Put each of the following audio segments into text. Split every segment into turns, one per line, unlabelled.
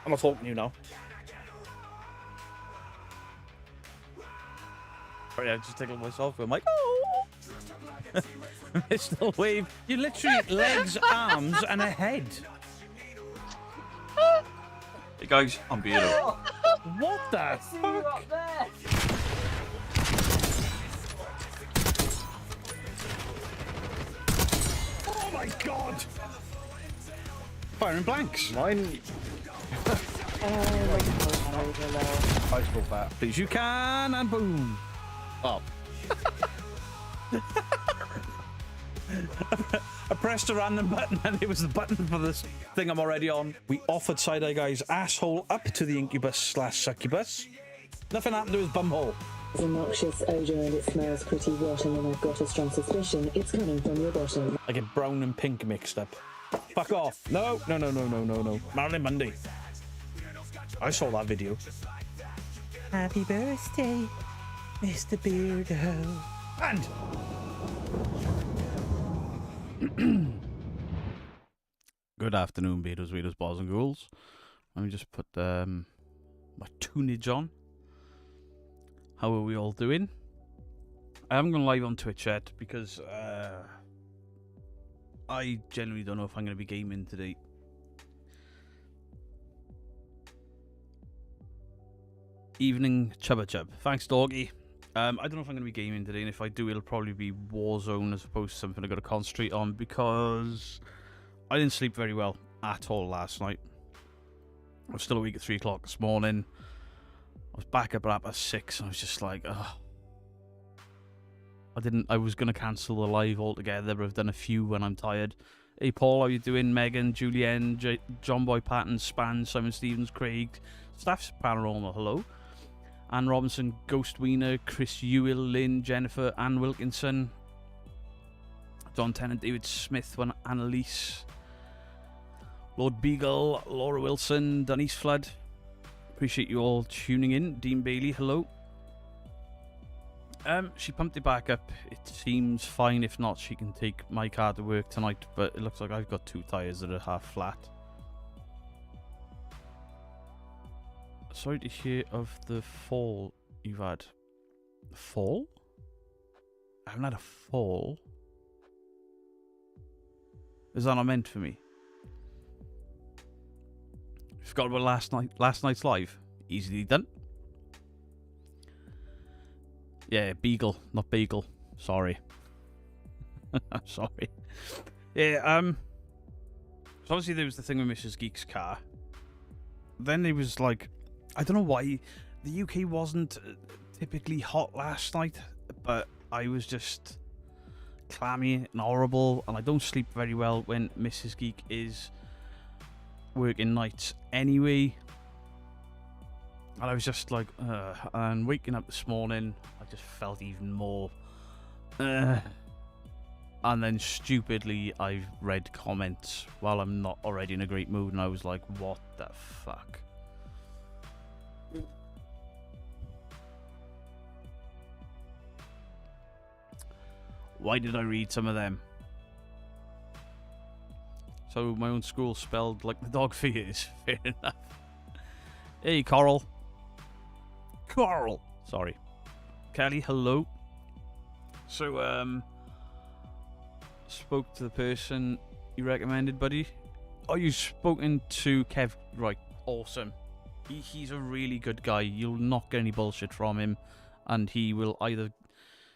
I'm not talking to you now. Sorry, I just tickled myself. I'm like, oh! Mr. Wave. You literally legs, arms, and a head.
Hey guys, I'm Beardo.
What the fuck? Oh my god! Firing blanks.
Mine. I still fat.
Please you can, and boom. Oh. I pressed a random button and it was the button for this thing I'm already on. We offered Side-Eye Guy's asshole up to the incubus/succubus. Nothing happened to his bumhole.
It's a noxious odour and it smells pretty rotten, and I've got a strong suspicion it's coming from your bottom.
I get brown and pink mixed up. Fuck off. No. Marilyn Monday. I saw that video. Happy birthday, Mr. Beardo. And... Good afternoon, Beardos, Weirdos, Boys and Ghouls. Let me just put my tunage on. How are we all doing? I haven't gone live on Twitch yet because I genuinely don't know if I'm going to be gaming today. Evening, Chubba Chub. Thanks, doggy. I don't know if I'm going to be gaming today, and if I do, it'll probably be Warzone as opposed to something I've got to concentrate on, because I didn't sleep very well at all last night. I was still awake at 3 o'clock this morning. I was back up at 6, and I was just like, ugh. I was going to cancel the live altogether, but I've done a few when I'm tired. Hey Paul, how you doing? Megan, Julianne, John Boy Patton, Span, Simon Stevens, Craig, Staff's Paranormal, hello. Anne Robinson, Ghost Wiener, Chris Ewell, Lynn, Jennifer, Anne Wilkinson, John Tennant, David Smith, Annalise, Lord Beagle, Laura Wilson, Denise Flood. Appreciate you all tuning in. Dean Bailey, hello. She pumped it back up. It seems fine. If not, she can take my car to work tonight, but it looks like I've got 2 tyres that are half flat. Sorry to hear of the fall you've had. Fall? I haven't had a fall. Is that not meant for me? Forgot about last night's live. Easily done. Yeah, Beagle, not Bagel. Sorry. I'm sorry. Yeah, so obviously there was the thing with Mrs. Geek's car. Then it was like, I don't know why the UK wasn't typically hot last night, but I was just clammy and horrible, and I don't sleep very well when Mrs. Geek is working nights anyway. And I was just like, and waking up this morning, I just felt even more. And then stupidly, I've read comments while I'm not already in a great mood, and I was like, what the fuck? Why did I read some of them? So my own school spelled like the dog fears. Fair enough. Hey, Coral. Coral. Sorry. Kelly, hello. So, spoke to the person you recommended, buddy. Oh, you've spoken to Kev. Right, awesome. He's a really good guy. You'll not get any bullshit from him, and he will either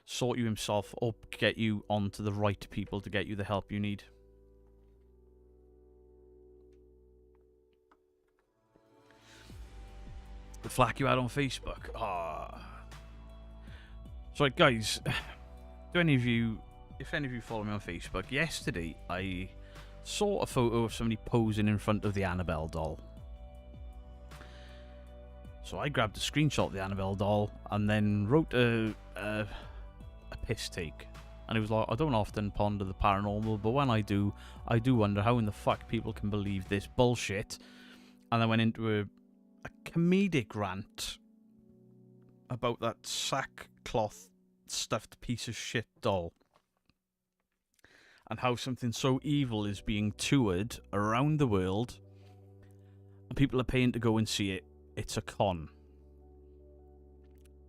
sort you himself or get you onto the right people to get you the help you need. The flack you had on Facebook. So, guys, if any of you follow me on Facebook, yesterday I saw a photo of somebody posing in front of the Annabelle doll. So I grabbed a screenshot of the Annabelle doll and then wrote a piss take. And it was like, I don't often ponder the paranormal, but when I do wonder how in the fuck people can believe this bullshit. And I went into a comedic rant about that sackcloth stuffed piece of shit doll, and how something so evil is being toured around the world, People are paying to go and see it. It's a con.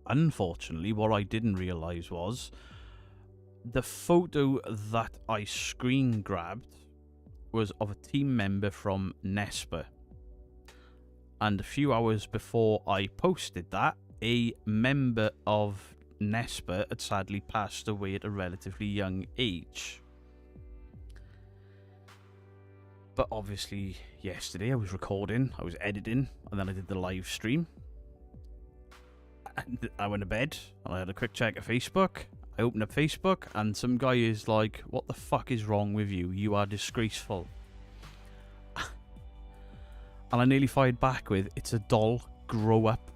Unfortunately, what I didn't realise was the photo that I screen grabbed was of a team member from Nesper. And a few hours before I posted that, a member of Nesper had sadly passed away at a relatively young age. But obviously, yesterday I was recording, I was editing, and then I did the live stream. And I went to bed, and I had a quick check of Facebook. I opened up Facebook, and some guy is like, "What the fuck is wrong with you? You are disgraceful." And I nearly fired back with, "It's a doll, grow up."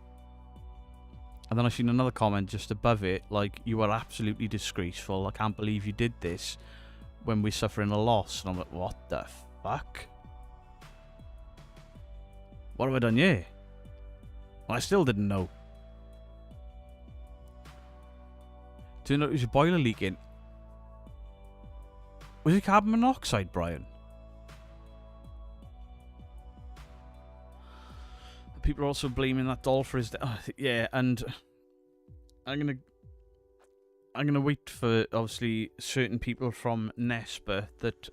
And then I seen another comment just above it, like, "You are absolutely disgraceful. I can't believe you did this when we're suffering a loss." And I'm like, what the fuck? What have I done here? Well, I still didn't know. Turned out it was a boiler leaking. Was it carbon monoxide, Brian? People are also blaming that doll for his death. Yeah, and I'm gonna wait for obviously certain people from Nesper that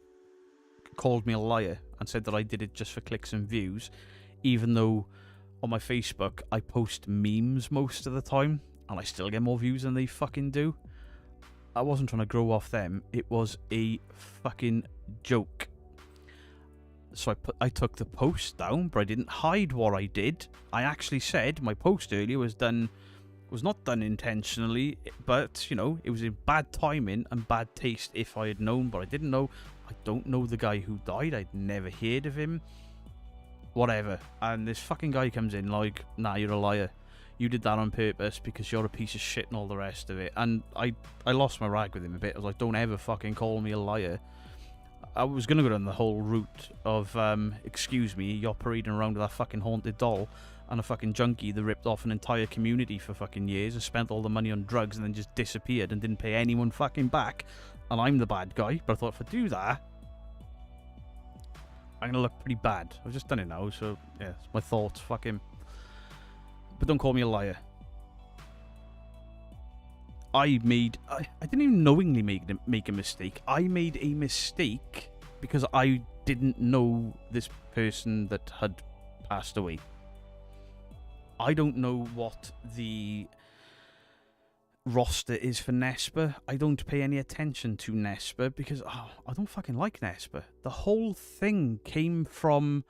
called me a liar and said that I did it just for clicks and views, even though on my Facebook I post memes most of the time and I still get more views than they fucking do. I wasn't trying to grow off them. It was a fucking joke. So I took the post down, but I didn't hide what I did. I actually said my post earlier was not done intentionally, but, you know, it was in bad timing and bad taste if I had known, but I didn't know. I don't know the guy who died. I'd never heard of him. Whatever. And this fucking guy comes in like, "Nah, you're a liar. You did that on purpose because you're a piece of shit," and all the rest of it. And I lost my rag with him a bit. I was like, "Don't ever fucking call me a liar." I was going to go down the whole route of, excuse me, you're parading around with that fucking haunted doll and a fucking junkie that ripped off an entire community for fucking years and spent all the money on drugs and then just disappeared and didn't pay anyone fucking back. And I'm the bad guy. But I thought, if I do that, I'm going to look pretty bad. I've just done it now, so yeah, it's my thoughts. Fuck him. But don't call me a liar. I didn't even knowingly make a mistake. I made a mistake because I didn't know this person that had passed away. I don't know what the roster is for Nesper. I don't pay any attention to Nesper because I don't fucking like Nesper. The whole thing came from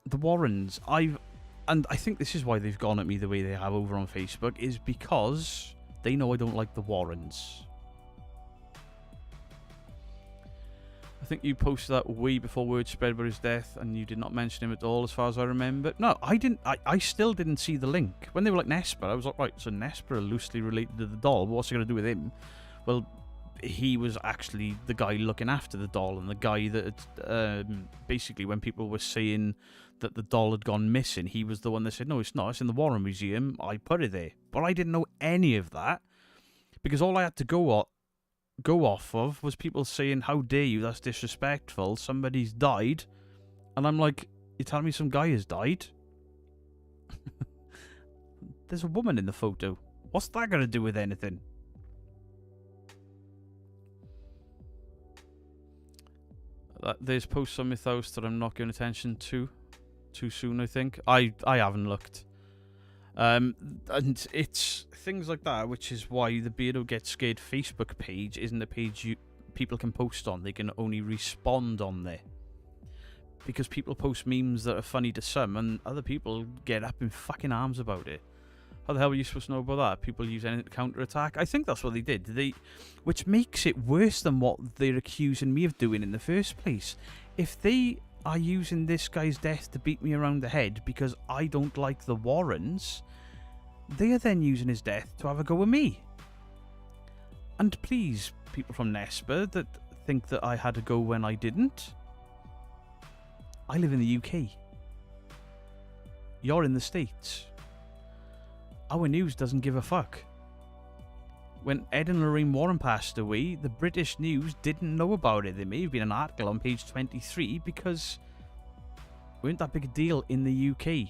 the Warrens. And I think this is why they've gone at me the way they have over on Facebook, is because they know I don't like the Warrens. I think you posted that way before word spread about his death, and you did not mention him at all, as far as I remember. No, I didn't. I still didn't see the link. When they were like Nesper, I was like, right, so Nesper are loosely related to the doll. What's it going to do with him? Well, he was actually the guy looking after the doll, and the guy that basically, when people were saying that the doll had gone missing, he was the one that said, "No, it's not. It's in the Warren Museum. I put it there." But I didn't know any of that because all I had to go off of was people saying, "How dare you? That's disrespectful. Somebody's died," and I'm like, "You're telling me some guy has died?" There's a woman in the photo. What's that got to do with anything? There's posts on Mythos that I'm not giving attention to too soon, I think. I haven't looked. And it's things like that, which is why the Beardo Gets Scared Facebook page isn't a page people can post on. They can only respond on there. Because people post memes that are funny to some, and other people get up in fucking arms about it. How the hell are you supposed to know about that? People use anything to counterattack? I think that's what they did. Which makes it worse than what they're accusing me of doing in the first place. If they are using this guy's death to beat me around the head because I don't like the Warrens, they are then using his death to have a go at me. And please, people from Nesper that think that I had a go when I didn't, I live in the UK. You're in the States. Our news doesn't give a fuck. When Ed and Lorraine Warren passed away, the British news didn't know about it. There may have been an article on page 23 because weren't that big a deal in the UK.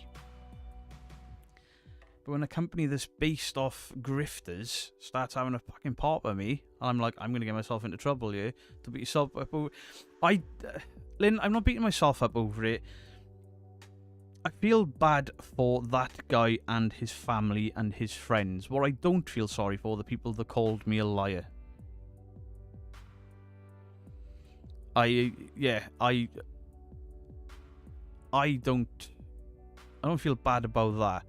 But when a company that's based off grifters starts having a fucking pop at me, I'm like, I'm going to get myself into trouble here. To beat yourself up over... Lynn, I'm not beating myself up over it. I feel bad for that guy and his family and his friends. What I don't feel sorry for, the people that called me a liar. I don't feel bad about that.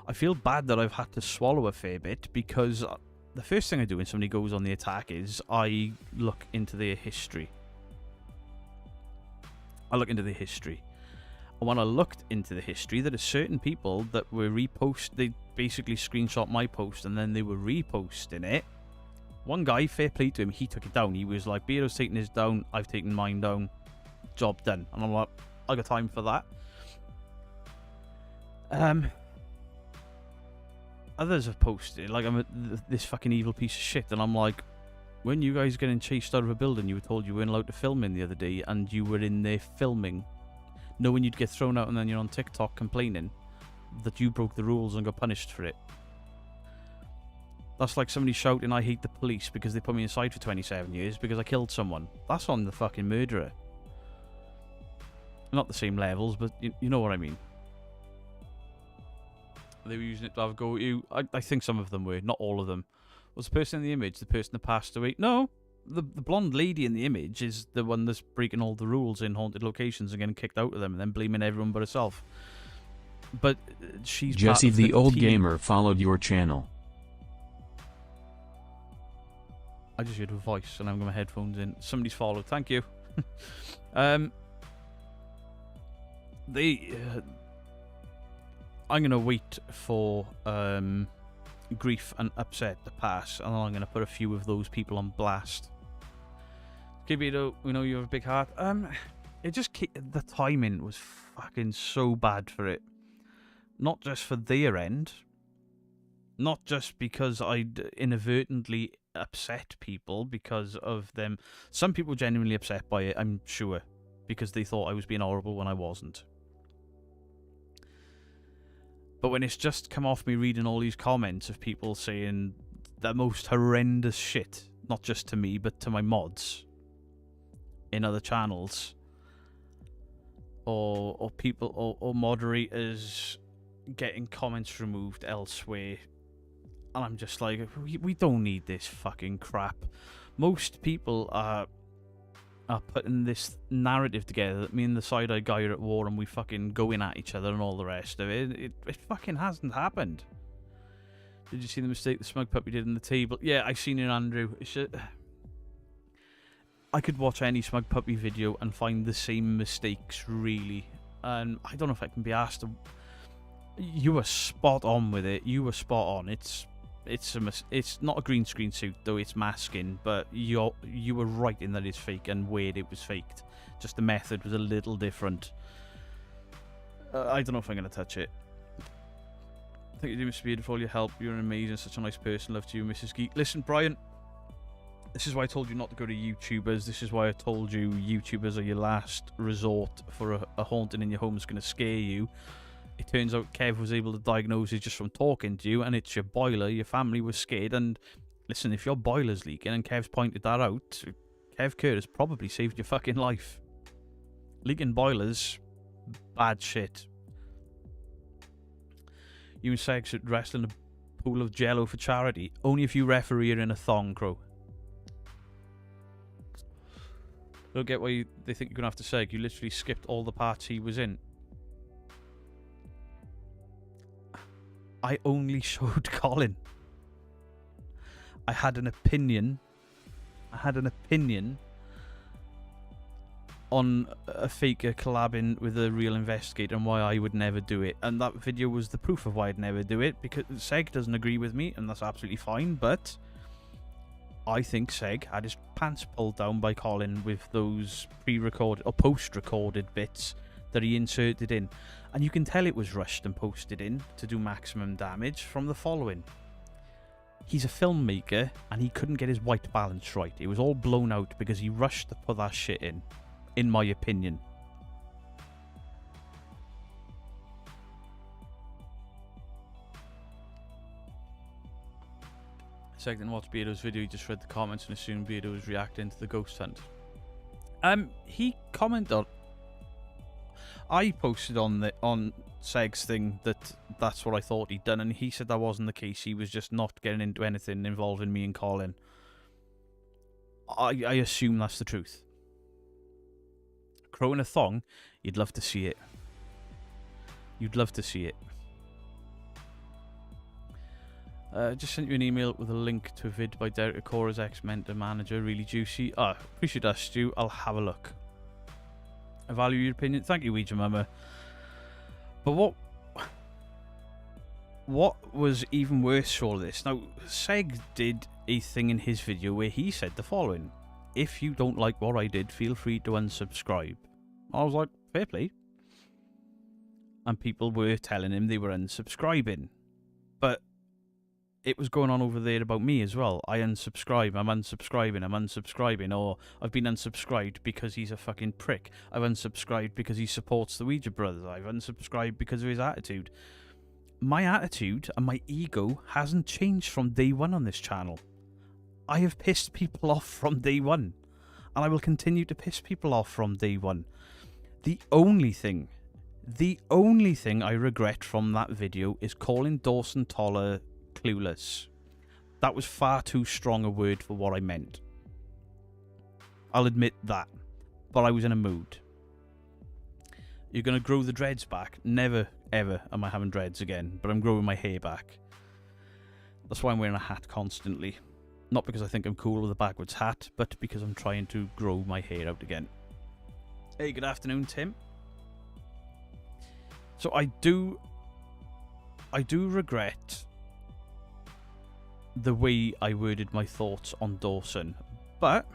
I feel bad that I've had to swallow a fair bit, because the first thing I do when somebody goes on the attack is I look into their history. And when I looked into the history, there are certain people that were they basically screenshot my post and then they were reposting it. One guy, fair play to him, he took it down. He was like, Beardo's taking his down, I've taken mine down, job done. And I'm like, I got time for that. Others have posted, like, I'm this fucking evil piece of shit, and I'm like, when you guys getting chased out of a building, you were told you weren't allowed to film in the other day, and you were in there filming, knowing you'd get thrown out, and then you're on TikTok complaining that you broke the rules and got punished for it. That's like somebody shouting, I hate the police because they put me inside for 27 years because I killed someone. That's on the fucking murderer. Not the same levels, but you know what I mean. They were using it to have a go at you. I think some of them were, not all of them. Was the person in the image the person that passed away? No. The blonde lady in the image is the one that's breaking all the rules in haunted locations and getting kicked out of them and then blaming everyone but herself. But she's
Jesse
part of
the old
team.
gamer followed your channel.
I just heard a voice and I've got my headphones in. Somebody's followed. Thank you. I'm going to wait for grief and upset to pass, and then I'm going to put a few of those people on blast. Kibito, we know you have a big heart. The timing was fucking so bad for it. Not just for their end. Not just because I'd inadvertently upset people because of them. Some people were genuinely upset by it, I'm sure, because they thought I was being horrible when I wasn't. But when it's just come off me reading all these comments of people saying the most horrendous shit, not just to me, but to my mods in other channels, or people, or moderators getting comments removed elsewhere, and I'm just like, we don't need this fucking crap. Most people are putting this narrative together that me and the side-eye guy are at war and we fucking going at each other and all the rest of it. It fucking hasn't happened. Did you see the mistake the smug puppy did in the table? Yeah, I seen it, Andrew. I could watch any smug puppy video and find the same mistakes, really. And I don't know if I can be asked to... You were spot on with it. You were spot on. It's not a green screen suit, though it's masking, but you were right in that it's fake and weird it was faked. Just the method was a little different. I don't know if I'm going to touch it. Thank you, Mr. Beard, for all your help. You're amazing, such a nice person. Love to you, Mrs. Geek. Listen, Brian, this is why I told you not to go to YouTubers. This is why I told you YouTubers are your last resort for a haunting in your home is going to scare you. It turns out Kev was able to diagnose it just from talking to you, and it's your boiler. Your family was scared, and listen, if your boiler's leaking and Kev's pointed that out, Kev Curtis probably saved your fucking life. Leaking boilers, bad shit. You and Seg should wrestle in a pool of jello for charity. Only if you referee are in a thong, Crow. I don't get why they think you're going to have to Seg. You literally skipped all the parts he was in. I only showed Colin. I had an opinion. On a faker collabing with a real investigator and why I would never do it. And that video was the proof of why I'd never do it, because Seg doesn't agree with me, and that's absolutely fine, but I think Seg had his pants pulled down by Colin with those pre-recorded or post-recorded bits that he inserted in. And you can tell it was rushed and posted in to do maximum damage from the following. He's a filmmaker and he couldn't get his white balance right. It was all blown out because he rushed to put that shit in my opinion. Seg didn't watch Beardo's video, he just read the comments and assumed Beardo was reacting to the ghost hunt. He commented. I posted on Seg's thing that's what I thought he'd done, and he said that wasn't the case. He was just not getting into anything involving me and Colin. I assume that's the truth. Crow in a thong, you'd love to see it. You'd love to see it. Just sent you an email with a link to a vid by Derek Akora's ex-mentor manager. Really juicy. Appreciate that, Stu. I'll have a look. I value your opinion. Thank you, Ouija Mama. But what was even worse for all this? Now, Seg did a thing in his video where he said the following: if you don't like what I did, feel free to unsubscribe. I was like, fair play. And people were telling him they were unsubscribing. But it was going on over there about me as well. I unsubscribe, I'm unsubscribing, or I've been unsubscribed because he's a fucking prick. I've unsubscribed because he supports the Ouija brothers. I've unsubscribed because of his attitude. My attitude and my ego hasn't changed from day one on this channel. I have pissed people off from day one, and I will continue to piss people off from day one. The only thing I regret from that video is calling Dawson Toller clueless. That was far too strong a word for what I meant. I'll admit that. But I was in a mood. You're going to grow the dreads back? Never, ever am I having dreads again. But I'm growing my hair back. That's why I'm wearing a hat constantly. Not because I think I'm cool with a backwards hat, but because I'm trying to grow my hair out again. Hey, good afternoon, Tim. So I do regret the way I worded my thoughts on Dawson, but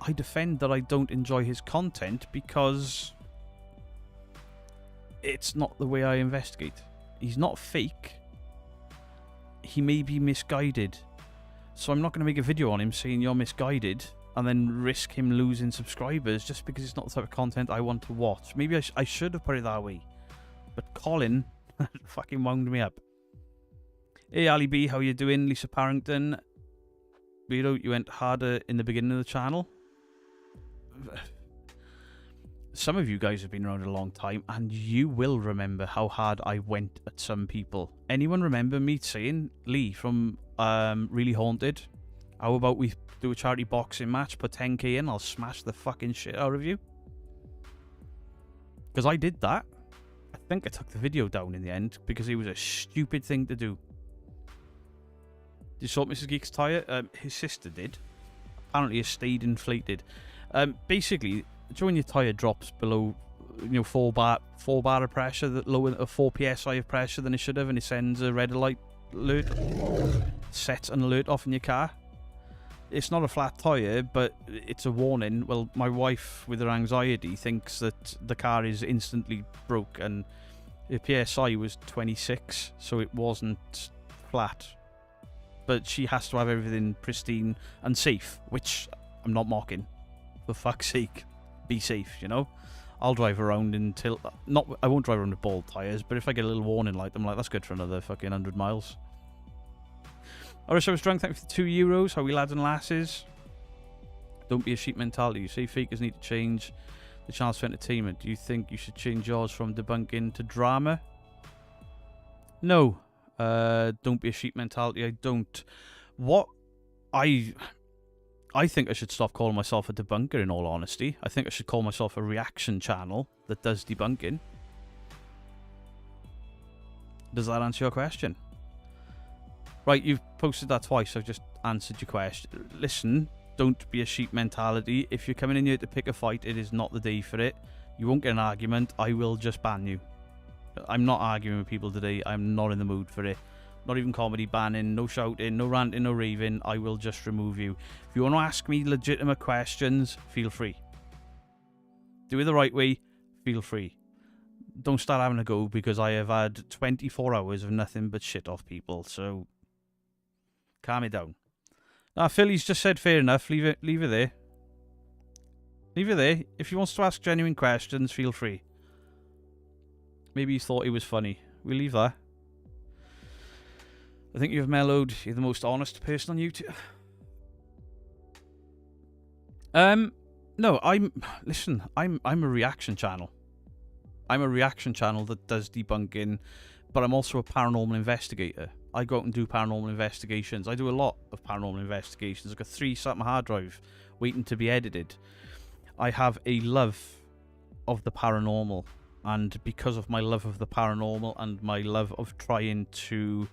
I defend that I don't enjoy his content because it's not the way I investigate. He's not fake. He may be misguided. So I'm not going to make a video on him saying you're misguided and then risk him losing subscribers just because it's not the type of content I want to watch. Maybe I should have put it that way. But Colin fucking wound me up. Hey Ali B, how you doing? Lisa Parrington. Beardo, you went harder in the beginning of the channel. Some of you guys have been around a long time, and you will remember how hard I went at some people. Anyone remember me saying, Lee from Really Haunted, how about we do a charity boxing match, put 10k in, I'll smash the fucking shit out of you? Because I did that. I think I took the video down in the end because it was a stupid thing to do. Did you sort Mrs. Geek's tyre? His sister did. Apparently it stayed inflated. Basically, when your tyre drops below, 4 bar of pressure, that lower 4 psi of pressure than it should have, and it sends a red light alert, sets an alert off in your car. It's not a flat tyre, but it's a warning. Well, my wife, with her anxiety, thinks that the car is instantly broke, and the PSI was 26, so it wasn't flat. But she has to have everything pristine and safe, which I'm not mocking. For fuck's sake, be safe, I'll drive around until... I won't drive around with bald tyres, but if I get a little warning light, I'm like, that's good for another fucking 100 miles. Alright, so I was drunk. Thank you for the €2. How are we, lads and lasses? Don't be a sheep mentality. You say fakers need to change the channels for entertainment. Do you think you should change yours from debunking to drama? No. Don't be a sheep mentality. I don't. What I think I should stop calling myself a debunker, in all honesty. I think I should call myself a reaction channel that does debunking. Does that answer your question? Right, you've posted that twice. I've just answered your question. Listen, don't be a sheep mentality. If you're coming in here to pick a fight, it is not the day for it. You won't get an argument. I will just ban you. I'm not arguing with people today. I'm not in the mood for it. Not even comedy banning, no shouting, no ranting, no raving. I will just remove you. If you want to ask me legitimate questions, feel free. Do it the right way, feel free. Don't start having a go because I have had 24 hours of nothing but shit off people, so calm it down. Nah, Philly's just said fair enough. Leave it there. Leave it there. If he wants to ask genuine questions, feel free. Maybe he thought it was funny. We'll leave that. I think you've mellowed. You're the most honest person on YouTube. No, listen, I'm a reaction channel. I'm a reaction channel that does debunking, but I'm also a paranormal investigator. I go out and do paranormal investigations. I do a lot of paranormal investigations. I've got 3 sat on my hard drive waiting to be edited. I have a love of the paranormal, and because of my love of the paranormal and my love of trying to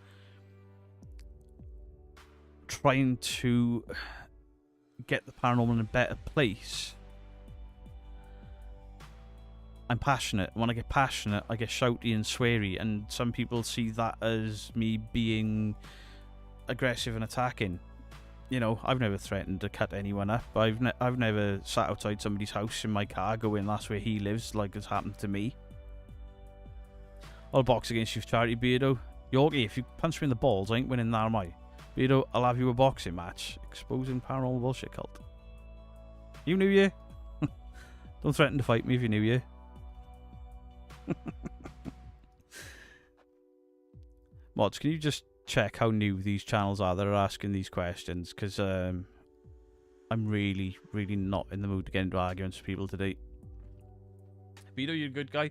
get the paranormal in a better place, I'm passionate. When I get passionate, I get shouty and sweary, and some people see that as me being aggressive and attacking. You know, I've never threatened to cut anyone up. I've never sat outside somebody's house in my car going, that's where he lives, like it's happened to me. I'll box against you for charity, Beardo. Yorkie, if you punch me in the balls, I ain't winning that, am I? Beardo, I'll have you a boxing match. Exposing paranormal bullshit cult. You New Year? Don't threaten to fight me if you New Year. Mods, can you just check how new these channels are that are asking these questions? Because I'm really, really not in the mood to get into arguments with people today. Vito, you're a good guy.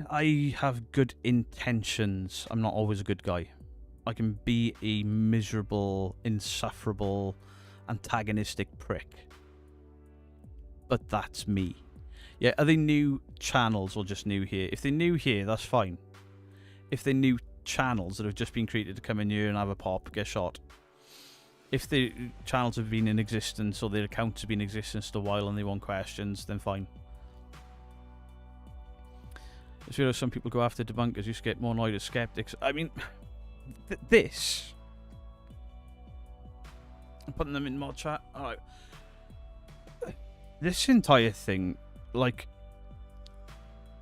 I have good intentions. I'm not always a good guy. I can be a miserable, insufferable, antagonistic prick. But that's me. Yeah, are they new channels or just new here? If they're new here, that's fine. If they're new channels that have just been created to come in here and have a pop, get shot. If the channels have been in existence or their accounts have been in existence a while and they want questions, then fine. As you know, some people go after debunkers, you get more annoyed at skeptics. I mean, this. I'm putting them in mod chat. Alright. This entire thing, like,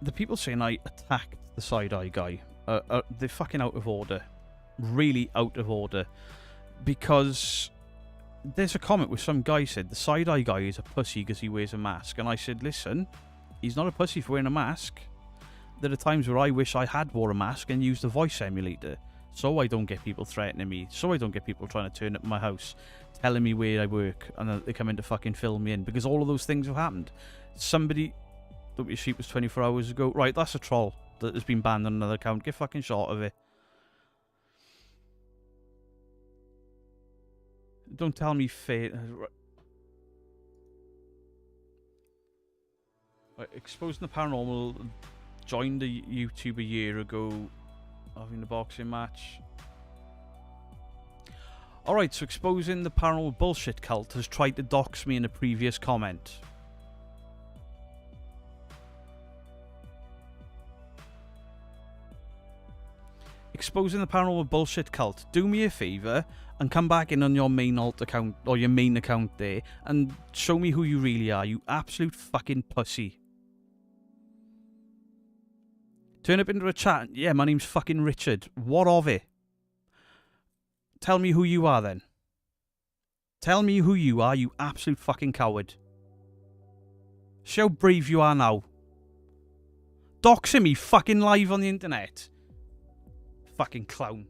the people saying I attacked the side-eye guy, they're fucking out of order. Really out of order. Because there's a comment where some guy said the side-eye guy is a pussy because he wears a mask. And I said, listen, he's not a pussy for wearing a mask. There are times where I wish I had wore a mask and used a voice emulator. So I don't get people threatening me. So I don't get people trying to turn up my house, telling me where I work, and they come in to fucking fill me in. Because all of those things have happened. Somebody... Don't be a sheep was 24 hours ago. Right, that's a troll that has been banned on another account. Get fucking shot of it. Don't tell me fate. Right, exposing the paranormal. Joined a YouTube a year ago, having a boxing match. Alright, so exposing the paranormal bullshit cult has tried to dox me in a previous comment. Exposing the paranormal bullshit cult. Do me a favour and come back in on your main alt account, or your main account there, and show me who you really are, you absolute fucking pussy. Turn up into a chat. Yeah, my name's fucking Richard. What of it? Tell me who you are then. Tell me who you are, you absolute fucking coward. See how brave you are now. Doxing me fucking live on the internet. Fucking clown.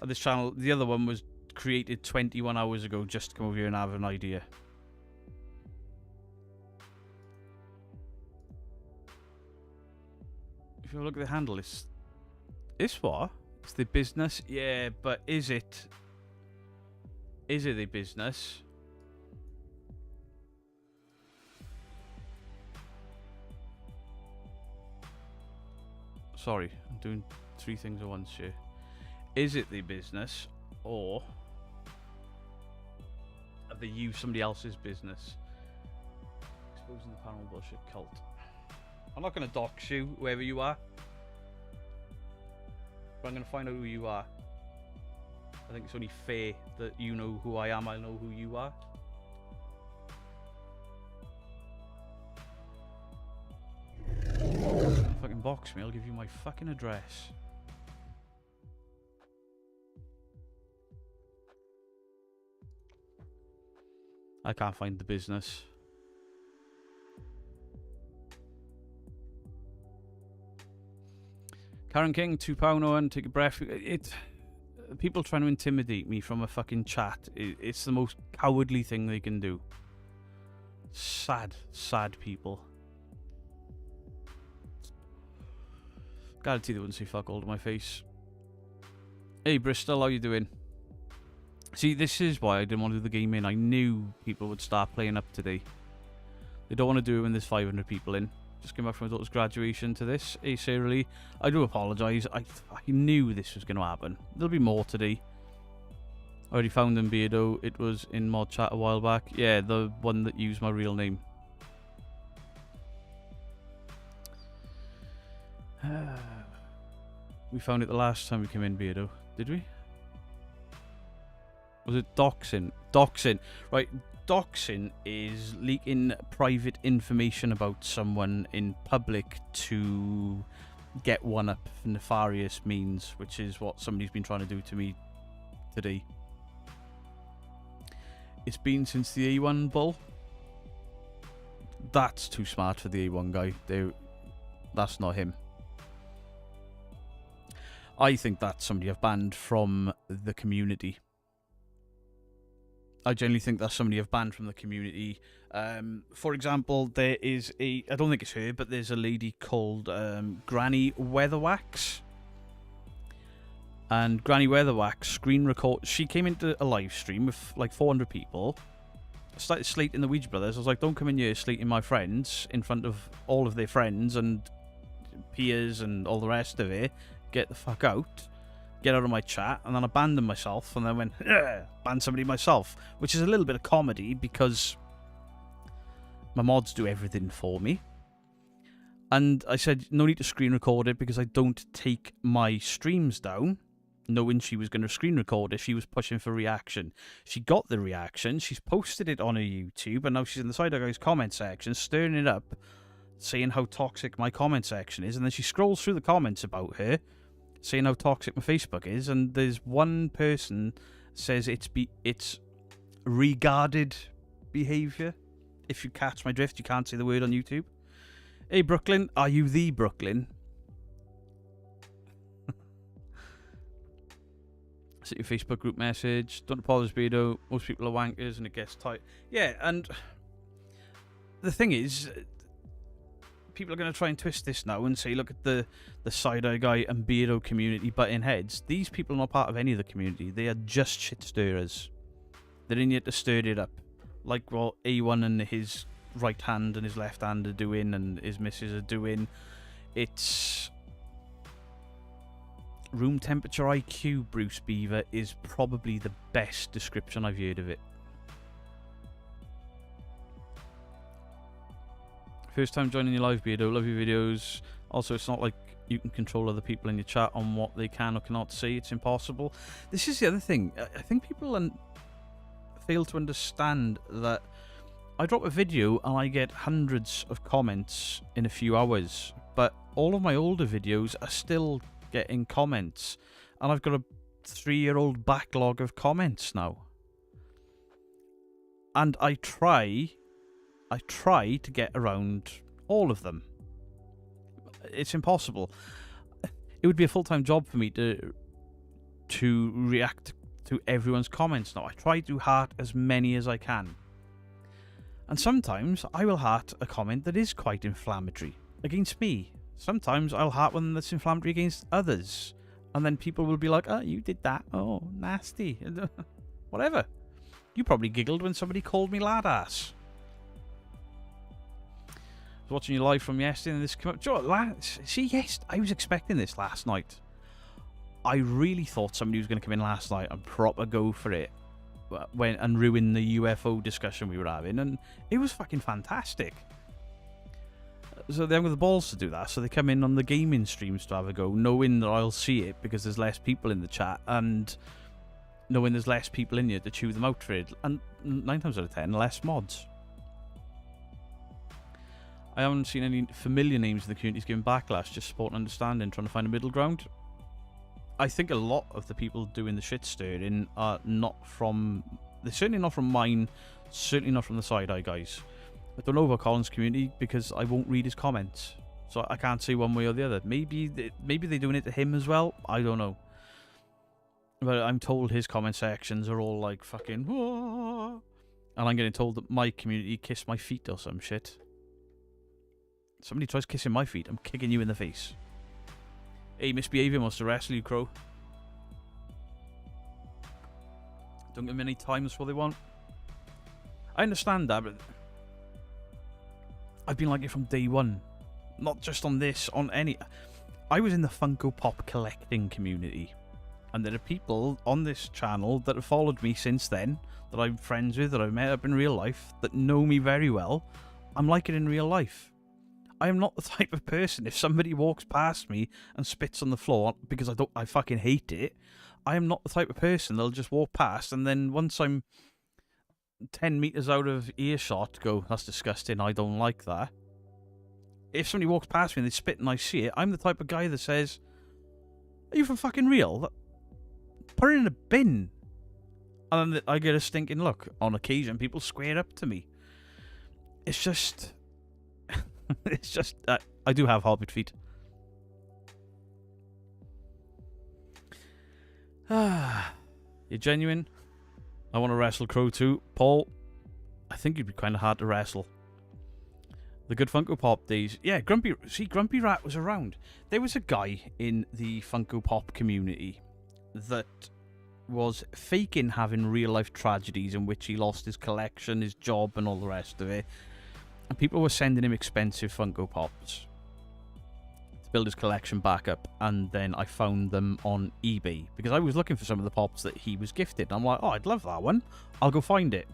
This channel, the other one was created 21 hours ago just to come over here and have an idea. If you look at the handle, it's what? It's the business? Yeah, but is it? Is it the business? Sorry, I'm doing 3 things at once here. Is it the business, or have they used somebody else's business? Exposing the paranormal bullshit cult. I'm not going to dox you, whoever you are. But I'm going to find out who you are. I think it's only fair that you know who I am, I know who you are. Fucking box me, I'll give you my fucking address. I can't find the business. Karen King, £2.01, take a breath. People trying to intimidate me from a fucking chat. It's the most cowardly thing they can do. Sad, sad people. Guarantee they wouldn't say fuck all to my face. Hey Bristol, how you doing? See, this is why I didn't want to do the game in. I knew people would start playing up today. They don't want to do it when there's 500 people in. Just came back from my daughter's graduation to this. Hey Sarah Lee, I do apologise. I knew this was going to happen. There'll be more today. I already found them, Beardo. It was in mod chat a while back. Yeah, the one that used my real name. We found it the last time we came in, Beardo. Did we? Was it doxing? Doxing. Right, doxing is leaking private information about someone in public to get one up for nefarious means, which is what somebody's been trying to do to me today. It's been since the A1 bull. That's too smart for the A1 guy. That's not him. I think that's somebody I've banned from the community. I generally think that's somebody I've banned from the community. For example, there is I don't think it's her, but there's a lady called Granny Weatherwax. And Granny Weatherwax screen record. She came into a live stream with like 400 people. Started slating the Ouija brothers. I was like, don't come in here slating my friends in front of all of their friends and peers and all the rest of it. Get the fuck out. Get out of my chat. And then I banned them myself. And then went, banned somebody myself. Which is a little bit of comedy because my mods do everything for me. And I said, no need to screen record it because I don't take my streams down. Knowing she was going to screen record it, she was pushing for reaction. She got the reaction. She's posted it on her YouTube. And now she's in the Side Eye Guys comment section, stirring it up, saying how toxic my comment section is. And then she scrolls through the comments about her, saying how toxic my Facebook is, and there's one person says it's regarded behaviour. If you catch my drift, you can't say the word on YouTube. Hey Brooklyn, are you the Brooklyn? Set your Facebook group message. Don't apologise, Beardo. Most people are wankers and it gets tight. Yeah, and the thing is, people are going to try and twist this now and say, look at the Side Eye Guy and Beardo community butting heads. These people are not part of any of the community. They are just shit stirrers. They're in here to stir it up. Like what A1 and his right hand and his left hand are doing and his missus are doing. It's room temperature IQ, Bruce Beaver, is probably the best description I've heard of it. First time joining your live, Beardo. Love your videos. Also, it's not like you can control other people in your chat on what they can or cannot say. It's impossible. This is the other thing. I think people fail to understand that I drop a video and I get hundreds of comments in a few hours. But all of my older videos are still getting comments. And I've got a 3-year-old backlog of comments now. And I try to get around all of them. It's impossible. It would be a full-time job for me to react to everyone's comments now. I try to heart as many as I can. And sometimes I will heart a comment that is quite inflammatory against me. Sometimes I'll heart one that's inflammatory against others. And then people will be like, oh, you did that. Oh, nasty. Whatever. You probably giggled when somebody called me lad ass. Watching you live from yesterday and this came up. See, yes, I was expecting this last night. I really thought somebody was going to come in last night and proper go for it and ruin the UFO discussion we were having, and it was fucking fantastic. So they haven't got the balls to do that, so they come in on the gaming streams to have a go, knowing that I'll see it because there's less people in the chat, and knowing there's less people in here to chew them out for it, and 9 times out of 10, less mods. I haven't seen any familiar names in the communities giving backlash, just support and understanding, trying to find a middle ground. I think a lot of the people doing the shit stirring are not from... They're certainly not from mine Certainly not from the side eye, guys. I don't know about Colin's community because I won't read his comments. So I can't say one way or the other. Maybe they're doing it to him as well. I don't know. But I'm told his comment sections are all like fucking... Whoa! And I'm getting told that my community kissed my feet or some shit. Somebody tries kissing my feet, I'm kicking you in the face. Hey, misbehaving wants to wrestle you, Crow. Don't give them any time, that's what they want. I understand that, but... I've been like it from day one. Not just on this, on any... I was in the Funko Pop collecting community. And there are people on this channel that have followed me since then, that I'm friends with, that I've met up in real life, that know me very well. I'm like it in real life. I am not the type of person, if somebody walks past me and spits on the floor, because I fucking hate it, I am not the type of person that'll just walk past, and then once I'm 10 metres out of earshot, go, that's disgusting, I don't like that. If somebody walks past me and they spit and I see it, I'm the type of guy that says, are you for fucking real? Put it in a bin. And then I get a stinking look. On occasion, people square up to me. It's just... it's just... I do have hobbit feet. You're genuine? I want to wrestle Crow too. Paul, I think you'd be kind of hard to wrestle. The good Funko Pop days. Yeah, Grumpy Rat was around. There was a guy in the Funko Pop community that was faking having real life tragedies in which he lost his collection, his job, and all the rest of it. And people were sending him expensive Funko Pops to build his collection back up. And then I found them on eBay because I was looking for some of the Pops that he was gifted. I'm like, oh, I'd love that one. I'll go find it.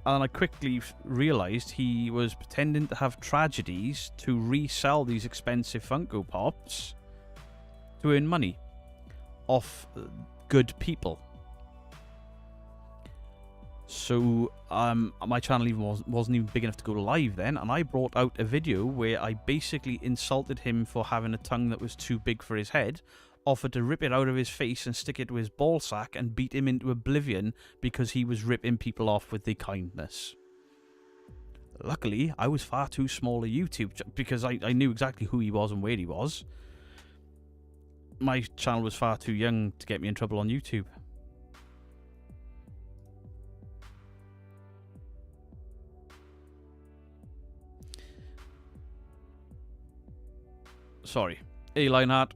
And I quickly realised he was pretending to have tragedies to resell these expensive Funko Pops to earn money off good people. So my channel even wasn't even big enough to go live then, and I brought out a video where I basically insulted him for having a tongue that was too big for his head, offered to rip it out of his face and stick it to his ballsack and beat him into oblivion because he was ripping people off with their kindness. Luckily, I was far too small a YouTube because I knew exactly who he was and where he was. My channel was far too young to get me in trouble on YouTube. Sorry. Hey, Lionheart.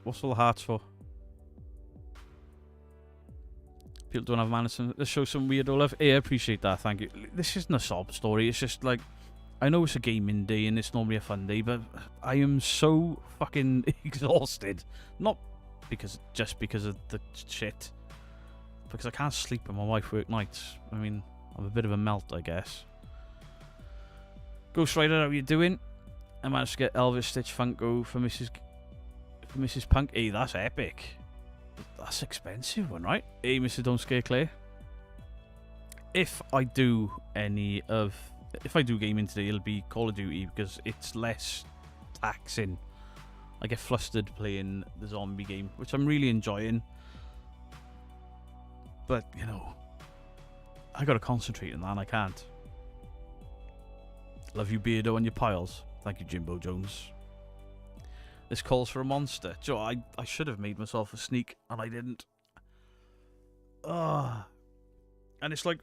What's all the hearts for? People don't have manners. Let's show some weirdo love. Hey, I appreciate that. Thank you. This isn't a sob story. It's just like, I know it's a gaming day and it's normally a fun day, but I am so fucking exhausted. Not just because of the shit. Because I can't sleep when my wife works nights. I mean, I'm a bit of a melt, I guess. Ghost Rider, how are you doing? I managed to get Elvis Stitch Funko for Mrs. Punk. Hey, that's epic. That's expensive one, right? Hey, Mr. Don't Scare Clay. If I do gaming today, it'll be Call of Duty because it's less taxing. I get flustered playing the zombie game, which I'm really enjoying. But, you know, I gotta concentrate on that and I can't. Love you, Beardo, and your piles. Thank you, Jimbo Jones. This calls for a monster. Joe, I should have made myself a sneak, and I didn't. And it's like...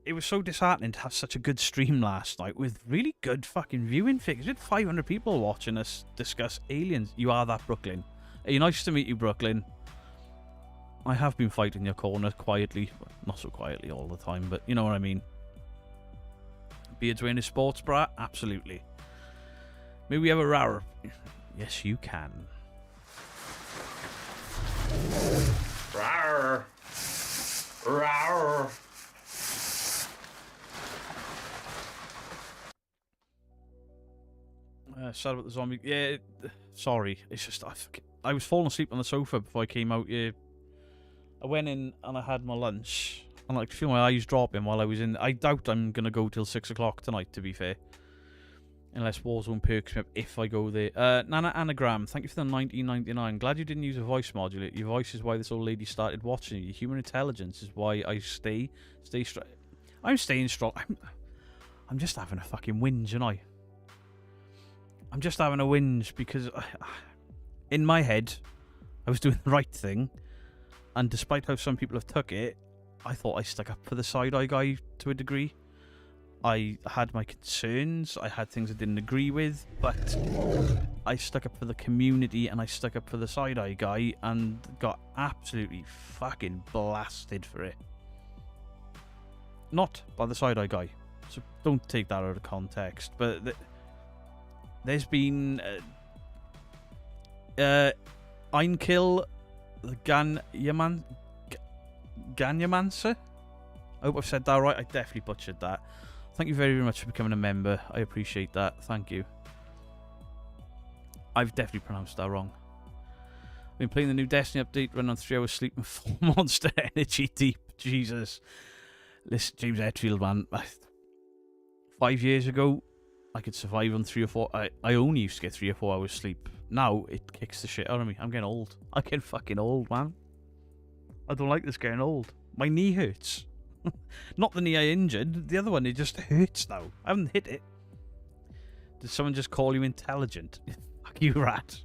it was so disheartening to have such a good stream last night with really good fucking viewing figures. We had 500 people watching us discuss aliens. You are that, Brooklyn. Hey, nice to meet you, Brooklyn. I have been fighting your corner quietly. Well, not so quietly all the time, but you know what I mean. Beard's wearing his sports bra? Absolutely. May we have a rower? Yes, you can.
Rawr. Rawr.
Sad about the zombie. Yeah, sorry. It's just I was falling asleep on the sofa before I came out here. I went in and I had my lunch. And I could feel my eyes dropping while I was in. I doubt I'm going to go till 6 o'clock tonight, to be fair. Unless Warzone perks me up if I go there. Nana Anagram, thank you for the 1999. Glad you didn't use a voice modulator. Your voice is why this old lady started watching you. Your human intelligence is why I stay strong. I'm staying strong. I'm just having a fucking whinge, and I'm just having a whinge because in my head I was doing the right thing, and despite how some people have took it, I thought I stuck up for the side-eye guy to a degree. I had my concerns, I had things I didn't agree with, but I stuck up for the community and I stuck up for the side-eye guy and got absolutely fucking blasted for it. Not by the side-eye guy, so don't take that out of context, but there's been Einkill Ganyamancer? I hope I've said that right. I definitely butchered that. Thank you very, very much for becoming a member. I appreciate that. Thank you. I've definitely pronounced that wrong. I've been playing the new Destiny update, running on 3 hours sleep and 4 Monster Energy deep. Jesus. Listen, James Hetfield, man. 5 years ago, I could survive on 3 or 4. I only used to get 3 or 4 hours sleep. Now, it kicks the shit out of me. I'm getting old. I'm getting fucking old, man. I don't like this getting old. My knee hurts. Not the knee I injured. The other one, it just hurts now. I haven't hit it. Did someone just call you intelligent? Fuck you, rat.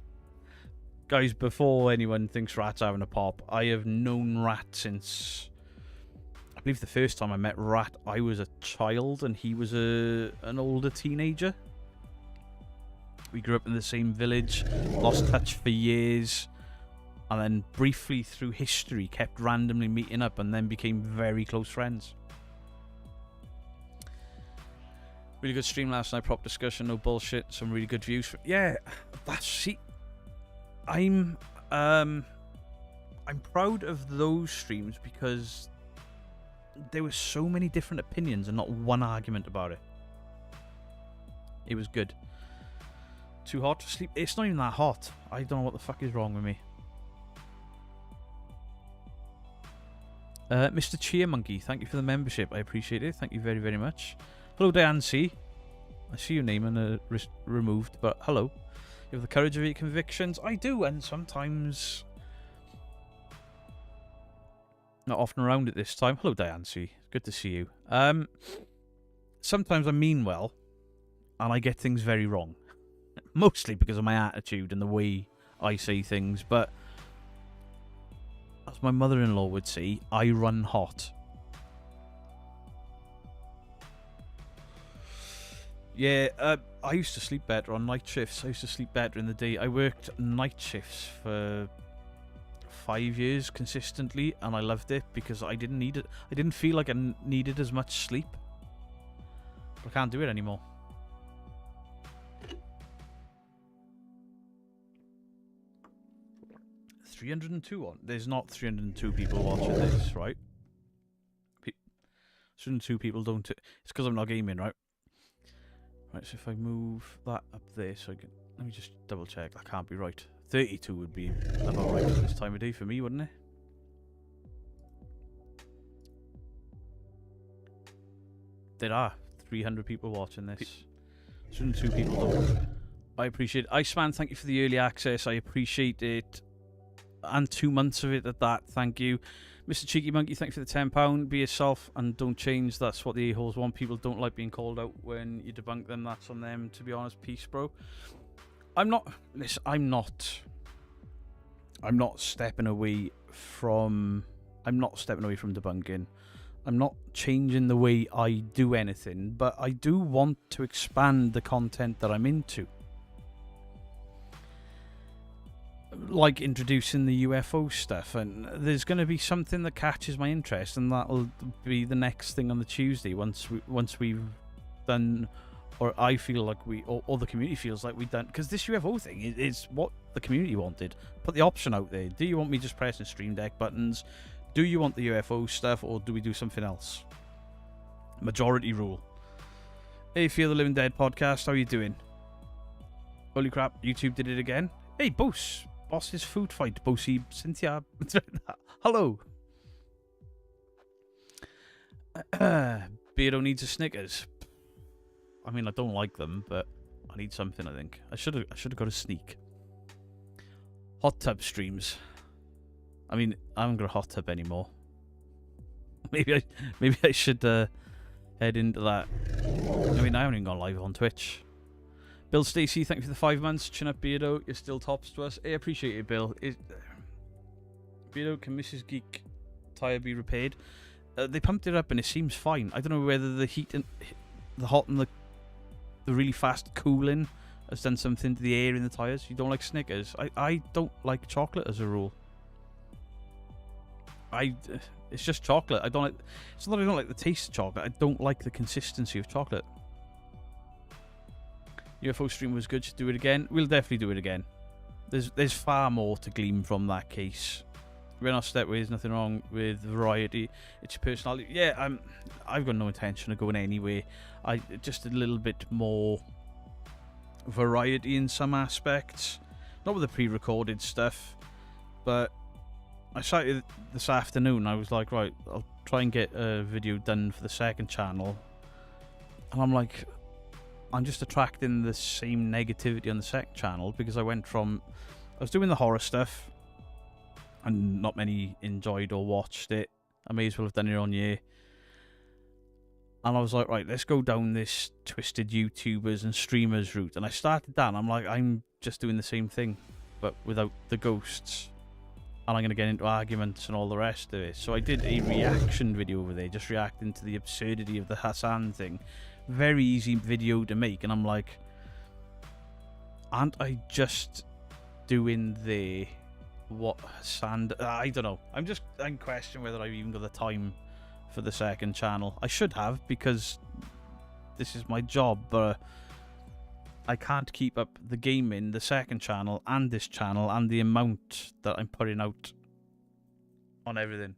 Guys, before anyone thinks Rat's having a pop, I have known Rat since... I believe the first time I met Rat, I was a child and he was an older teenager. We grew up in the same village, lost touch for years, and then briefly through history kept randomly meeting up and then became very close friends. Really good stream last night, prop discussion, no bullshit, some really good views. Yeah, see, I'm proud of those streams because there were so many different opinions and not one argument about it. It was good. Too hot to sleep? It's not even that hot. I don't know what the fuck is wrong with me. Mr. Cheer Monkey, thank you for the membership. I appreciate it. Thank you very, very much. Hello, Diane C. I see your name and removed, but hello. You have the courage of your convictions? I do, and sometimes... Not often around at this time. Hello, Diane C. Good to see you. Sometimes I mean well, and I get things very wrong. Mostly because of my attitude and the way I say things, but... As my mother-in-law would say, I run hot. Yeah, I used to sleep better on night shifts. I used to sleep better in the day. I worked night shifts for 5 years consistently, and I loved it because I didn't need it. I didn't feel like I needed as much sleep. But I can't do it anymore. There's not 302 people watching this, right? 302 people don't... It's because I'm not gaming, right? Right, so if I move that up there, so I can... Let me just double check. That can't be right. 32 would be about right at this time of day for me, wouldn't it? There are 300 people watching this. 302 people don't. I appreciate it. Iceman, thank you for the early access. I appreciate it. And 2 months of it at that. Thank you. Mr. Cheeky Monkey, thank you for the £10. Be yourself and don't change. That's what the a-holes want. People don't like being called out when you debunk them. That's on them, to be honest. Peace, bro. I'm not stepping away from debunking. I'm not changing the way I do anything, but I do want to expand the content that I'm into. Like introducing the UFO stuff, and there's going to be something that catches my interest, and that'll be the next thing on the Tuesday once we've done, or I feel like or the community feels like we've done, because this UFO thing is what the community wanted. Put the option out there. Do you want me just pressing Stream Deck buttons? Do you want the UFO stuff, or do we do something else? Majority rule. Hey, Fear the Living Dead podcast, how are you doing? Holy crap, YouTube did it again. Hey, Boss's food fight, Bossy Cynthia. Hello. Beardo needs a Snickers. I mean, I don't like them, but I need something, I think. I should have got a sneak. Hot tub streams. I mean, I haven't got a hot tub anymore. Maybe I should head into that. I mean, I haven't even gone live on Twitch. Bill Stacey, thank you for the 5 months. Chin up, Beardo. You're still tops to us. I appreciate it, Bill. Beardo, can Mrs. Geek tire be repaired? They pumped it up and it seems fine. I don't know whether the heat and the hot and the really fast cooling has done something to the air in the tires. You don't like Snickers? I don't like chocolate as a rule. It's just chocolate. I don't like. It's not that I don't like the taste of chocolate. I don't like the consistency of chocolate. UFO stream was good. Should do it again. We'll definitely do it again. There's far more to glean from that case. We're not stepways. Nothing wrong with variety. It's your personality. Yeah, I've got no intention of going anywhere. Just a little bit more variety in some aspects. Not with the pre-recorded stuff, but I started this afternoon. I was like, right, I'll try and get a video done for the second channel. And I'm like, I'm just attracting the same negativity on the second channel because I was doing the horror stuff and not many enjoyed or watched it. I may as well have done it on year. And I was like, right, let's go down this twisted YouTubers and streamers route. And I started that and I'm like, I'm just doing the same thing, but without the ghosts. And I'm going to get into arguments and all the rest of it. So I did a reaction video over there, just reacting to the absurdity of the Hassan thing. Very easy video to make. And I'm like, aren't I just doing what Hassan... I don't know. I'm questioning whether I've even got the time for the second channel. I should have, because this is my job, but I can't keep up the gaming, the second channel, and this channel, and the amount that I'm putting out on everything.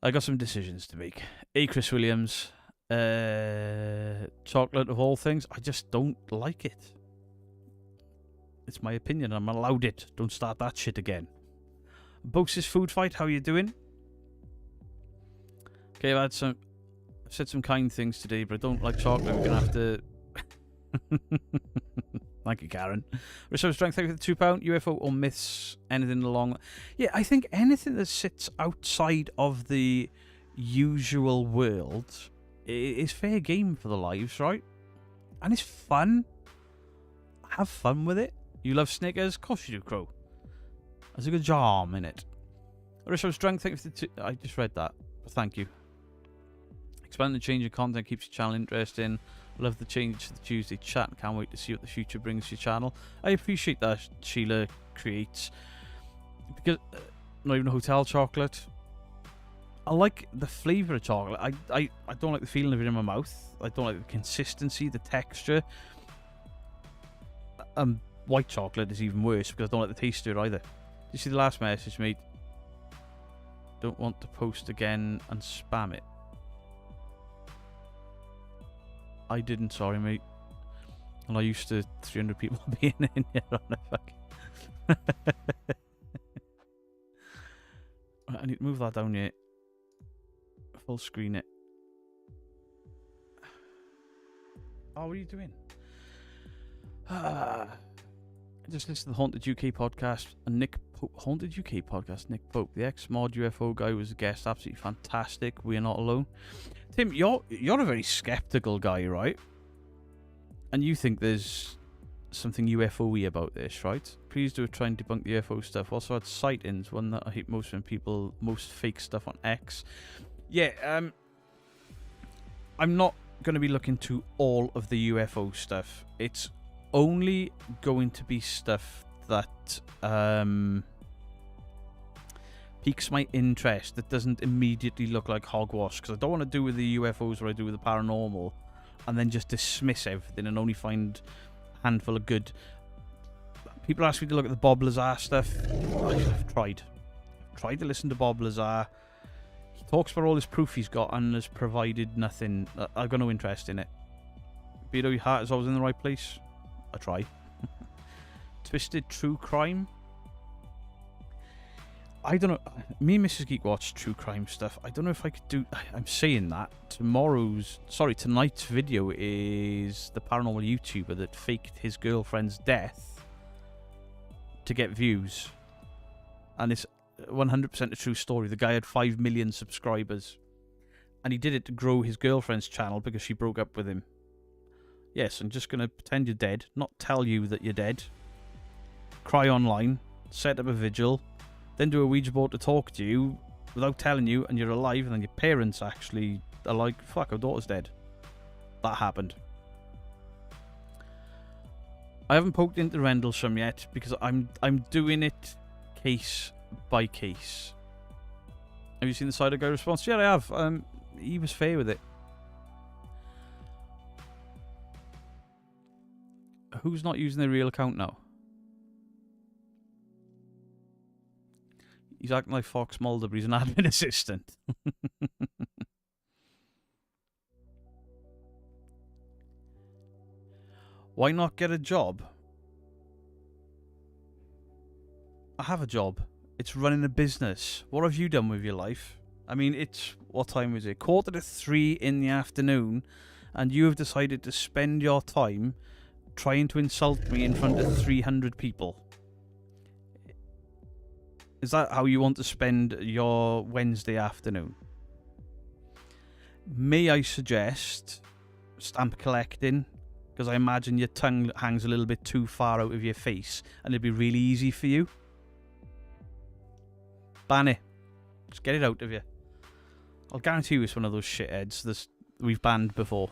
I got some decisions to make. Chris Williams, chocolate of all things, I just don't like it. It's my opinion, I'm allowed it. Don't start that shit again. Box's Food Fight, how you doing? Okay, I've said some kind things today, but I don't like chocolate. We're gonna have to... Thank you, Karen. Reserve Strength, thank you for the £2. UFO or myths, anything along... Yeah, I think anything that sits outside of the usual world is fair game for the lives, right? And it's fun. Have fun with it. You love Snickers? Of course you do, Crow. There's a good charm in it. Reserve Strength, thank you for the I just read that. Thank you. Expand and change of content keeps your channel interesting. Love the change to the Tuesday chat. Can't wait to see what the future brings to your channel. I appreciate that Sheila creates. Because, not even a hotel chocolate. I like the flavour of chocolate. I don't like the feeling of it in my mouth. I don't like the consistency, the texture. White chocolate is even worse because I don't like the taste of it either. Did you see the last message, mate? Don't want to post again and spam it. I didn't, sorry, mate. I'm not used to 300 people being in here on a fuck. I need to move that down here. Full screen it. Oh, what are you doing? I just listened to the Haunted UK podcast and Nick Pope. Haunted UK podcast, Nick Pope, the ex-mod UFO guy, was a guest. Absolutely fantastic. We are not alone. Tim, you're a very skeptical guy, right? And you think there's something UFO-y about this, right? Please do try and debunk the UFO stuff. Also had sightings, one that I hate most when people most fake stuff on X. Yeah, I'm not going to be looking to all of the UFO stuff. It's only going to be stuff that piques my interest, that doesn't immediately look like hogwash, because I don't want to do with the UFOs what I do with the paranormal and then just dismiss everything and only find a handful of good. People ask me to look at the Bob Lazar stuff. I've tried to listen to Bob Lazar. He talks about all this proof he's got and has provided nothing. I've got no interest in it. Beto, your heart is always in the right place. I try. Twisted true crime. I don't know. Me and Mrs. Geek watch true crime stuff. I don't know if I could do. I'm saying that tonight's video is the paranormal YouTuber that faked his girlfriend's death to get views, and it's 100% a true story. The guy had 5 million subscribers, and he did it to grow his girlfriend's channel because she broke up with him. Yes, I'm just gonna pretend you're dead, not tell you that you're dead. Cry online, set up a vigil. Then do a Ouija board to talk to you without telling you, and you're alive, and then your parents actually are like, fuck, our daughter's dead. That happened. I haven't poked into Rendlesham yet because I'm doing it case by case. Have you seen the Cider Guy response? Yeah, I have. He was fair with it. Who's not using their real account now? He's acting like Fox Mulder, but he's an admin assistant. Why not get a job? I have a job. It's running a business. What have you done with your life? I mean, it's... What time is it? 3:15 in the afternoon, and you have decided to spend your time trying to insult me in front of 300 people. Is that how you want to spend your Wednesday afternoon? May I suggest stamp collecting? Because I imagine your tongue hangs a little bit too far out of your face and it'd be really easy for you. Ban it. Just get it out of you. I'll guarantee you it's one of those shitheads we've banned before.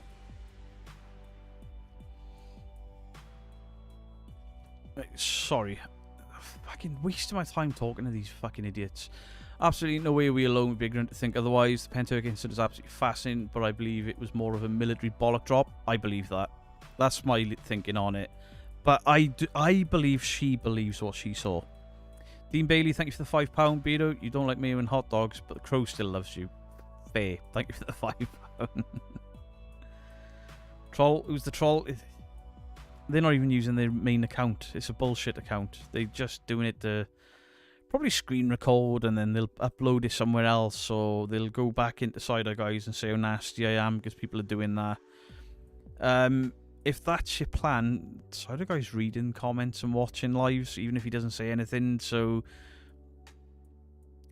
Sorry. Fucking wasting my time talking to these fucking idiots. Absolutely no way we alone would be ignorant to think otherwise. The Penturk incident is absolutely fascinating, but I believe it was more of a military bollock drop. I believe that. That's my thinking on it. But I believe she believes what she saw. Dean Bailey, thank you for the £5. Beto, you don't like mayo and hot dogs, but the crow still loves you. Fair. Thank you for the £5. Troll, who's the troll? They're not even using their main account. It's a bullshit account. They're just doing it to probably screen record and then they'll upload it somewhere else, or they'll go back into Cider Guys and say how nasty I am because people are doing that. If that's your plan, Cider Guy's reading comments and watching lives, even if he doesn't say anything. So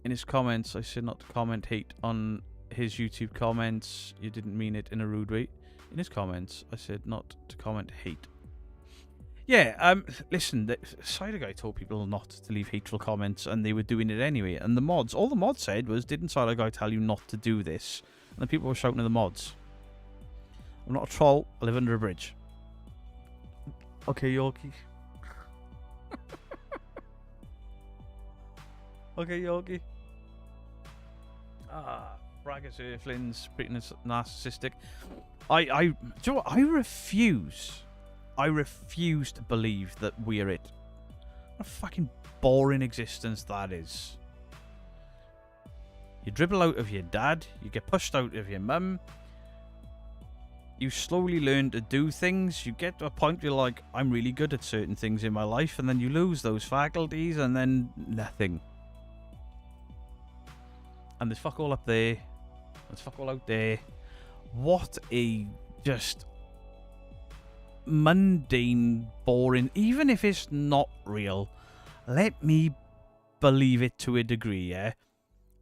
in his comments, I said not to comment hate on his YouTube comments. You didn't mean it in a rude way. In his comments, I said not to comment hate. Yeah, listen, the Cider Guy told people not to leave hateful comments, and they were doing it anyway. And the mods, all the mods said was, didn't Cider Guy tell you not to do this? And the people were shouting at the mods. I'm not a troll, I live under a bridge. Okay, Yorkie. Okay, Yorkie. Braggers Earthlings, pretty narcissistic. Do you know what? I refuse to believe that we're it. What a fucking boring existence that is. You dribble out of your dad, you get pushed out of your mum, you slowly learn to do things, you get to a point where you're like, I'm really good at certain things in my life, and then you lose those faculties, and then nothing. And there's fuck all up there, there's fuck all out there. What a just mundane, boring, even if it's not real, let me believe it to a degree, yeah?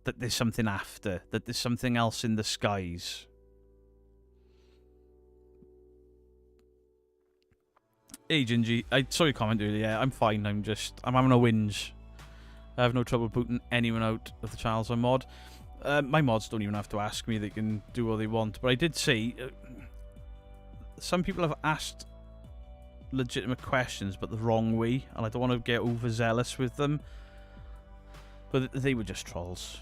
That there's something after, that there's something else in the skies. Hey Gingy, I saw your comment earlier. Yeah, I'm fine. I'm having a whinge. I have no trouble booting anyone out of the channels I mod. My mods don't even have to ask me. They can do what they want. But I did say, some people have asked legitimate questions, but the wrong way. And I don't want to get overzealous with them. But they were just trolls.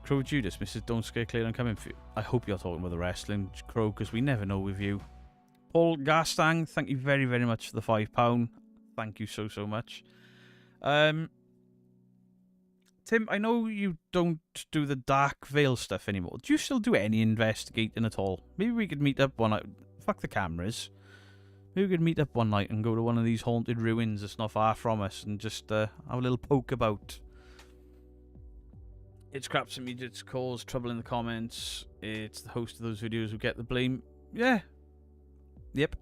Crow Judas, Mrs. Don't Scare Clear, I'm coming for you. I hope you're talking about the wrestling, Crow, because we never know with you. Paul Garstang, thank you very, very much for the £5. Thank you so, so much. Tim, I know you don't do the Dark Veil stuff anymore. Do you still do any investigating at all? Maybe we could meet up one night. Fuck the cameras. Maybe we could meet up one night and go to one of these haunted ruins that's not far from us and just have a little poke about. It's Craps and Midgets cause trouble in the comments. It's the host of those videos who get the blame. Yeah. Yep.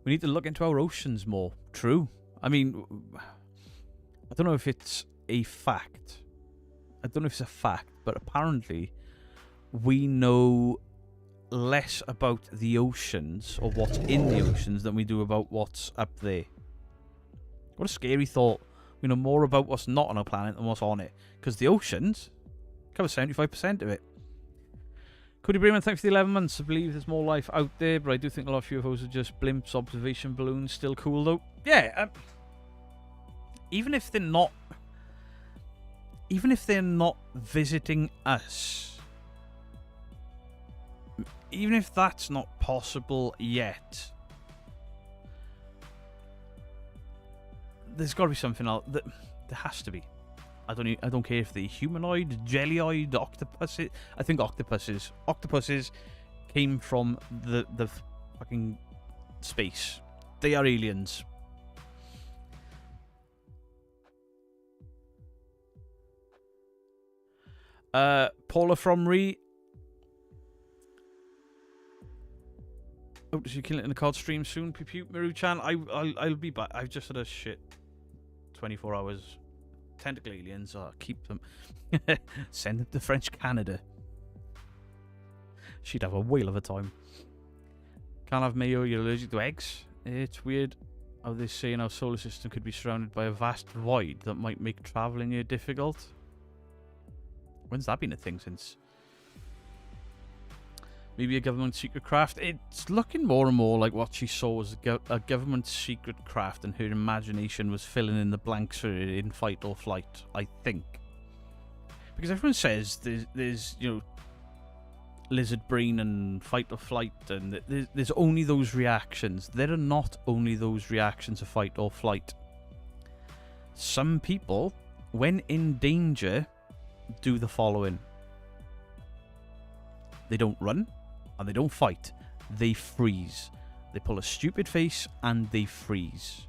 We need to look into our oceans more. True. I mean, I don't know if it's a fact. I don't know if it's a fact, but apparently we know less about the oceans or what's in the oceans than we do about what's up there. What a scary thought. We know more about what's not on our planet than what's on it. Because the oceans cover 75% of it. Cody Bremen, thanks for the 11 months. I believe there's more life out there, but I do think a lot of UFOs are just blimps, observation balloons. Still cool, though. Yeah, even if they're not visiting us, even if that's not possible yet, there's got to be something else. There has to be. I don't care if they're humanoid, jellyoid, octopuses. I think octopuses came from the fucking space. They are aliens. Paula from Re. Hope to see you killing it in the COD stream soon. Pew pew, Miru-chan. I'll be back. I've just had a shit 24 hours. Tentacle aliens. Keep them. Send them to French Canada. She'd have a whale of a time. Can't have mayo. You're allergic to eggs. It's weird how they say in our solar system could be surrounded by a vast void that might make traveling here difficult. When's that been a thing since? Maybe a government secret craft. It's looking more and more like what she saw was a government secret craft, and her imagination was filling in the blanks for it in fight or flight, I think. Because everyone says there's lizard brain and fight or flight, and there's only those reactions. There are not only those reactions of fight or flight. Some people, when in danger, do the following. They don't run, and they don't fight. They freeze. They pull a stupid face, and they freeze.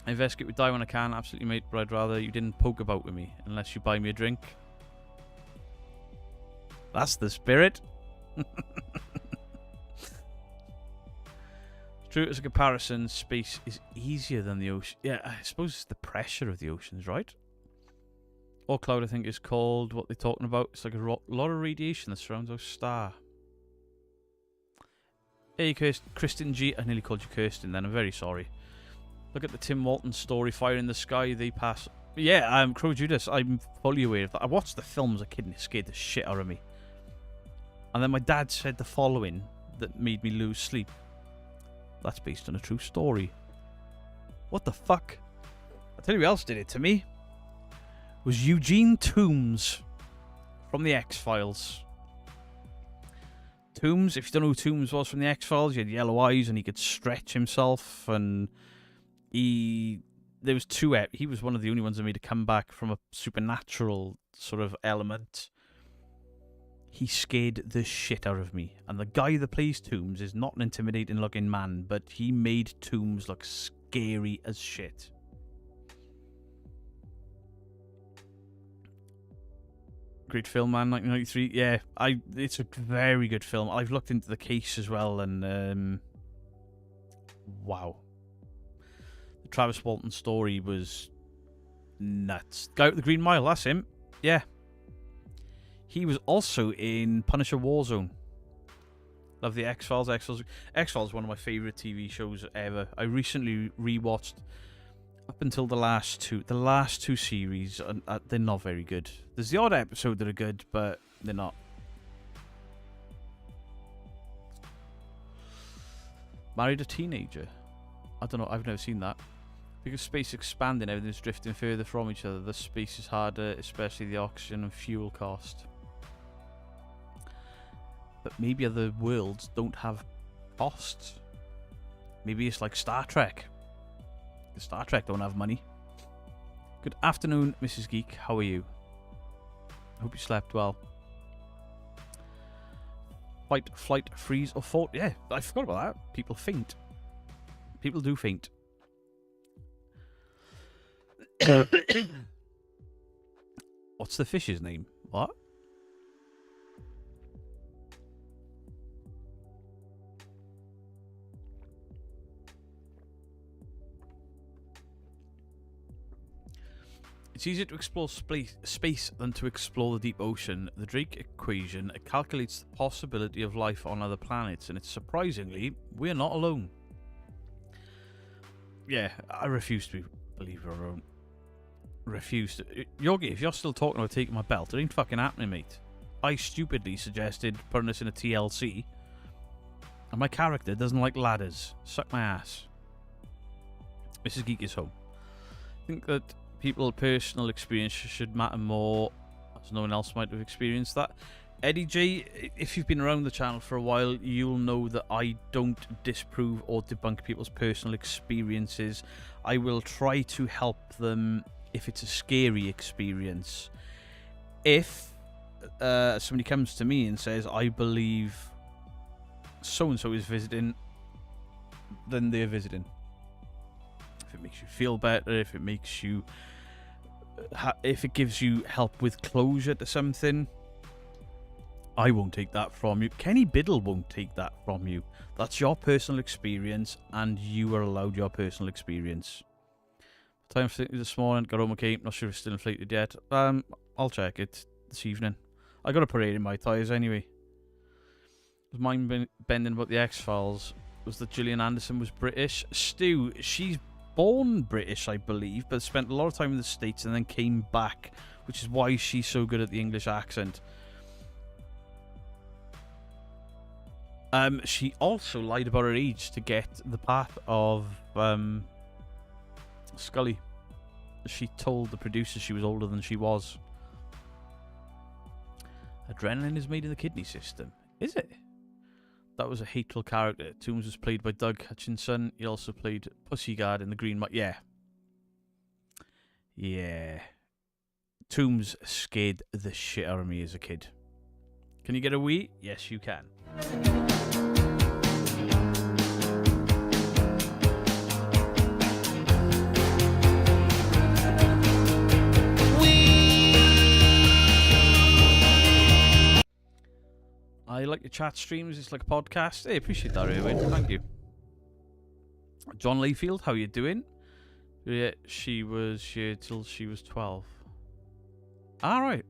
I investigate would die when I can, absolutely, mate, but I'd rather you didn't poke about with me, unless you buy me a drink. That's the spirit. True, as a comparison, space is easier than the ocean. Yeah, I suppose it's the pressure of the oceans, right? Or cloud, I think, is called what they're talking about. It's like a lot of radiation that surrounds our star. Hey, Kristen G. I nearly called you Kirsten then. I'm very sorry. Look at the Tim Walton story, Fire in the Sky. They pass. Yeah, Crow Judas. I'm fully aware of that. I watched the film as a kid and it scared the shit out of me. And then my dad said the following that made me lose sleep. That's based on a true story. What the fuck? I'll tell you who else did it to me. Was Eugene Toombs from the X-Files. Toombs, if you don't know who Toombs was from the X-Files, he had yellow eyes and he could stretch himself, and there was he was one of the only ones that made a comeback from a supernatural sort of element. He scared the shit out of me. And the guy that plays Toombs is not an intimidating looking man, but he made Toombs look scary as shit. Great film, man. 1993. Yeah, it's a very good film. I've looked into the case as well, and wow, the Travis Walton story was nuts. Guy with the Green Mile, that's him. Yeah, he was also in Punisher Warzone. Love the X-Files. X-Files is one of my favorite TV shows ever. I recently rewatched up until the last two series, and they're not very good. There's the odd episode that are good, but they're not. Married a teenager. I don't know. I've never seen that. Because space expanding, everything's drifting further from each other. The space is harder, especially the oxygen and fuel cost. But maybe other worlds don't have costs. Maybe it's like Star Trek. Star Trek don't have money. Good afternoon, Mrs. Geek. How are you? I hope you slept well. Fight, flight, freeze, or fall. Yeah, I forgot about that. People faint. People do faint. What's the fish's name? What? It's easier to explore space than to explore the deep ocean. The Drake equation calculates the possibility of life on other planets, and it's surprisingly, we're not alone. Yeah, I refuse to believe her own. Refuse to. Yogi, if you're still talking about taking my belt, it ain't fucking happening, mate. I stupidly suggested putting us in a TLC, and my character doesn't like ladders. Suck my ass. Mrs. Geek is home. I think that people's personal experience should matter more, as no one else might have experienced that. Eddie J, if you've been around the channel for a while, you'll know that I don't disprove or debunk people's personal experiences. I will try to help them if it's a scary experience. If somebody comes to me and says, I believe so-and-so is visiting, then they're visiting. If it makes you feel better, if it makes you if it gives you help with closure to something, I won't take that from you. Kenny Biddle won't take that from you. That's your personal experience, and you are allowed your personal experience. Time for this morning, got home okay, not sure if it's still inflated yet. I'll check it this evening. I got a parade in my tyres anyway. Was mind bending about the X-Files was that Gillian Anderson was British. Stu, she's born British, I believe, but spent a lot of time in the States and then came back, which is why she's so good at the English accent. She also lied about her age to get the part of Scully. She told the producer she was older than she was. Adrenaline is made in the kidney system. Is it? That was a hateful character. Toombs was played by Doug Hutchinson. He also played Pussyguard in the Green Mile. Yeah. Yeah. Toombs scared the shit out of me as a kid. Can you get a wee? Yes, you can. I like your chat streams. It's like a podcast. Hey, appreciate that, Erwin. Thank you. John Layfield, how you doing? Yeah, she was here till she was 12. All right.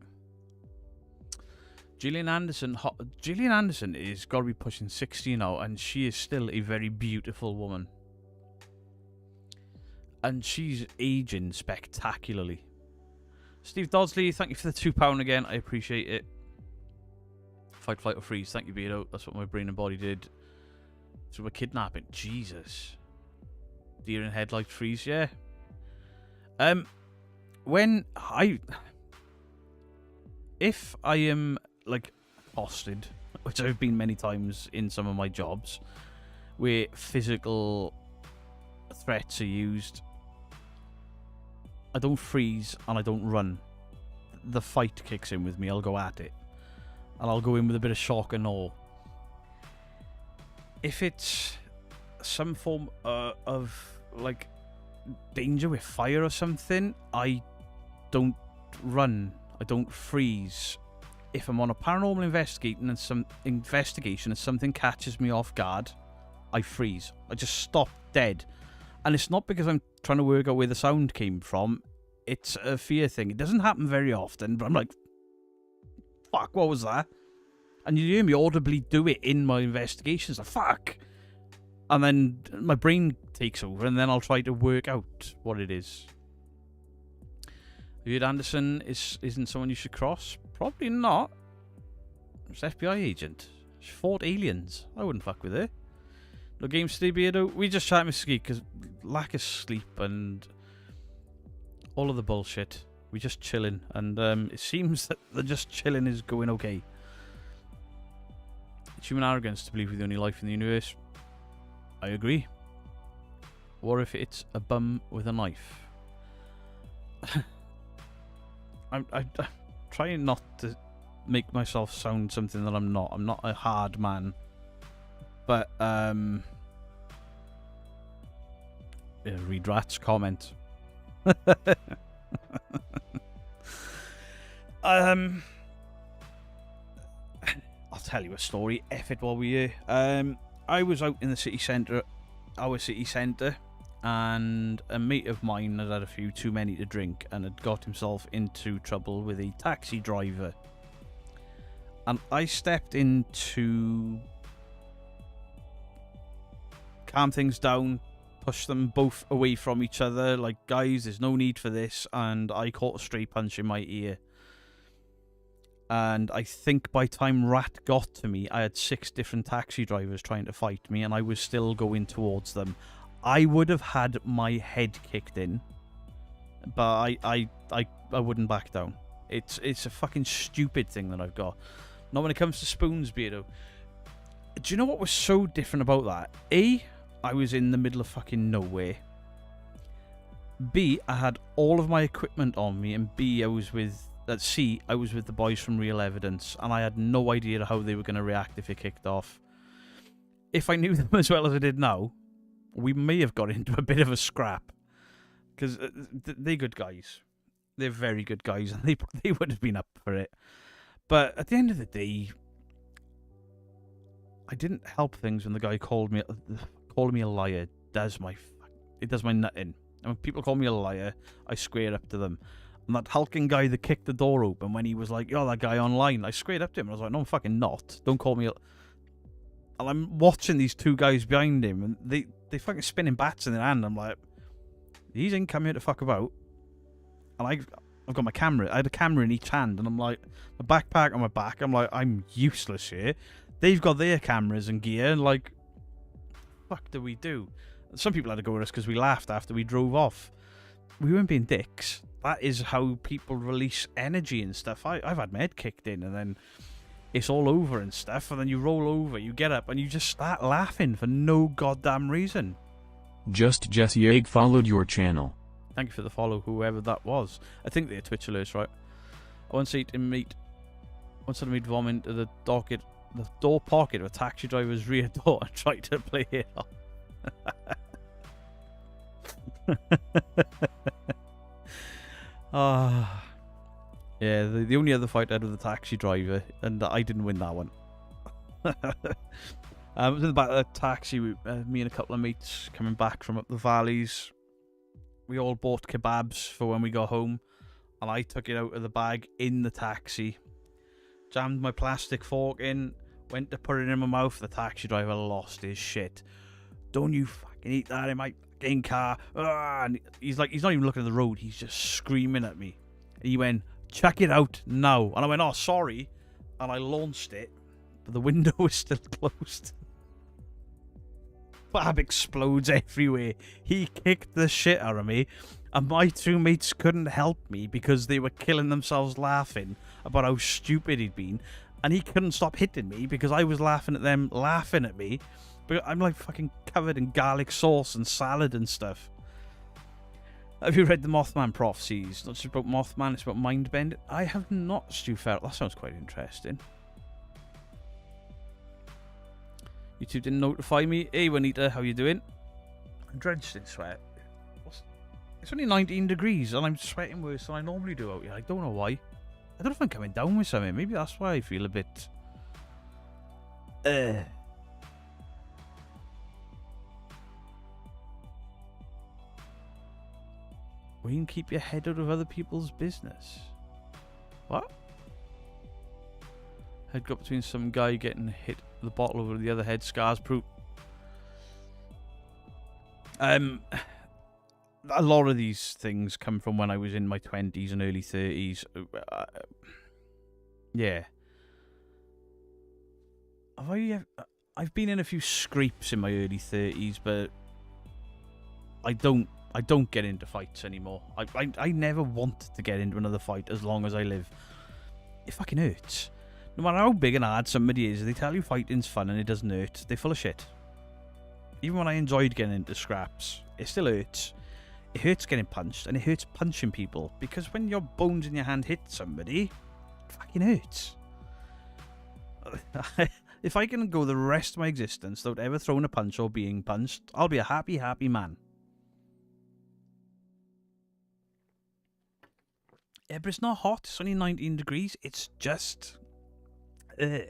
Gillian Anderson is got to be pushing 60 now, and she is still a very beautiful woman. And she's aging spectacularly. Steve Dodsley, thank you for the £2 again. I appreciate it. Fight, flight, or freeze. Thank you, Beto. That's what my brain and body did through a kidnapping. Jesus. Deer in headlight freeze, yeah. If I am like hosted, which I've been many times in some of my jobs, where physical threats are used, I don't freeze and I don't run. The fight kicks in with me. I'll go at it. And I'll go in with a bit of shock and awe. If it's some form of like danger with fire or something, I don't run. I don't freeze. If I'm on a paranormal investigation and something catches me off guard, I freeze. I just stop dead. And it's not because I'm trying to work out where the sound came from. It's a fear thing. It doesn't happen very often, but I'm like, fuck, what was that? And you hear me audibly do it in my investigations. Like, fuck. And then my brain takes over, and then I'll try to work out what it is. Vivian Anderson isn't someone you should cross? Probably not. She's an FBI agent. She fought aliens. I wouldn't fuck with her. No games today, Beardo. We just chat Mr. Geek because lack of sleep and all of the bullshit. We're just chilling, and it seems that the just chilling is going okay. It's human arrogance to believe we're the only life in the universe. I agree. What if it's a bum with a knife? I'm trying not to make myself sound something that I'm not. I'm not a hard man. But, read Rat's comment. I'll tell you a story. F it while we're here. I was out in the city centre, our city centre, and a mate of mine had had a few too many to drink and had got himself into trouble with a taxi driver. And I stepped in to calm things down, push them both away from each other, like, guys, there's no need for this, and I caught a stray punch in my ear. And I think by the time Rat got to me, I had 6 different taxi drivers trying to fight me, and I was still going towards them. I would have had my head kicked in, but I wouldn't back down. It's a fucking stupid thing that I've got. Not when it comes to spoons, Beardo. Do you know what was so different about that? A, I was in the middle of fucking nowhere. B, I had all of my equipment on me, and B, I was with the boys from Real Evidence, and I had no idea how they were going to react if it kicked off. If I knew them as well as I did now, we may have got into a bit of a scrap. Because they're good guys. They're very good guys, and they would have been up for it. But at the end of the day, I didn't help things when the guy calling me a liar. It does my nut in. And when people call me a liar, I square up to them. And that hulking guy that kicked the door open when he was like, "You're that guy online," I squared up to him and I was like, "No, I'm fucking not. Don't call me a..." And I'm watching these 2 guys behind him, and they fucking spinning bats in their hand. I'm like, these ain't come here to fuck about. And I've got my camera. I had a camera in each hand, and I'm like, my backpack on my back. I'm like, I'm useless here. They've got their cameras and gear, and like, fuck do we do? Some people had to go with us because we laughed after we drove off. We weren't being dicks. That is how people release energy and stuff. I've had my head kicked in, and then it's all over and stuff, and then you roll over, you get up, and you just start laughing for no goddamn reason.
Just Jesse Egg followed your channel.
Thank you for the follow, whoever that was. I think they're Twitch alerts, right? I once saw him meet vomit into the door pocket of a taxi driver's rear door and tried to play it off. Yeah, the only other fight I had with the taxi driver, and I didn't win that one. I was in the back of the taxi, me and a couple of mates coming back from up the valleys. We all bought kebabs for when we got home, and I took it out of the bag in the taxi, jammed my plastic fork in, went to put it in my mouth. The taxi driver lost his shit. "Don't you fucking eat that in my fucking car." And he's like, he's not even looking at the road, he's just screaming at me. And he went, "Check it out now." And I went, "Oh, sorry." And I launched it, but the window was still closed. Fab explodes everywhere. He kicked the shit out of me, and my 2 mates couldn't help me because they were killing themselves laughing about how stupid he'd been, and he couldn't stop hitting me because I was laughing at them laughing at me. But I'm like fucking covered in garlic sauce and salad and stuff. Have you read the Mothman prophecies? It's not just about Mothman, it's about Mindbend. I have not, Stu Farrell. That sounds quite interesting. YouTube didn't notify me. Hey, Juanita, how you doing? I'm drenched in sweat. It's only 19 degrees, and I'm sweating worse than I normally do out here. I don't know why. I don't know if I'm coming down with something. Maybe that's why I feel a bit... Well, you can keep your head out of other people's business. What? Head got between some guy getting hit with a bottle over the other head. Scars proof. A lot of these things come from when I was in my 20s and early 30s. Yeah. I've been in a few scrapes in my early 30s, but I don't get into fights anymore. I never want to get into another fight as long as I live. It fucking hurts. No matter how big and hard somebody is, they tell you fighting's fun and it doesn't hurt. They're full of shit. Even when I enjoyed getting into scraps, it still hurts. It hurts getting punched, and it hurts punching people, because when your bones in your hand hit somebody, it fucking hurts. If I can go the rest of my existence without ever throwing a punch or being punched, I'll be a happy, happy man. Yeah, but it's not hot. It's only 19 degrees. It's just... Will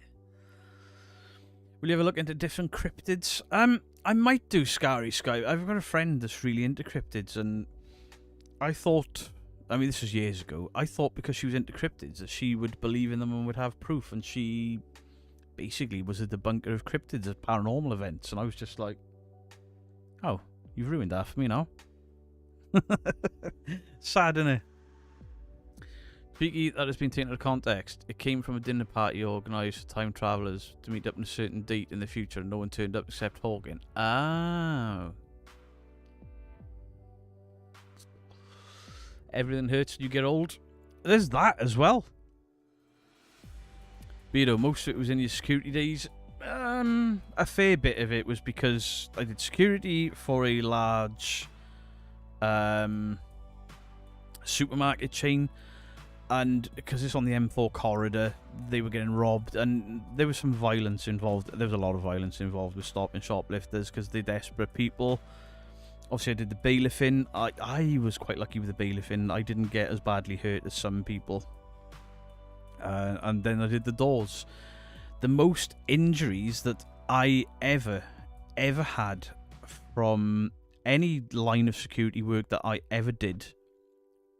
you ever look into different cryptids? I might do Scary Sky. I've got a friend that's really into cryptids, and I thought... I mean, this was years ago. I thought because she was into cryptids that she would believe in them and would have proof, and she basically was a debunker of cryptids at paranormal events, and I was just like, oh, you've ruined that for me now. Sad, innit? Freaky, that has been taken out of context. It came from a dinner party organised for time travellers to meet up on a certain date in the future, and no one turned up except Hawking. Oh. Everything hurts when you get old. There's that as well. But, you know, most of it was in your security days. A fair bit of it was because I did security for a large supermarket chain, and because it's on the M4 corridor, they were getting robbed, and there was some violence involved. There was a lot of violence involved with stopping shoplifters because they're desperate people. Obviously, I did the bailiffing. I was quite lucky with the bailiffing. I didn't get as badly hurt as some people. And then I did the doors. The most injuries that I ever had from any line of security work that I ever did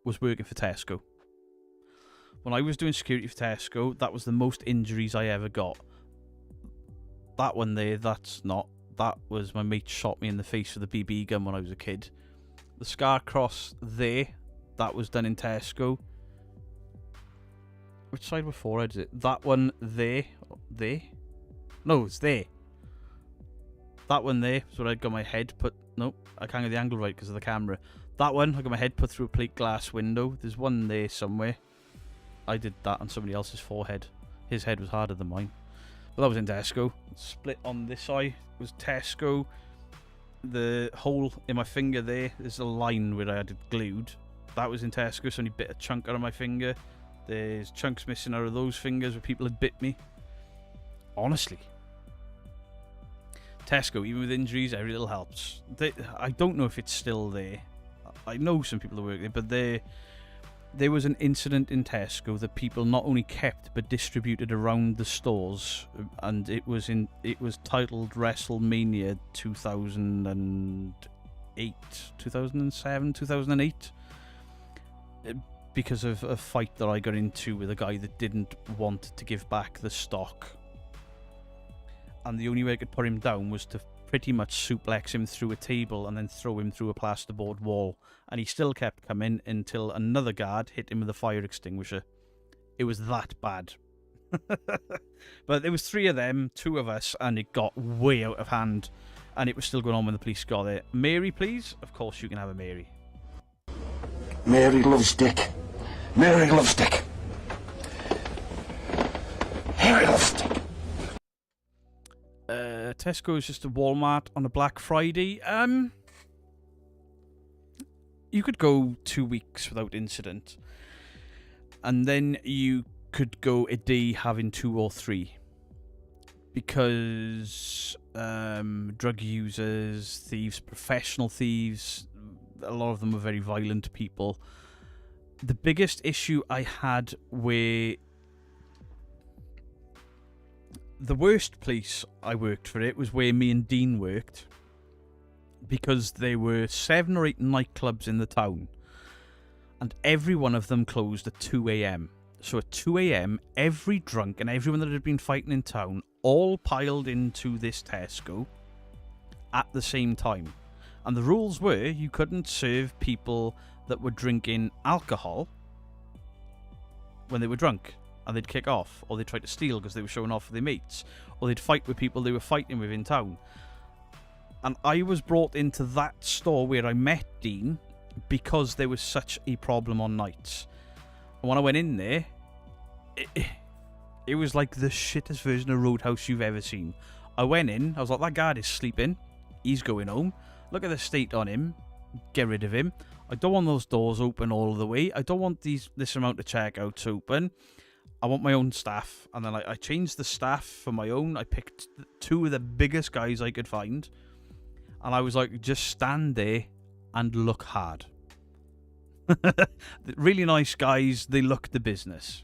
was working for Tesco. When I was doing security for Tesco, that was the most injuries I ever got. That one there, that's not. That was my mate shot me in the face with a BB gun when I was a kid. The scar cross there, that was done in Tesco. Which side of my forehead is it? That one there. There? No, it's there. That one there is where I got my head put... Nope, I can't get the angle right because of the camera. That one, I got my head put through a plate glass window. There's one there somewhere. I did that on somebody else's forehead. His head was harder than mine. But that was in Tesco. Split on this eye was Tesco. The hole in my finger there's a line where I had it glued. That was in Tesco, so only bit a chunk out of my finger. There's chunks missing out of those fingers where people had bit me. Honestly. Tesco, even with injuries, every little helps. I don't know if it's still there. I know some people that work there, but there was an incident in Tesco that people not only kept but distributed around the stores, and it was titled WrestleMania 2008, 2007, 2008, because of a fight that I got into with a guy that didn't want to give back the stock, and the only way I could put him down was to pretty much suplex him through a table and then throw him through a plasterboard wall. And he still kept coming until another guard hit him with a fire extinguisher. It was that bad. But there was 3 of them, 2 of us, and it got way out of hand. And it was still going on when the police got there. Mary, please? Of course you can have a Mary.
Mary loves Dick. Mary loves Dick. Mary loves Dick.
Tesco is just a Walmart on a Black Friday. You could go 2 weeks without incident, and then you could go a day having 2 or 3, because drug users, thieves, professional thieves, a lot of them are very violent people. The biggest issue I had with the worst place I worked for it was where me and Dean worked, because there were 7 or 8 nightclubs in the town, and every one of them closed at 2 a.m. So at 2 a.m, every drunk and everyone that had been fighting in town all piled into this Tesco at the same time. And the rules were you couldn't serve people that were drinking alcohol when they were drunk, and they'd kick off, or they'd try to steal because they were showing off for their mates, or they'd fight with people they were fighting with in town. And I was brought into that store where I met Dean because there was such a problem on nights. And when I went in there, it was like the shittest version of Roadhouse you've ever seen. I went in, I was like, that guard is sleeping, he's going home, look at the state on him, get rid of him. I don't want those doors open all the way, I don't want this amount of checkouts open. I want my own staff. And then I changed the staff for my own. I picked 2 of the biggest guys I could find, and I was like, just stand there and look hard. Really nice guys. They looked the business.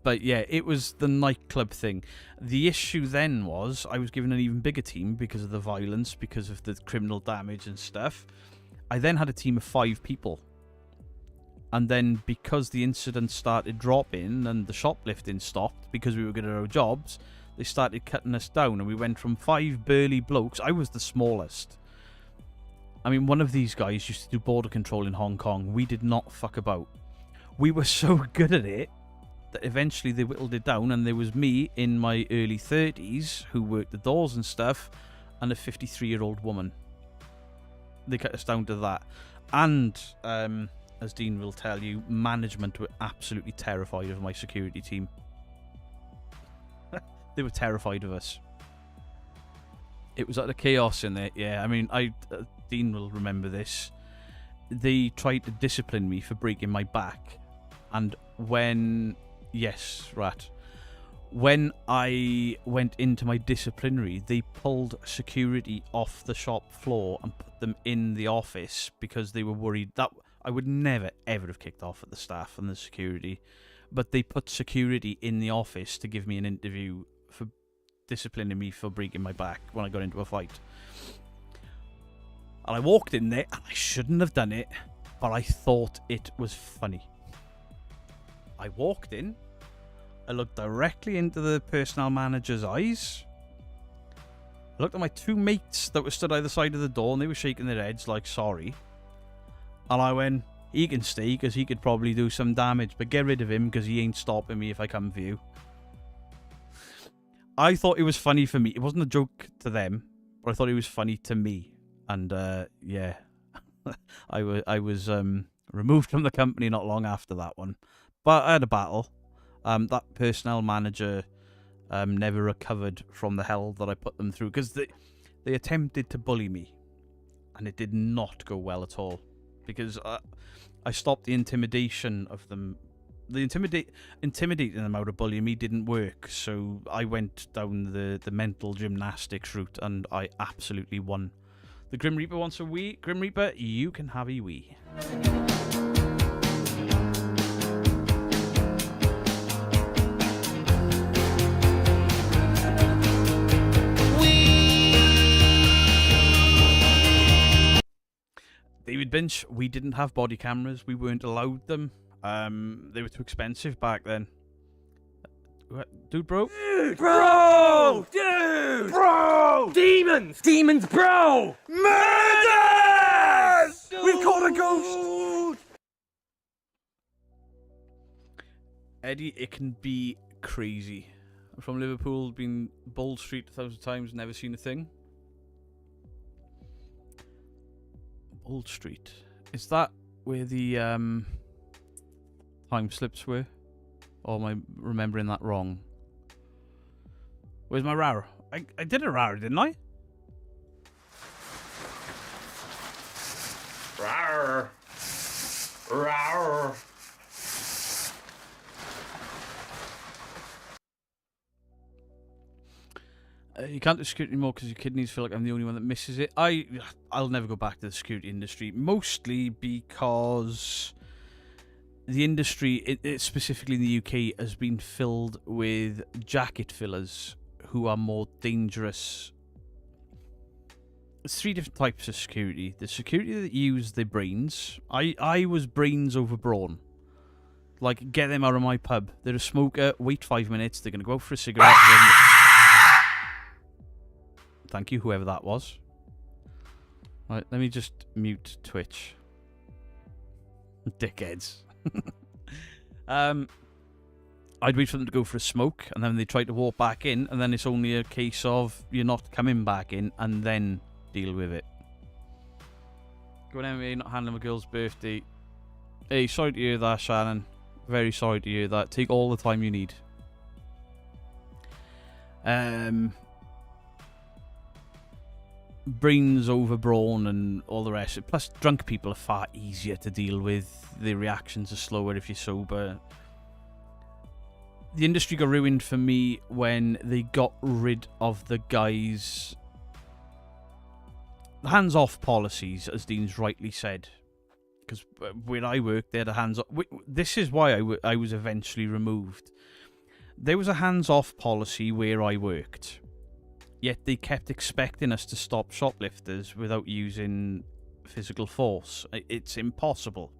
But yeah, it was the nightclub thing. The issue then was I was given an even bigger team because of the violence, because of the criminal damage and stuff. I then had a team of 5 people. And then because the incidents started dropping and the shoplifting stopped because we were good at our jobs, they started cutting us down and we went from 5 burly blokes. I was the smallest. I mean, one of these guys used to do border control in Hong Kong. We did not fuck about. We were so good at it that eventually they whittled it down, and there was me in my early 30s who worked the doors and stuff, and a 53-year-old woman. They cut us down to that. And, as Dean will tell you, management were absolutely terrified of my security team. They were terrified of us. It was like the chaos in there. Yeah, I mean, Dean will remember this. They tried to discipline me for breaking my back. And when... Yes, rat. When I went into my disciplinary, they pulled security off the shop floor and put them in the office because they were worried that I would never, ever have kicked off at the staff and the security. But they put security in the office to give me an interview for disciplining me for breaking my back when I got into a fight. And I walked in there, and I shouldn't have done it, but I thought it was funny. I walked in, I looked directly into the personnel manager's eyes. I looked at my 2 mates that were stood either side of the door, and they were shaking their heads like, sorry. And I went, he can stay because he could probably do some damage, but get rid of him because he ain't stopping me if I come for you. I thought it was funny for me. It wasn't a joke to them, but I thought it was funny to me. And yeah, I was removed from the company not long after that one. But I had a battle. That personnel manager never recovered from the hell that I put them through, because they attempted to bully me, and it did not go well at all, because I stopped the intimidation of them. The intimidating them out of bullying me didn't work, so I went down the mental gymnastics route, and I absolutely won. The Grim Reaper wants a wee. Grim Reaper, you can have a wee. David Binch, we didn't have body cameras. We weren't allowed them. They were too expensive back then. Dude, bro?
Bro! Dude! Bro! Demons! Demons, bro! Murders! We've caught a ghost!
Eddie, it can be crazy. I'm from Liverpool, been Bold Street 1,000 times, never seen a thing. Bold Street. Is that where the time slips were? Or am I remembering that wrong? Where's my rar? I did a rar, didn't I?
Rawr. Rawr.
You can't do security anymore because your kidneys feel like I'm the only one that misses it. I'll never go back to the security industry, mostly because the industry, specifically in the UK, has been filled with jacket fillers who are more dangerous. There's 3 different types of security. The security that use their brains. I was brains over brawn. Like, get them out of my pub. They're a smoker, wait 5 minutes, they're going to go out for a cigarette. Thank you, whoever that was. Right, let me just mute Twitch. Dickheads. I'd wait for them to go for a smoke, and then they try to walk back in, and then it's only a case of you're not coming back in, and then deal with it. Go on, anyway, not handling my girl's birthday. Hey, sorry to hear that, Shannon. Very sorry to hear that. Take all the time you need. Brains over brawn and all the rest. Plus, drunk people are far easier to deal with. The reactions are slower if you're sober. The industry got ruined for me when they got rid of the guys hands-off policies, as Dean's rightly said, because where I worked, they had a hands-off. This is why I was eventually removed. There was a hands-off policy where I worked, yet they kept expecting us to stop shoplifters without using physical force. It's impossible.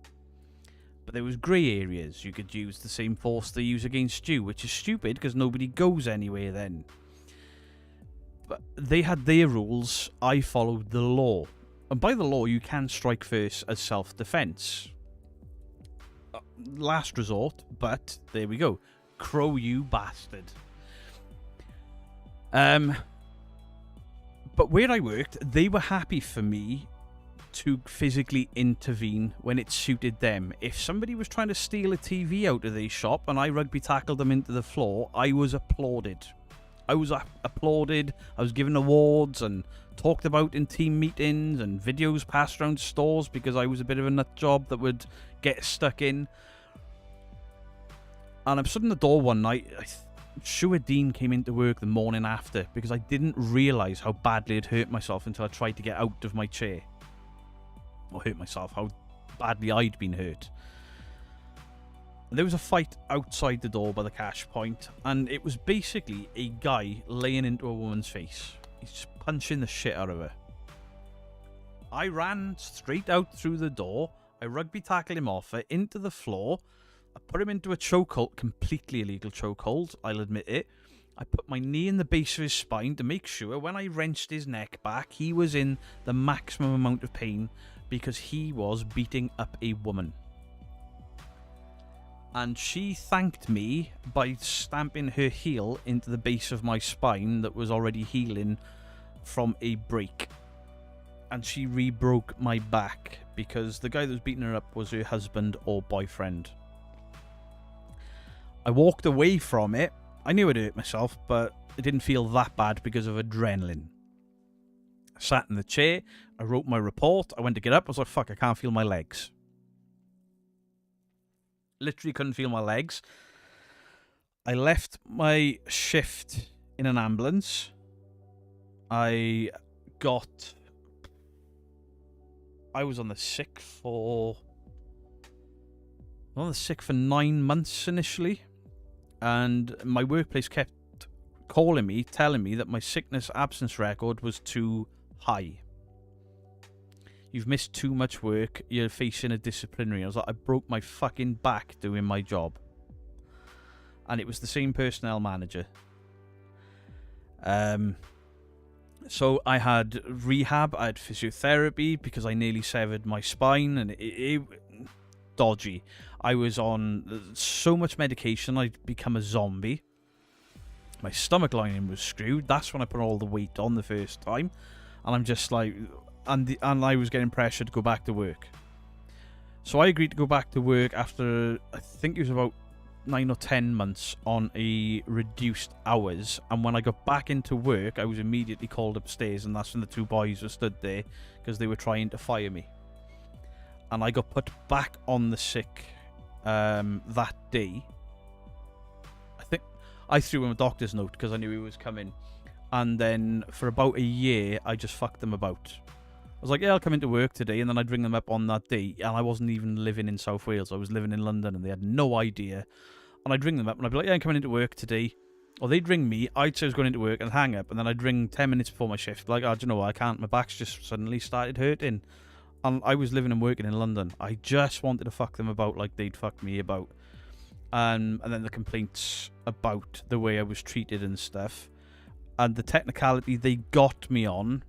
But there was grey areas. You could use the same force they use against you, which is stupid because nobody goes anywhere then. But they had their rules. I followed the law. And by the law, you can strike first as self-defense. Last resort, but there we go. Crow, you bastard. But where I worked, they were happy for me to physically intervene when it suited them. If somebody was trying to steal a TV out of their shop and I rugby tackled them into the floor, I was applauded. I was applauded. I was given awards and talked about in team meetings and videos passed around stores because I was a bit of a nut job that would get stuck in. And I'm stood in the door one night. I'm sure Dean came into work the morning after because I didn't realise how badly I'd hurt myself until I tried to get out of my chair. Or hurt myself, how badly I'd been hurt. There was a fight outside the door by the cash point, and it was basically a guy laying into a woman's face. He's just punching the shit out of her. I ran straight out through the door. I rugby tackled him off her into the floor. I put him into a chokehold, completely illegal chokehold, I'll admit it. I put my knee in the base of his spine to make sure when I wrenched his neck back, he was in the maximum amount of pain because he was beating up a woman. And she thanked me by stamping her heel into the base of my spine that was already healing from a break. And she re-broke my back because the guy that was beating her up was her husband or boyfriend. I walked away from it. I knew I'd hurt myself, but it didn't feel that bad because of adrenaline. I sat in the chair. I wrote my report. I went to get up. I was like, fuck, I can't feel my legs. Literally couldn't feel my legs. I left my shift in an ambulance. I was on the sick for 9 months initially. And my workplace kept calling me, telling me that my sickness absence record was too high. You've missed too much work. You're facing a disciplinary. I was like, I broke my fucking back doing my job. And it was the same personnel manager. So I had rehab. I had physiotherapy because I nearly severed my spine. And it dodgy. I was on so much medication, I'd become a zombie. My stomach lining was screwed. That's when I put all the weight on the first time. And I'm just like... And I was getting pressure to go back to work. So I agreed to go back to work after, I think it was about 9 or 10 months on a reduced hours. And when I got back into work, I was immediately called upstairs. And that's when the two boys were stood there because they were trying to fire me. And I got put back on the sick that day. I think I threw him a doctor's note because I knew he was coming. And then for about a year, I just fucked them about. I was like, yeah, I'll come into work today. And then I'd ring them up on that day. And I wasn't even living in South Wales. I was living in London and they had no idea. And I'd ring them up and I'd be like, yeah, I'm coming into work today. Or they'd ring me. I'd say I was going into work and hang up. And then I'd ring 10 minutes before my shift. Like, oh, do you know what? I can't. My back's just suddenly started hurting. And I was living and working in London. I just wanted to fuck them about like they'd fucked me about. And then the complaints about the way I was treated and stuff. And the technicality they got me on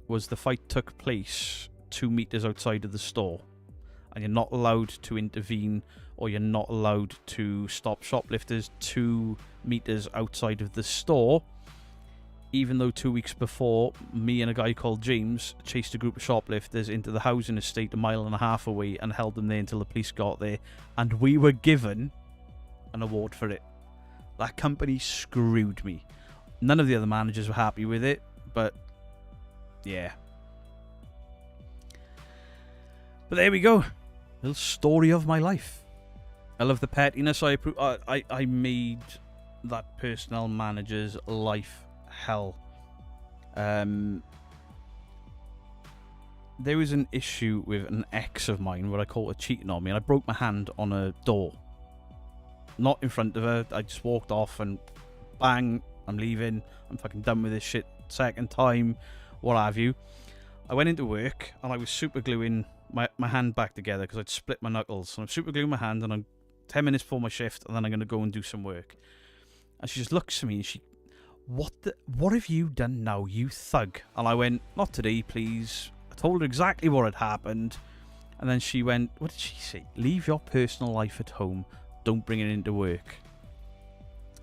was the fight took place 2 meters outside of the store. And you're not allowed to intervene or you're not allowed to stop shoplifters 2 meters outside of the store. Even though 2 weeks before, me and a guy called James chased a group of shoplifters into the housing estate 1.5 miles away and held them there until the police got there. And we were given an award for it. That company screwed me. None of the other managers were happy with it, but yeah. But there we go. Little story of my life. I love the pettiness. I made that personnel manager's life hell. there was an issue with an ex of mine where I caught her cheating on me, and I broke my hand on a door. Not in front of her. I just walked off and bang, I'm leaving. I'm fucking done with this shit. Second time, what have you. I went into work and I was super gluing my hand back together because I'd split my knuckles. And I'm super gluing my hand, and I'm 10 minutes before my shift, and then I'm going to go and do some work. And she just looks at me and she, what have you done now, you thug? And I went, not today, please. I told her exactly what had happened. And then she went, what did she say? Leave your personal life at home. Don't bring it into work.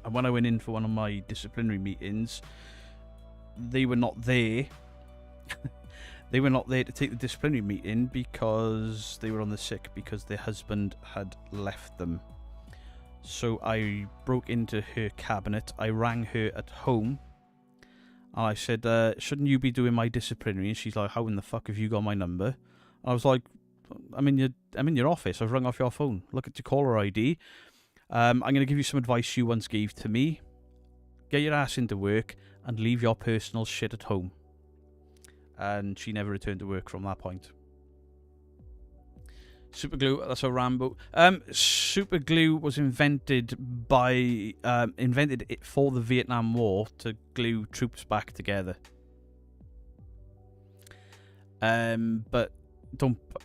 And when I went in for one of my disciplinary meetings, they were not there. They were not there to take the disciplinary meeting because they were on the sick because their husband had left them. So I broke into her cabinet. I rang her at home. And I said, shouldn't you be doing my disciplinary? And she's like, how in the fuck have you got my number? And I was like, I'm in your office. I've rung off your phone. Look at your caller ID. I'm going to give you some advice you once gave to me. Get your ass into work and leave your personal shit at home. And she never returned to work from that point. Super glue, that's a Rambo. Super glue was invented for the Vietnam War to glue troops back together. But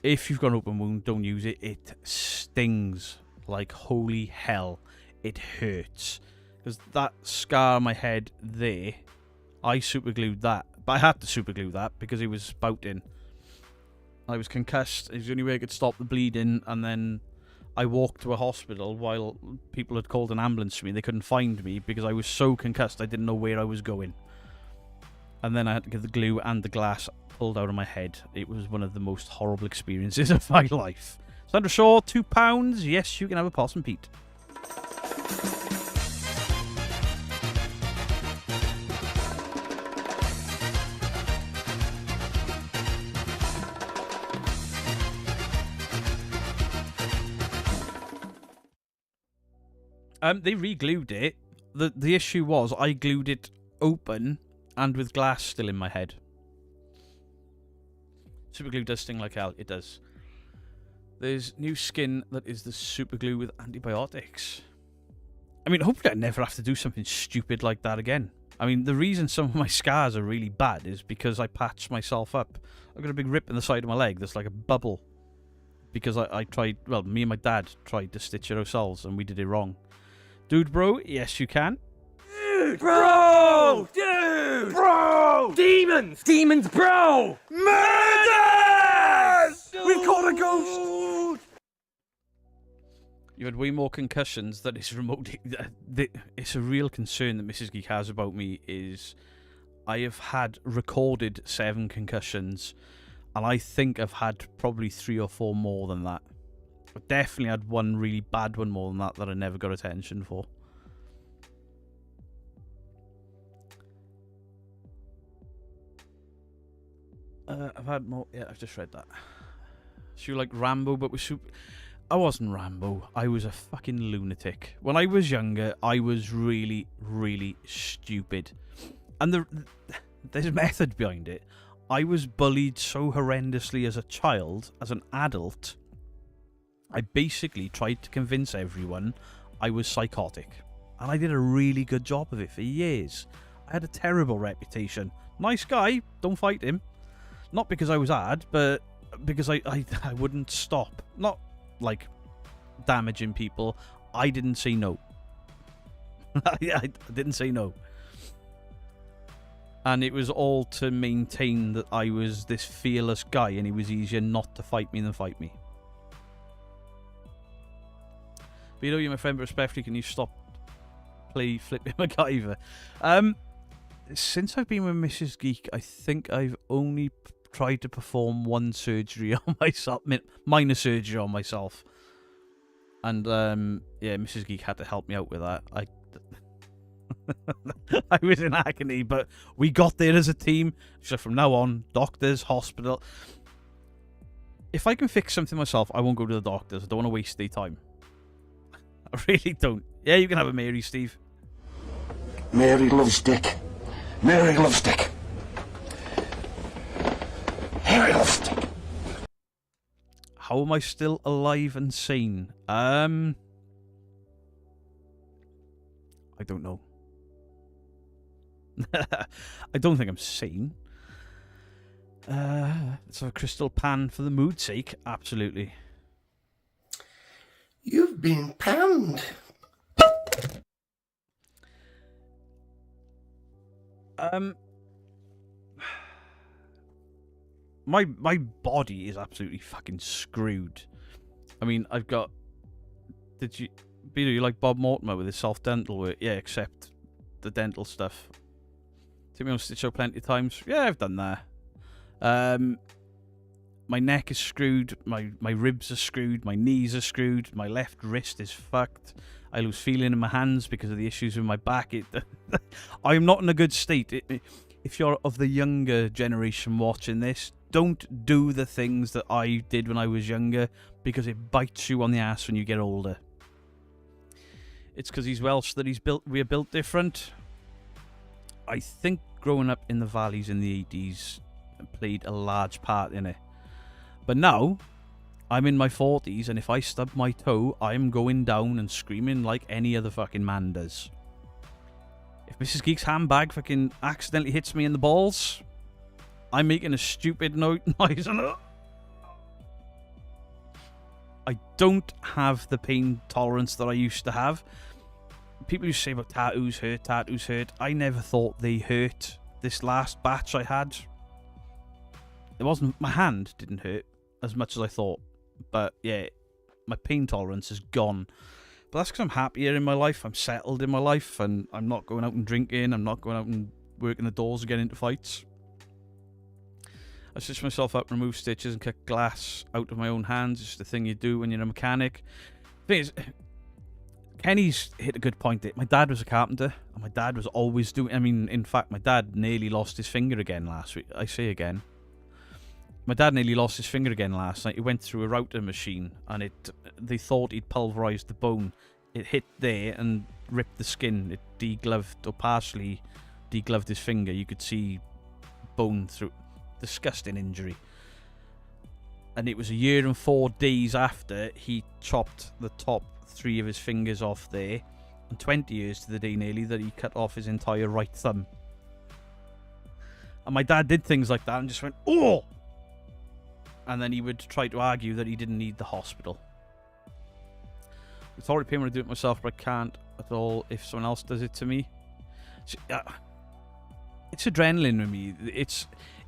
if you've got an open wound, don't use it. It stings like holy hell. It hurts. Because that scar on my head there, I super glued that. But I had to super glue that because it was spouting. I was concussed. It was the only way I could stop the bleeding. And then I walked to a hospital while people had called an ambulance for me. They couldn't find me because I was so concussed I didn't know where I was going. And then I had to get the glue and the glass pulled out of my head. It was one of the most horrible experiences of my life. Sandra Shaw, £2. Yes, you can have a Possum Pete. They re-glued it. The issue was I glued it open and with glass still in my head. Super glue does sting like hell. It does. There's new skin that is the super glue with antibiotics. I mean, hopefully I never have to do something stupid like that again. I mean, the reason some of my scars are really bad is because I patched myself up. I've got a big rip in the side of my leg that's like a bubble. Because I tried, well, me and my dad tried to stitch it ourselves and we did it wrong. Dude, bro, yes, you can.
Dude, bro! Dude! Bro! Demons! Demons, bro! Murders! We've caught a ghost!
You had way more concussions that is remotely... It's a real concern that Mrs. Geek has about me is I have had recorded 7 concussions and I think I've had probably 3 or 4 more than that. I definitely had one really bad one more than that I never got attention for. I've had more... Yeah, I've just read that. So you like Rambo, but with super... I wasn't Rambo. I was a fucking lunatic. When I was younger, I was really, really stupid. And there's a method behind it. I was bullied so horrendously as a child, as an adult... I basically tried to convince everyone I was psychotic. And I did a really good job of it for years. I had a terrible reputation. Nice guy, don't fight him. Not because I was hard, but because I wouldn't stop. Not like damaging people. I didn't say no. I didn't say no. And it was all to maintain that I was this fearless guy and it was easier not to fight me than fight me. But you know, you're my friend, but respectfully, can you stop flipping MacGyver? Since I've been with Mrs. Geek, I think I've only tried to perform one surgery on myself, minor surgery on myself. And, yeah, Mrs. Geek had to help me out with that. I was in agony, but we got there as a team. So from now on, doctors, hospital. If I can fix something myself, I won't go to the doctors. I don't want to waste their time. I really don't. Yeah, you can have a Mary, Steve.
Mary loves Dick. Mary loves Dick. Aerial stick.
How am I still alive and sane? I don't know. I don't think I'm sane. Let's have a crystal pan for the mood's sake. Absolutely.
You've been panned.
My body is absolutely fucking screwed. I mean, I've got... Did you... Peter, you like Bob Mortimer with his self-dental work? Yeah, except the dental stuff. Took me on Stitch Out plenty of times. Yeah, I've done that. My neck is screwed. My ribs are screwed. My knees are screwed. My left wrist is fucked. I lose feeling in my hands because of the issues with my back. I'm not in a good state. If you're of the younger generation watching this, don't do the things that I did when I was younger, because it bites you on the ass when you get older. It's because he's Welsh that we're built different. I think growing up in the valleys in the 80s played a large part in it. But now, I'm in my 40s, and if I stub my toe, I'm going down and screaming like any other fucking man does. If Mrs. Geek's handbag fucking accidentally hits me in the balls, I'm making a stupid noise on it. I don't have the pain tolerance that I used to have. People used to say about tattoos hurt. I never thought they hurt. This last batch I had, it wasn't, my hand didn't hurt as much as I thought. But yeah, my pain tolerance is gone. But that's because I'm happier in my life. I'm settled in my life, and I'm not going out and drinking. I'm not going out and working the doors and getting into fights. I stitch myself up, remove stitches, and cut glass out of my own hands. It's the thing you do when you're a mechanic. The thing is, Kenny's hit a good point there. My dad was a carpenter, and my dad was always doing... I mean, in fact, my dad nearly lost his finger again last week. I say again. My dad nearly lost his finger again last night. He went through a router machine, and they thought he'd pulverised the bone. It hit there and ripped the skin. It degloved, or partially degloved his finger. You could see bone through... Disgusting injury. And it was a year and 4 days after he chopped the top 3 of his fingers off there, and 20 years to the day nearly that he cut off his entire right thumb. And my dad did things like that and just went, oh! And then he would try to argue that he didn't need the hospital. It's already pain when I do it myself, but I can't at all if someone else does it to me. It's adrenaline with me.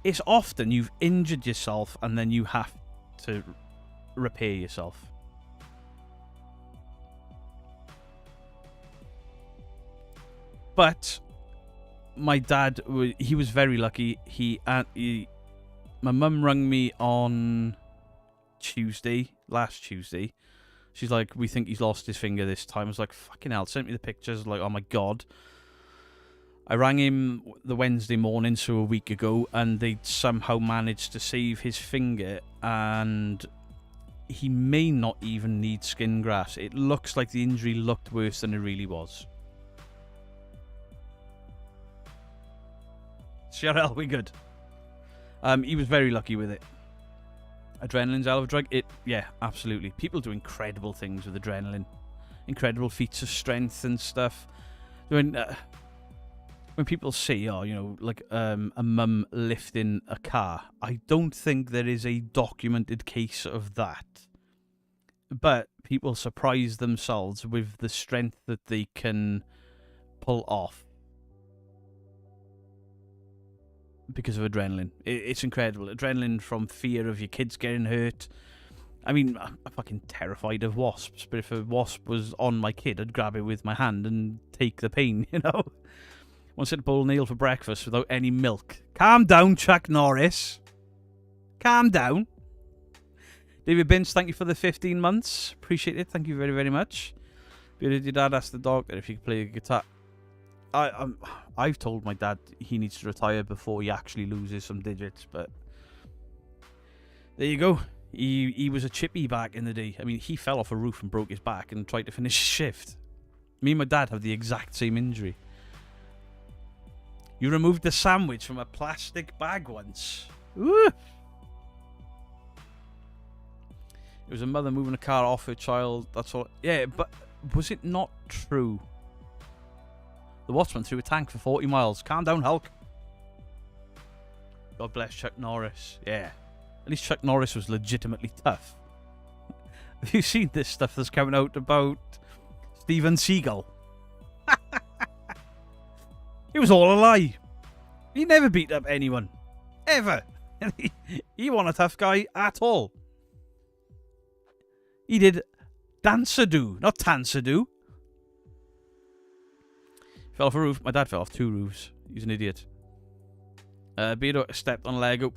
It's often you've injured yourself and then you have to repair yourself. But my dad, he was very lucky. My mum rang me on last Tuesday. She's like, we think he's lost his finger this time. I was like, fucking hell. Sent me the pictures, like, oh my God. I rang him the Wednesday morning, so a week ago, and they'd somehow managed to save his finger, and he may not even need skin grafts. It looks like the injury looked worse than it really was. CRL, we good. He was very lucky with it. Adrenaline's a hell of a drug. Yeah, absolutely. People do incredible things with adrenaline. Incredible feats of strength and stuff. When people say, oh, you know, like a mum lifting a car, I don't think there is a documented case of that. But people surprise themselves with the strength that they can pull off because of adrenaline. It's incredible. Adrenaline from fear of your kids getting hurt. I mean, I'm fucking terrified of wasps, but if a wasp was on my kid, I'd grab it with my hand and take the pain, you know? Once had a bowl of nail for breakfast without any milk. Calm down, Chuck Norris. Calm down. David Binns, thank you for the 15 months. Appreciate it. Thank you very, very much. Did your dad ask the doctor if he could play a guitar? I've told my dad he needs to retire before he actually loses some digits, but there you go. He was a chippy back in the day. I mean, he fell off a roof and broke his back and tried to finish his shift. Me and my dad have the exact same injury. You removed the sandwich from a plastic bag once. Ooh. It was a mother moving a car off her child. That's all. Yeah, but was it not true? The Watchman threw a tank for 40 miles. Calm down, Hulk. God bless Chuck Norris. Yeah. At least Chuck Norris was legitimately tough. Have you seen this stuff that's coming out about Steven Seagal? It was all a lie. He never beat up anyone. Ever. He wasn't a tough guy at all. He did Dansadoo, not Tansadoo. Fell off a roof. My dad fell off 2 roofs. He's an idiot. Beardo stepped on Lego.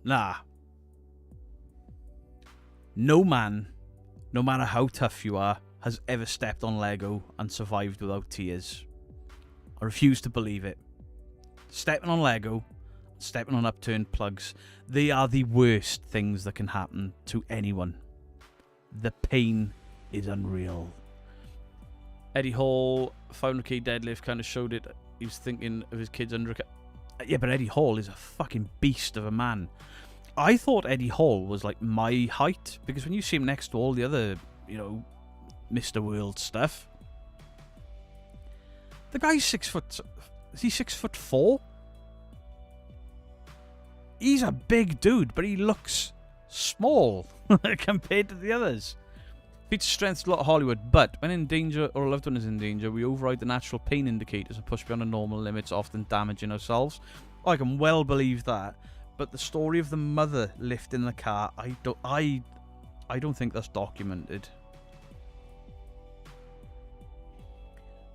Nah. No man, no matter how tough you are, has ever stepped on Lego and survived without tears. I refuse to believe it. Stepping on Lego, stepping on upturned plugs, they are the worst things that can happen to anyone. The pain is unreal. Eddie Hall, 500k deadlift, kind of showed it. He was thinking of his kids under a... Yeah, but Eddie Hall is a fucking beast of a man. I thought Eddie Hall was like my height, because when you see him next to all the other, you know, Mr. World stuff, the guy's 6 foot... Is he 6'4"? He's a big dude, but he looks small compared to the others. Feats strength a lot of Hollywood, but when in danger or a loved one is in danger, we override the natural pain indicators and push beyond the normal limits, often damaging ourselves. I can well believe that, but the story of the mother lifting the car, I don't think that's documented.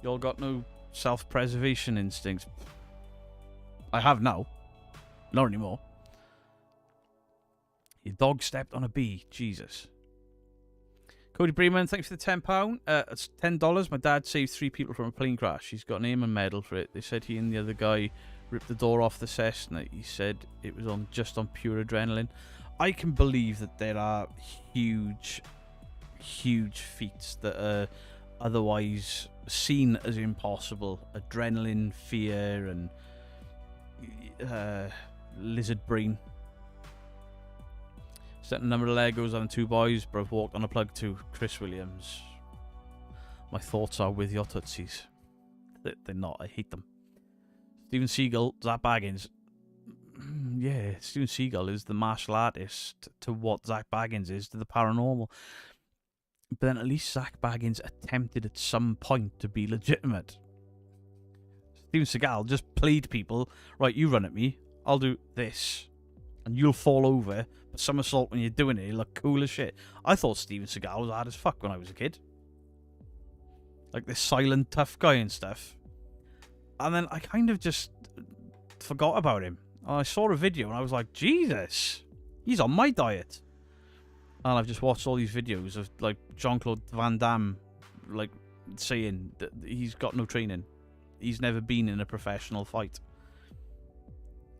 Y'all got no self-preservation instincts? I have now. Not anymore. Your dog stepped on a bee. Jesus. Cody Breeman, thanks for the £10. It's $10. My dad saved 3 people from a plane crash. He's got an name and medal for it. They said he and the other guy ripped the door off the Cessna. He said it was just on pure adrenaline. I can believe that there are huge feats that are otherwise seen as impossible. Adrenaline, fear, and lizard brain. Set a number of Legos on 2 boys, both walked on a plug to Chris Williams. My thoughts are with your Tootsies. They're not, I hate them. Steven Seagal, Zach Baggins. Yeah, Steven Seagal is the martial artist to what Zach Baggins is to the paranormal. But then at least Zach Baggins attempted at some point to be legitimate. Steven Seagal just played people. Right, you run at me, I'll do this. And you'll fall over, but somersault when you're doing it, you look cool as shit. I thought Steven Seagal was hard as fuck when I was a kid. Like this silent tough guy and stuff. And then I kind of just forgot about him. And I saw a video and I was like, Jesus, he's on my diet. And I've just watched all these videos of like Jean-Claude Van Damme like saying that he's got no training. He's never been in a professional fight.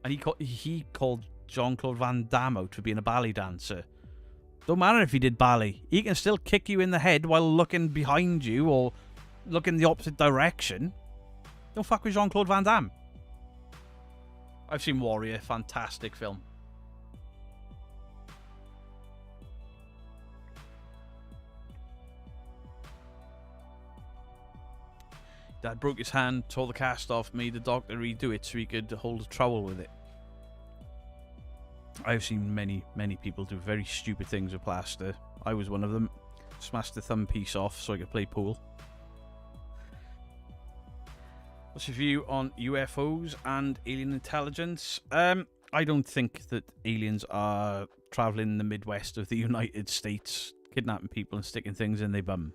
And he called Jean-Claude Van Damme out for being a ballet dancer. Don't matter if he did ballet. He can still kick you in the head while looking behind you or looking the opposite direction. Don't fuck with Jean-Claude Van Damme. I've seen Warrior. Fantastic film. Dad broke his hand, tore the cast off, made the doctor redo it so he could hold a trowel with it. I've seen many people do very stupid things with plaster. I was one of them. Smashed the thumb piece off so I could play pool. What's your view on UFOs and alien intelligence? I don't think that aliens are travelling in the Midwest of the United States, kidnapping people and sticking things in their bum.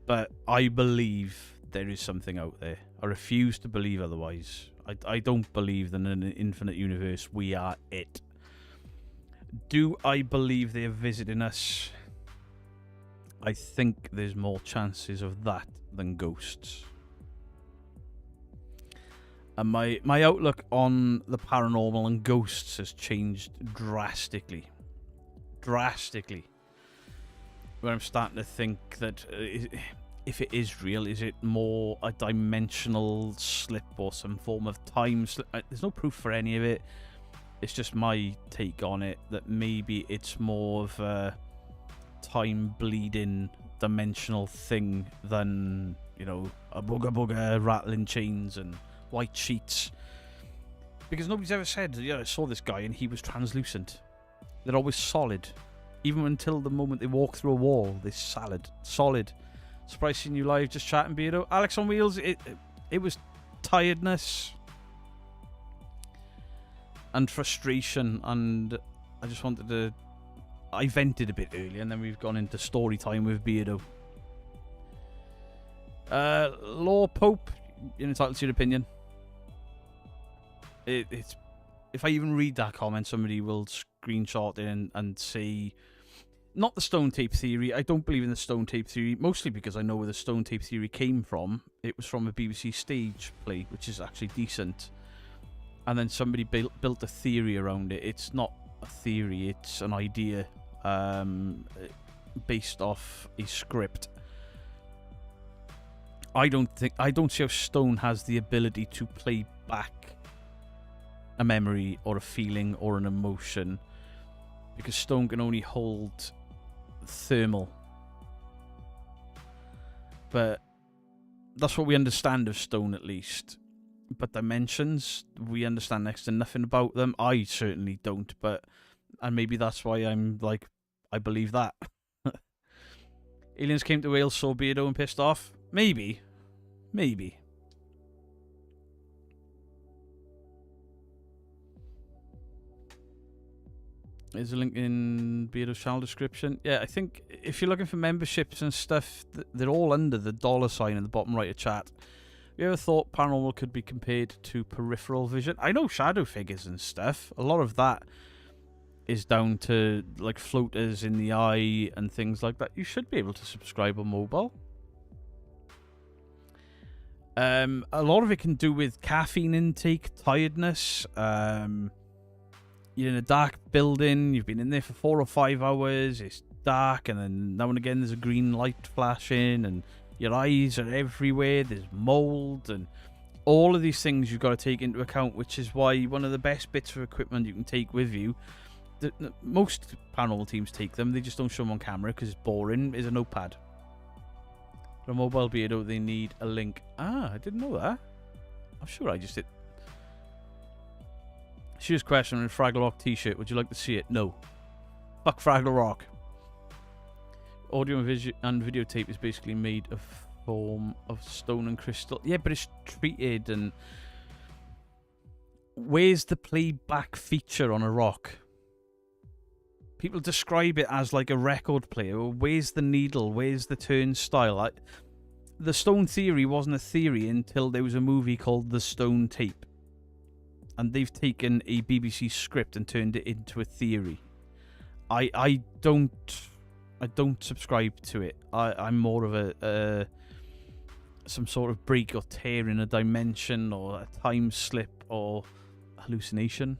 But I believe there is something out there. I refuse to believe otherwise. I don't believe that in an infinite universe we are it. Do I believe they are visiting us? I think there's more chances of that than ghosts. And my outlook on the paranormal and ghosts has changed drastically. Drastically. Where I'm starting to think that if it is real, is it more a dimensional slip or some form of time slip? There's no proof for any of it. It's just my take on it that maybe it's more of a time bleeding dimensional thing than, you know, a booga booga rattling chains and white sheets. Because nobody's ever said, yeah, I saw this guy and he was translucent. They're always solid. Even until the moment they walk through a wall, they're solid. Surprised seeing you live, just chatting, Beardo. Alex on Wheels, it was tiredness and frustration, and I just wanted to... I vented a bit earlier, and then we've gone into story time with Beardo. Law Pope, you're entitled to your opinion. It's... If I even read that comment, somebody will screenshot it and say... Not the stone tape theory. I don't believe in the stone tape theory, mostly because I know where the stone tape theory came from. It was from a BBC stage play, which is actually decent. And then somebody built a theory around it. It's not a theory, it's an idea based off a script. I don't see how stone has the ability to play back a memory or a feeling or an emotion, because stone can only hold thermal. But that's what we understand of stone, at least. But dimensions, we understand next to nothing about them. I certainly don't, and maybe that's why I'm like, I believe that. Aliens came to Wales, saw Beardo and pissed off? Maybe. There's a link in Beardo's channel description. Yeah, I think if you're looking for memberships and stuff, they're all under the $ in the bottom right of chat. Have you ever thought paranormal could be compared to peripheral vision? I know shadow figures and stuff. A lot of that is down to like floaters in the eye and things like that. You should be able to subscribe on mobile. A lot of it can do with caffeine intake, tiredness. You're in a dark building, you've been in there for 4 or 5 hours, it's dark, and then now and again there's a green light flashing, and your eyes are everywhere, there's mold, and all of these things you've got to take into account, which is why one of the best bits of equipment you can take with you, most paranormal teams take them, they just don't show them on camera because it's boring, is a notepad. For a mobile Beardo, they need a link. Ah, I didn't know that. I'm sure I just did. Serious question on a Fraggle Rock t-shirt. Would you like to see it? No. Fuck Fraggle Rock. Audio and videotape is basically made of form of stone and crystal. Yeah, but it's treated and... Where's the playback feature on a rock? People describe it as like a record player. Where's the needle? Where's the turnstile? The stone theory wasn't a theory until there was a movie called The Stone Tape. And they've taken a BBC script and turned it into a theory. I don't subscribe to it. I'm more of a some sort of break or tear in a dimension or a time slip or hallucination.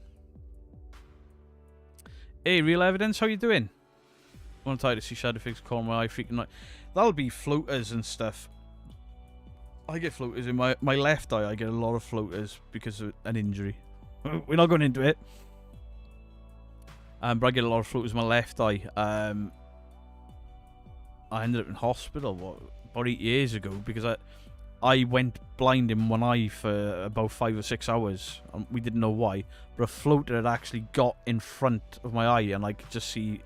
Hey, Real Evidence, how you doing? Want to see shadow figures call my eye freaking night. That'll be floaters and stuff. I get floaters in my left eye. I get a lot of floaters because of an injury. We're not going into it. But I get a lot of floaters in my left eye. I ended up in hospital about 8 years ago because I went blind in one eye for about 5 or 6 hours. We didn't know why, but a floater had actually got in front of my eye and I could just see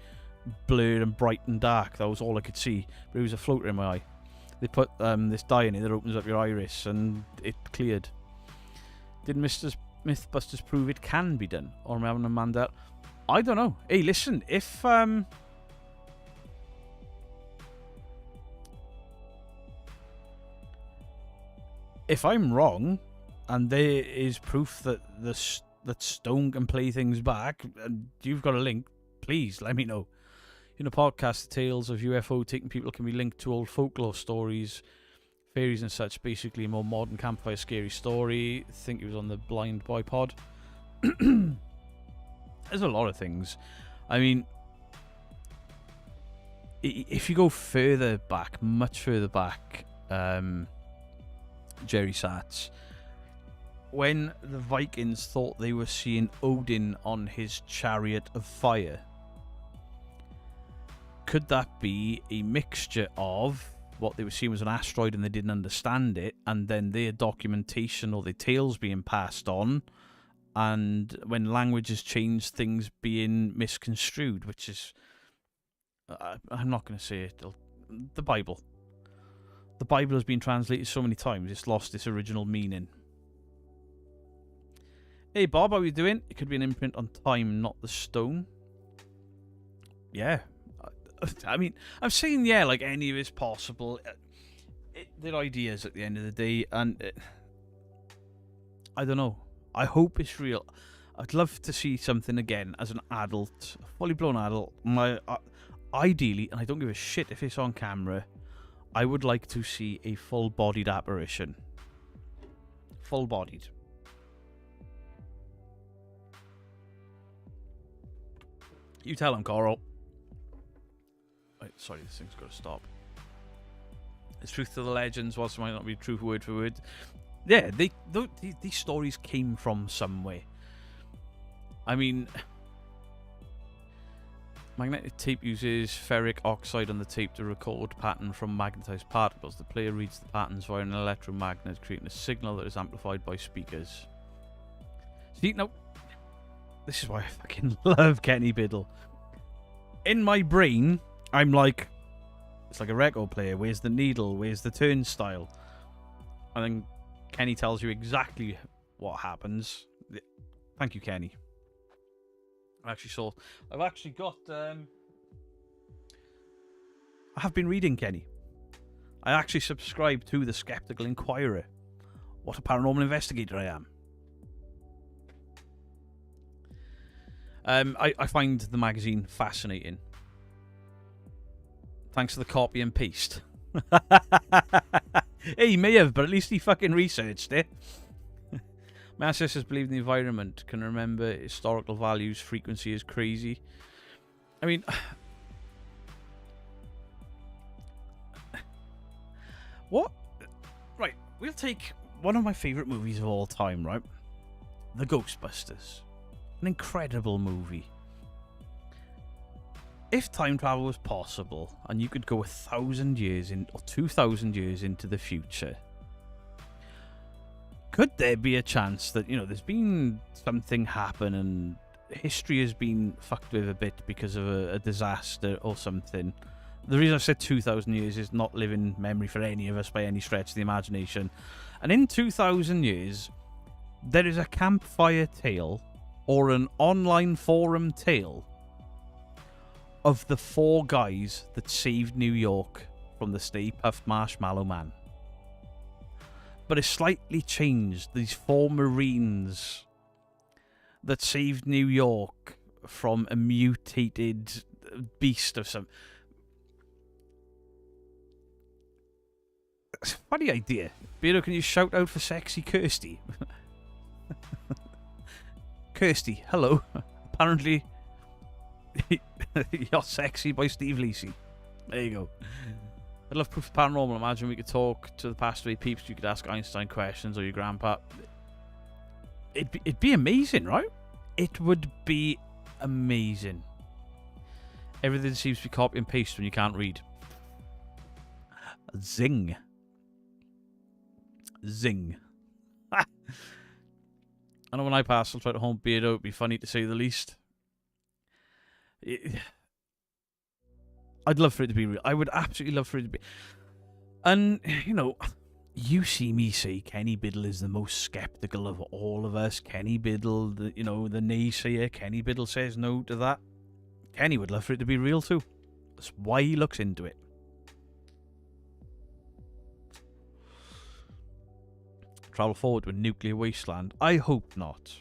blurred and bright and dark. That was all I could see, but it was a floater in my eye. They put this dye in it that opens up your iris and it cleared. Did Mythbusters prove it can be done? Or am I having a Mandela? I don't know. Hey, listen, if I'm wrong, and there is proof that that stone can play things back, and you've got a link, please let me know. In a podcast, the tales of UFO taking people can be linked to old folklore stories, fairies and such. Basically, a more modern campfire scary story. I think it was on the Blind Boy pod. There's a lot of things. I mean, if you go further back, much further back, Jerry Satz, when the Vikings thought they were seeing Odin on his chariot of fire, could that be a mixture of what they were seeing was an asteroid and they didn't understand it, and then their documentation or their tales being passed on, and when languages change, things being misconstrued, which is, I'm not going to say it, the Bible. The Bible has been translated so many times, it's lost its original meaning. Hey Bob, how are you doing? It could be an imprint on time, not the stone. Yeah. I mean, I'm saying, yeah, like any of it's possible. They're ideas at the end of the day, and I don't know. I hope it's real. I'd love to see something again as an adult, a fully blown adult. Ideally, and I don't give a shit if it's on camera, I would like to see a full-bodied apparition. Full-bodied. You tell him, Coral. Wait, sorry, this thing's got to stop. It's truth to the legends, whilst it might not be true word for word. Yeah, these stories came from somewhere. I mean, magnetic tape uses ferric oxide on the tape to record pattern from magnetized particles. The player reads the patterns via an electromagnet, creating a signal that is amplified by speakers. See, now, this is why I fucking love Kenny Biddle. In my brain, I'm like, it's like a record player. Where's the needle? Where's the turnstile? And then Kenny tells you exactly what happens. Thank you, Kenny. I've actually got, I have been reading Kenny. I actually subscribe to the Skeptical Inquirer. What a paranormal investigator I am. I find the magazine fascinating. Thanks to the copy and paste. Hey, he may have, but at least he fucking researched it. My ancestors believed in the environment, can remember historical values, frequency is crazy. I mean, what? Right, we'll take one of my favourite movies of all time, right? The Ghostbusters. An incredible movie. If time travel was possible, and you could go 1,000 years in, or 2,000 years into the future, could there be a chance that, you know, there's been something happen and history has been fucked with a bit because of a disaster or something? The reason I said 2,000 years is not living memory for any of us by any stretch of the imagination. And in 2,000 years, there is a campfire tale or an online forum tale of the 4 guys that saved New York from the Stay Puft Marshmallow Man. But it's slightly changed. These 4 Marines that saved New York from a mutated beast of some... Funny idea. Beardo, can you shout out for sexy Kirsty? Kirsty, hello. Apparently, you're sexy by Steve Lacey. There you go. I'd love proof of paranormal. Imagine we could talk to the past 3 peeps. You could ask Einstein questions or your grandpa. It'd be amazing, right? It would be amazing. Everything seems to be copy and paste when you can't read. Zing. Zing. I know when I pass, I'll try to home Beardo. It'd be funny to say the least. I'd love for it to be real. I would absolutely love for it to be. And, you know, you see me say Kenny Biddle is the most skeptical of all of us. Kenny Biddle, the naysayer. Kenny Biddle says no to that. Kenny would love for it to be real too. That's why he looks into it. Travel forward to a nuclear wasteland. I hope not.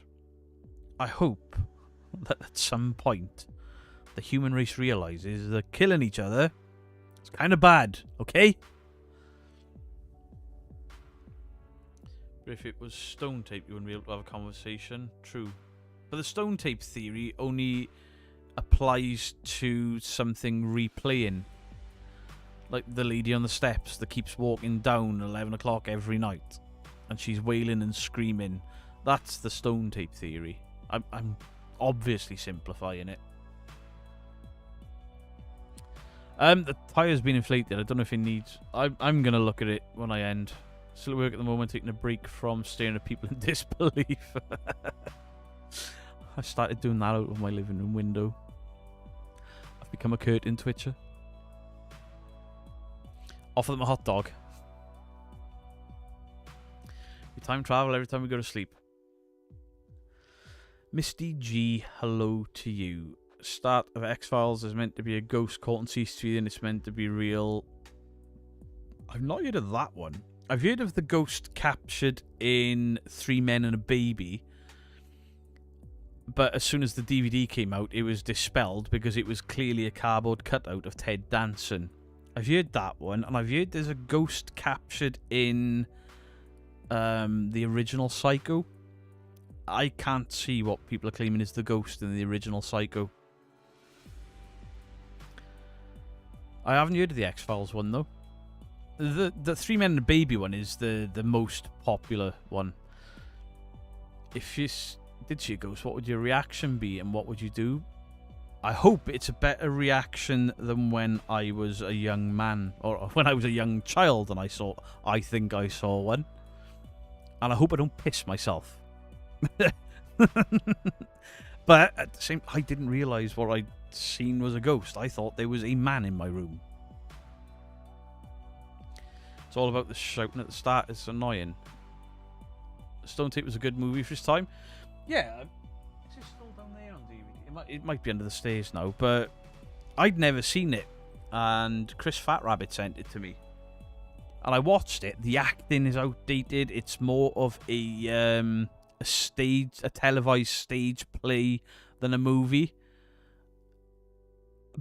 I hope that at some point the human race realizes that killing each other is kind of bad, okay? But if it was stone tape, you wouldn't be able to have a conversation. True. But the stone tape theory only applies to something replaying. Like the lady on the steps that keeps walking down at 11 o'clock every night. and she's wailing and screaming. That's the stone tape theory. I'm obviously simplifying it. The tire's been inflated. I don't know if it needs... I'm going to look at it when I end. Still at work at the moment, taking a break from staring at people in disbelief. I started doing that out of my living room window. I've become a curtain twitcher. Offer them a hot dog. We time travel every time we go to sleep. Misty G, hello to you. Start of X-Files is meant to be a ghost caught on CCTV and it's meant to be real. I've not heard of that one. I've heard of the ghost captured in Three Men and a Baby. But as soon as the DVD came out, it was dispelled because it was clearly a cardboard cutout of Ted Danson. I've heard that one, and I've heard there's a ghost captured in the original Psycho. I can't see what people are claiming is the ghost in the original Psycho. I haven't heard of the X-Files one, though. The Three Men and a Baby one is the most popular one. If you did see a ghost, what would your reaction be and what would you do? I hope it's a better reaction than when I was a young man or when I was a young child and I think I saw one. And I hope I don't piss myself. But at the same, I didn't realise what I'd seen was a ghost. I thought there was a man in my room. It's all about the shouting at the start. It's annoying. Stone Tape was a good movie for its time. Yeah, is it still down there on DVD? It might be under the stairs now, but I'd never seen it, and Chris Fat Rabbit sent it to me, and I watched it. The acting is outdated. It's more of a televised stage play than a movie,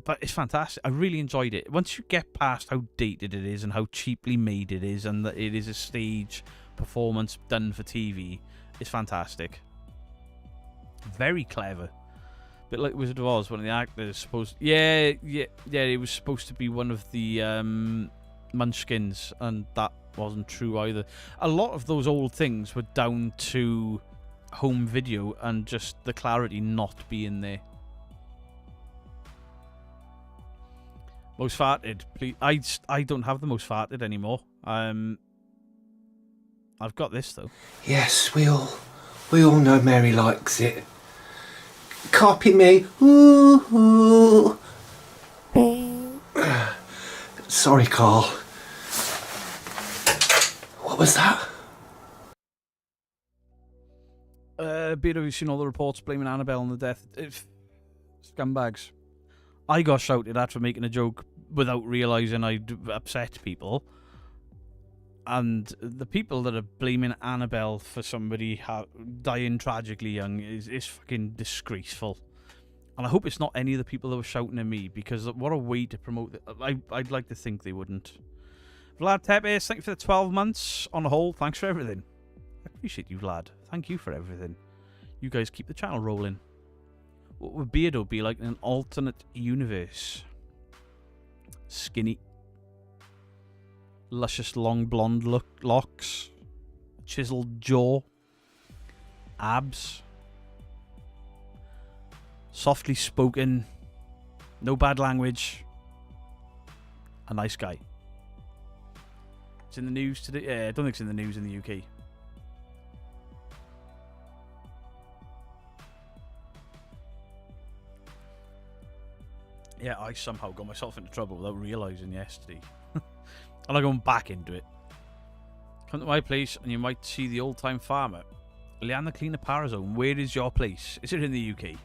but it's fantastic. I really enjoyed it. Once you get past how dated it is and how cheaply made it is, and that it is a stage performance done for TV, it's fantastic. Very clever. Bit like Wizard of Oz, one of the actors supposed... Yeah, it was supposed to be one of the Munchkins, and that wasn't true either. A lot of those old things were down to home video and just the clarity not being there. Most farted, please. I don't have the most farted anymore. I've got this though.
Yes, we all know Mary likes it. Copy me. Ooh, ooh. Sorry, Carl. What was that?
Beard, have you seen all the reports blaming Annabelle on the death? Scumbags. I got shouted at for making a joke without realising I'd upset people. And the people that are blaming Annabelle for somebody dying tragically young is fucking disgraceful. And I hope it's not any of the people that were shouting at me, because what a way to promote it. I'd like to think they wouldn't. Vlad Tepes, thank you for the 12 months on the whole. Thanks for everything. I appreciate you, Vlad. Thank you for everything. You guys keep the channel rolling. What would Beardo be like in an alternate universe? Skinny. Luscious long blonde locks. Chiseled jaw. Abs. Softly spoken. No bad language. A nice guy. It's in the news today. Yeah, I don't think it's in the news in the UK. Yeah, I somehow got myself into trouble without realising yesterday. And I'm going back into it. Come to my place and you might see the old-time farmer. Liana Cleaner Parazone, where is your place? Is it in the UK?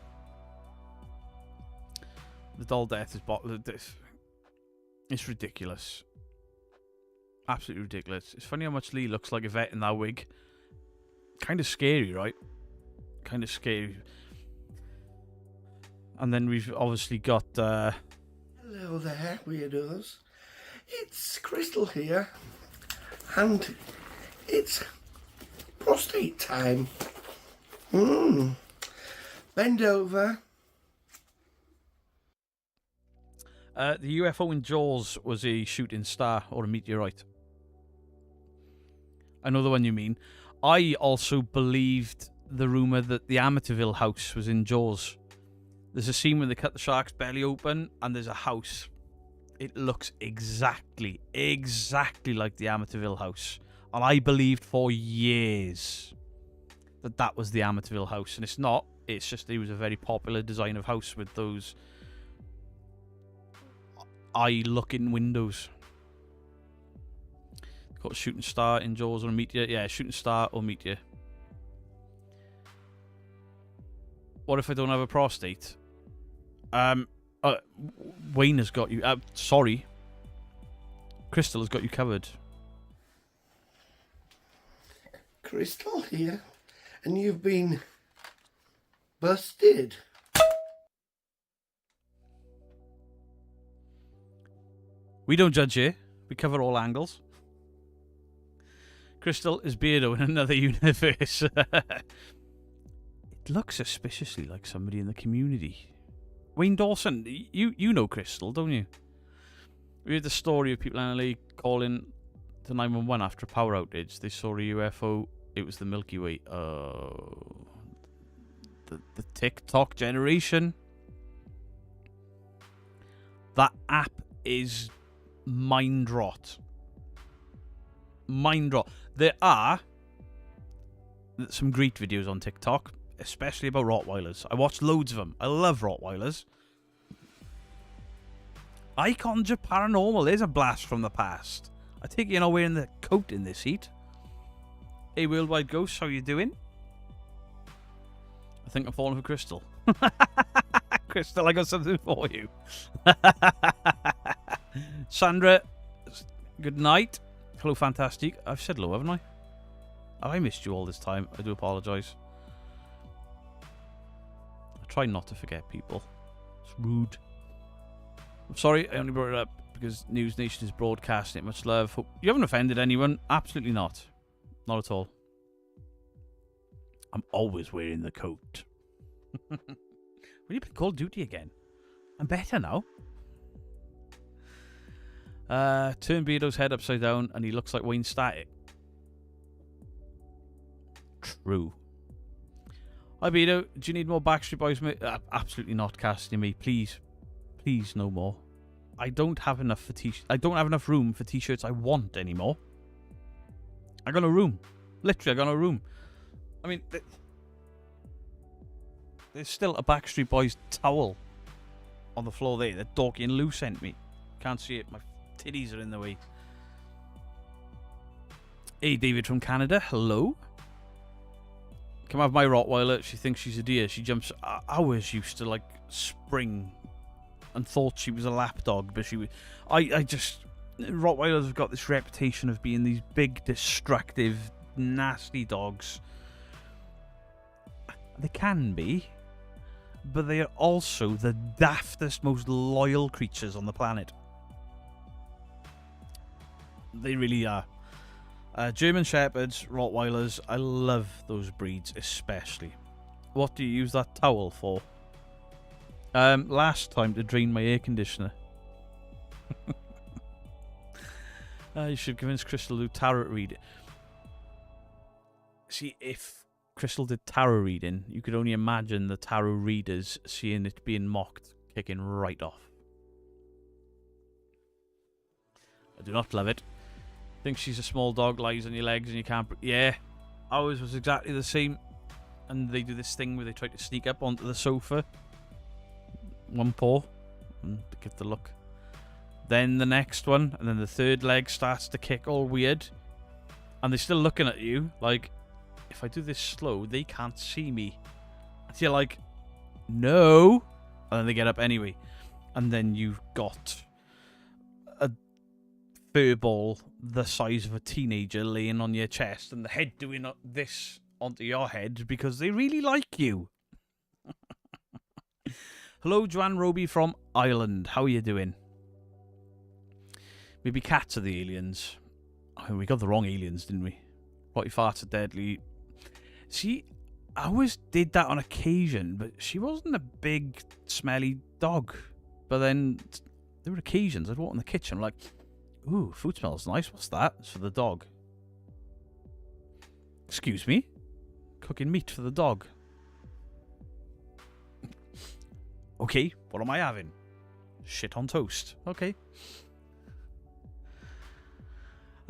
The doll death is it's ridiculous. Absolutely ridiculous. It's funny how much Lee looks like Yvette in that wig. Kind of scary, right? Kind of scary. And then we've obviously got...
Hello there, weirdos. It's Crystal here. And it's prostate time. Bend over.
The UFO in Jaws was a shooting star or a meteorite. I know the one you mean. I also believed the rumour that the Amityville house was in Jaws. There's a scene where they cut the shark's belly open and there's a house. It looks exactly like the Amityville house. And I believed for years that that was the Amityville house. And it's not. It's just it was a very popular design of house with those eye-looking windows. Got a shooting star in Jaws or a meteor. Yeah, shooting star or meteor. What if I don't have a prostate? Wayne has got you. Sorry. Crystal has got you covered.
Crystal here, and you've been busted.
We don't judge here. We cover all angles. Crystal is Beardo in another universe. It looks suspiciously like somebody in the community. Wayne Dawson, you know Crystal, don't you? We heard the story of people in LA calling to 911 after a power outage. They saw a UFO. It was the Milky Way. Oh, the TikTok generation. That app is mind rot. Mind rot. There are some great videos on TikTok, especially about Rottweilers. I watch loads of them. I love Rottweilers. I Conjure Paranormal is a blast from the past. I think you're not wearing the coat in this heat. Hey, Worldwide Ghost, how you doing? I think I'm falling for Crystal. Crystal, I got something for you. Sandra, good night. Hello, Fantastic. I've said hello, haven't I? Have I missed you all this time? I do apologise. I try not to forget people. It's rude. I'm sorry, I only brought it up because News Nation is broadcasting it. Much love. Hope you haven't offended anyone. Absolutely not. Not at all. I'm always wearing the coat. Will you play Call of Duty again? I'm better now. Turn Beardo's head upside down and he looks like Wayne Static. True. Hi Beardo, do you need more Backstreet Boys? Absolutely not, casting me. Please. Please, no more. I don't have enough for I don't have enough room for t-shirts I want anymore. I got no room. Literally, I got no room. I mean, there's still a Backstreet Boys towel on the floor there that Dorky and Lou sent me. Can't see it. My titties are in the way. Hey, David from Canada. Hello. Come have my Rottweiler. She thinks she's a deer. She jumps. Ours used to like spring and thought she was a lapdog, but she was. I just. Rottweilers have got this reputation of being these big, destructive, nasty dogs. They can be, but they are also the daftest, most loyal creatures on the planet. They really are. German Shepherds, Rottweilers, I love those breeds especially. What do you use that towel for? Last time to drain my air conditioner. You should convince Crystal to do tarot reading. See, if Crystal did tarot reading, you could only imagine the tarot readers seeing it being mocked, kicking right off. I do not love it. Think she's a small dog, lies on your legs and you can't... Yeah, ours was exactly the same. And they do this thing where they try to sneak up onto the sofa. One paw. And give the look. Then the next one. And then the third leg starts to kick all weird. And they're still looking at you. Like, if I do this slow, they can't see me. And you're like, no. And then they get up anyway. And then you've got a fur ball the size of a teenager laying on your chest and the head doing this onto your head because they really like you. Hello, Joanne Roby from Ireland. How are you doing? Maybe cats are the aliens. Oh, we got the wrong aliens, didn't we? Potty farts are deadly. See, I always did that on occasion, but she wasn't a big, smelly dog. But then there were occasions I'd walk in the kitchen, like, ooh, food smells nice. What's that? It's for the dog. Excuse me? Cooking meat for the dog. Okay, what am I having? Shit on toast. Okay.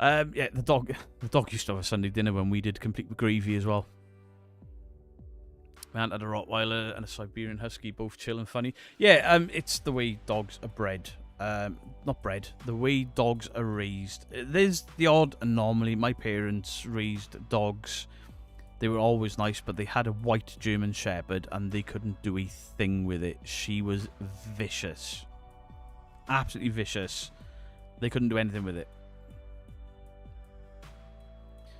Yeah, the dog used to have a Sunday dinner when we did, complete with gravy as well. My aunt had a Rottweiler and a Siberian Husky, both chill and funny. Yeah, it's the way dogs are bred. Not bred, the way dogs are raised. There's the odd anomaly. My parents raised dogs. They were always nice, but they had a white German Shepherd and they couldn't do a thing with it. She was vicious. Absolutely vicious. They couldn't do anything with it.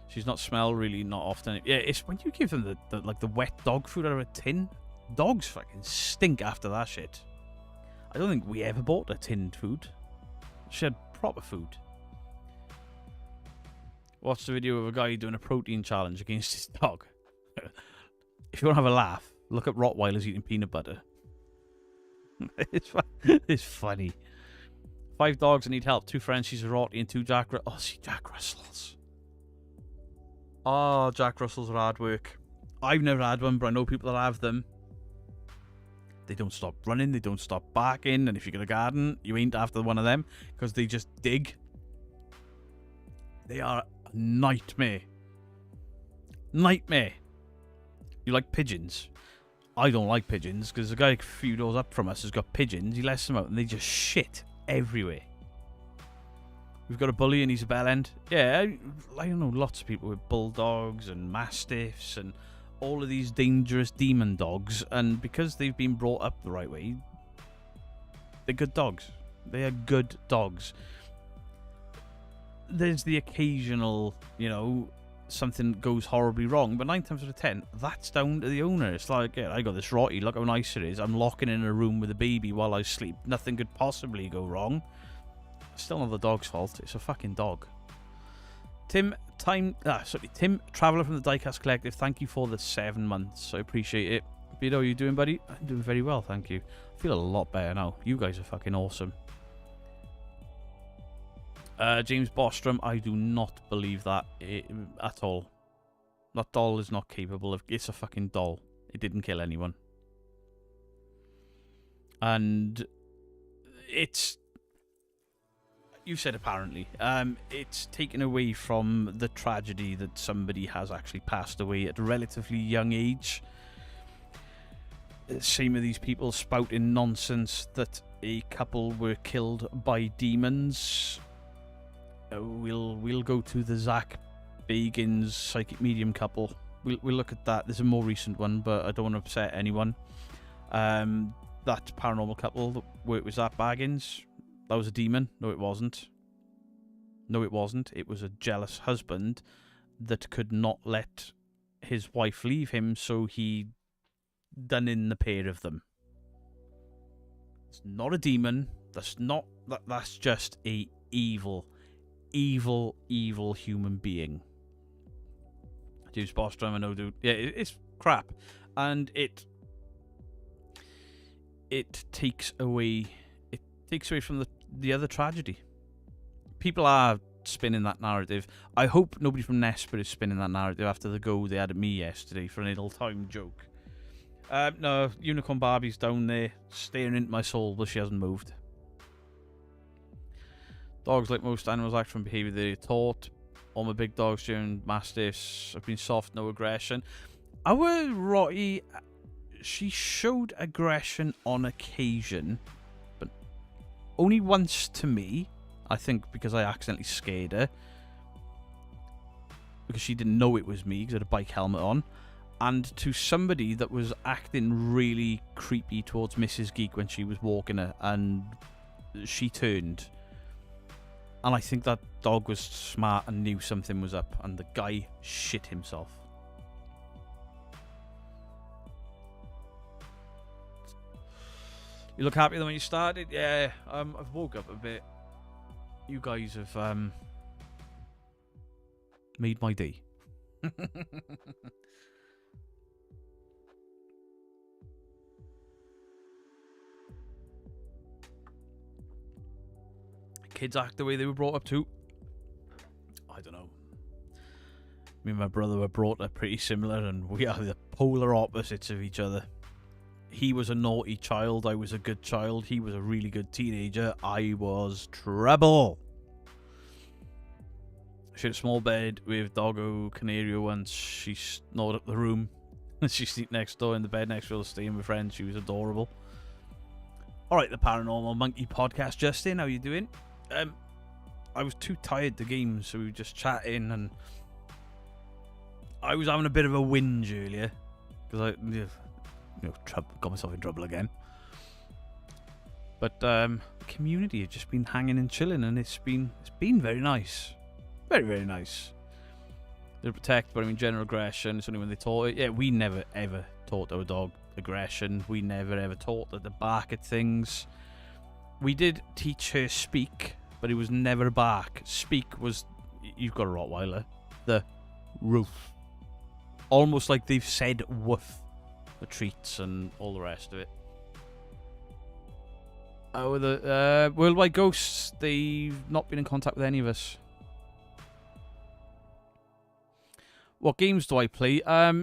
She's not smell really, not often. Yeah, it's when you give them the wet dog food out of a tin. Dogs fucking stink after that shit. I don't think we ever bought a tinned food. She had proper food. Watched a video of a guy doing a protein challenge against his dog. If you want to have a laugh, look at Rottweilers eating peanut butter. It's funny. 5 dogs that need help. 2 Frenchies, a Rottie, and 2 Jack Russells. Oh, see, Jack Russells. Oh, Jack Russells are hard work. I've never had one, but I know people that have them. They don't stop running, they don't stop barking, and if you get a garden, you ain't after one of them, because they just dig. They are a nightmare. Nightmare. You like pigeons? I don't like pigeons, because the guy a few doors up from us has got pigeons. He lets them out, and they just shit everywhere. We've got a bully, and he's a bell end. Yeah, I know lots of people with bulldogs and mastiffs and all of these dangerous demon dogs, and because they've been brought up the right way, they're good dogs. They are good dogs. There's the occasional, something goes horribly wrong, but 9 times out of 10, that's down to the owner. It's like, yeah, I got this Rottie, look how nice it is. I'm locking in a room with a baby while I sleep. Nothing could possibly go wrong. Still not the dog's fault. It's a fucking dog. Tim, Traveller from the Diecast Collective, thank you for the 7 months. I appreciate it. Vito, how you doing, buddy? I'm doing very well, thank you. I feel a lot better now. You guys are fucking awesome. James Bostrom, I do not believe that at all. That doll is not capable of... It's a fucking doll. It didn't kill anyone. And it's... You said apparently. It's taken away from the tragedy that somebody has actually passed away at a relatively young age. Same of these people spouting nonsense that a couple were killed by demons. We'll go to the Zach Bagans psychic medium couple. We'll look at that. There's a more recent one, but I don't want to upset anyone. That paranormal couple that worked with Zach Bagans. That was a demon. No, it wasn't. No, it wasn't. It was a jealous husband that could not let his wife leave him, so he done in the pair of them. It's not a demon. That's just a evil human being. James Bostrom, I know, dude. Yeah, it's crap, and it takes away. Takes away from the other tragedy. People are spinning that narrative. I hope nobody from Nesper is spinning that narrative after the go they had at me yesterday for an ill-timed joke. No, Unicorn Barbie's down there staring into my soul, but she hasn't moved. Dogs, like most animals, act from behaviour they're taught. All my big dogs, German Mastiffs, have been soft, no aggression. Our Rottie, she showed aggression on occasion, only once to me, I think, because I accidentally scared her. Because she didn't know it was me, because I had a bike helmet on. And to somebody that was acting really creepy towards Mrs. Geek when she was walking her, and she turned. And I think that dog was smart and knew something was up, and the guy shit himself. You look happier than when you started? Yeah, I've woke up a bit. You guys have made my day. Kids act the way they were brought up to. I don't know. Me and my brother were brought up pretty similar, and we are the polar opposites of each other. He was a naughty child, I was a good child. He was a really good teenager, I was trouble. She had a small bed with Doggo Canario once. She snored up the room. She slept next door in the bed next to us, staying with friends. She was adorable. Alright, the Paranormal Monkey Podcast. Justin, how you doing? I was too tired to game, so we were just chatting, and I was having a bit of a whinge earlier because got myself in trouble again. But the community has just been hanging and chilling, and it's been very nice, very, very nice. They're protected, but I mean general aggression. It's only when they taught it. Yeah, we never ever taught our dog aggression. We never ever taught her to bark at things. We did teach her speak, but it was never bark. Speak was, you've got a Rottweiler, the roof. Almost like they've said woof, the treats and all the rest of it. Oh, the Worldwide Ghosts, they've not been in contact with any of us. What games do I play?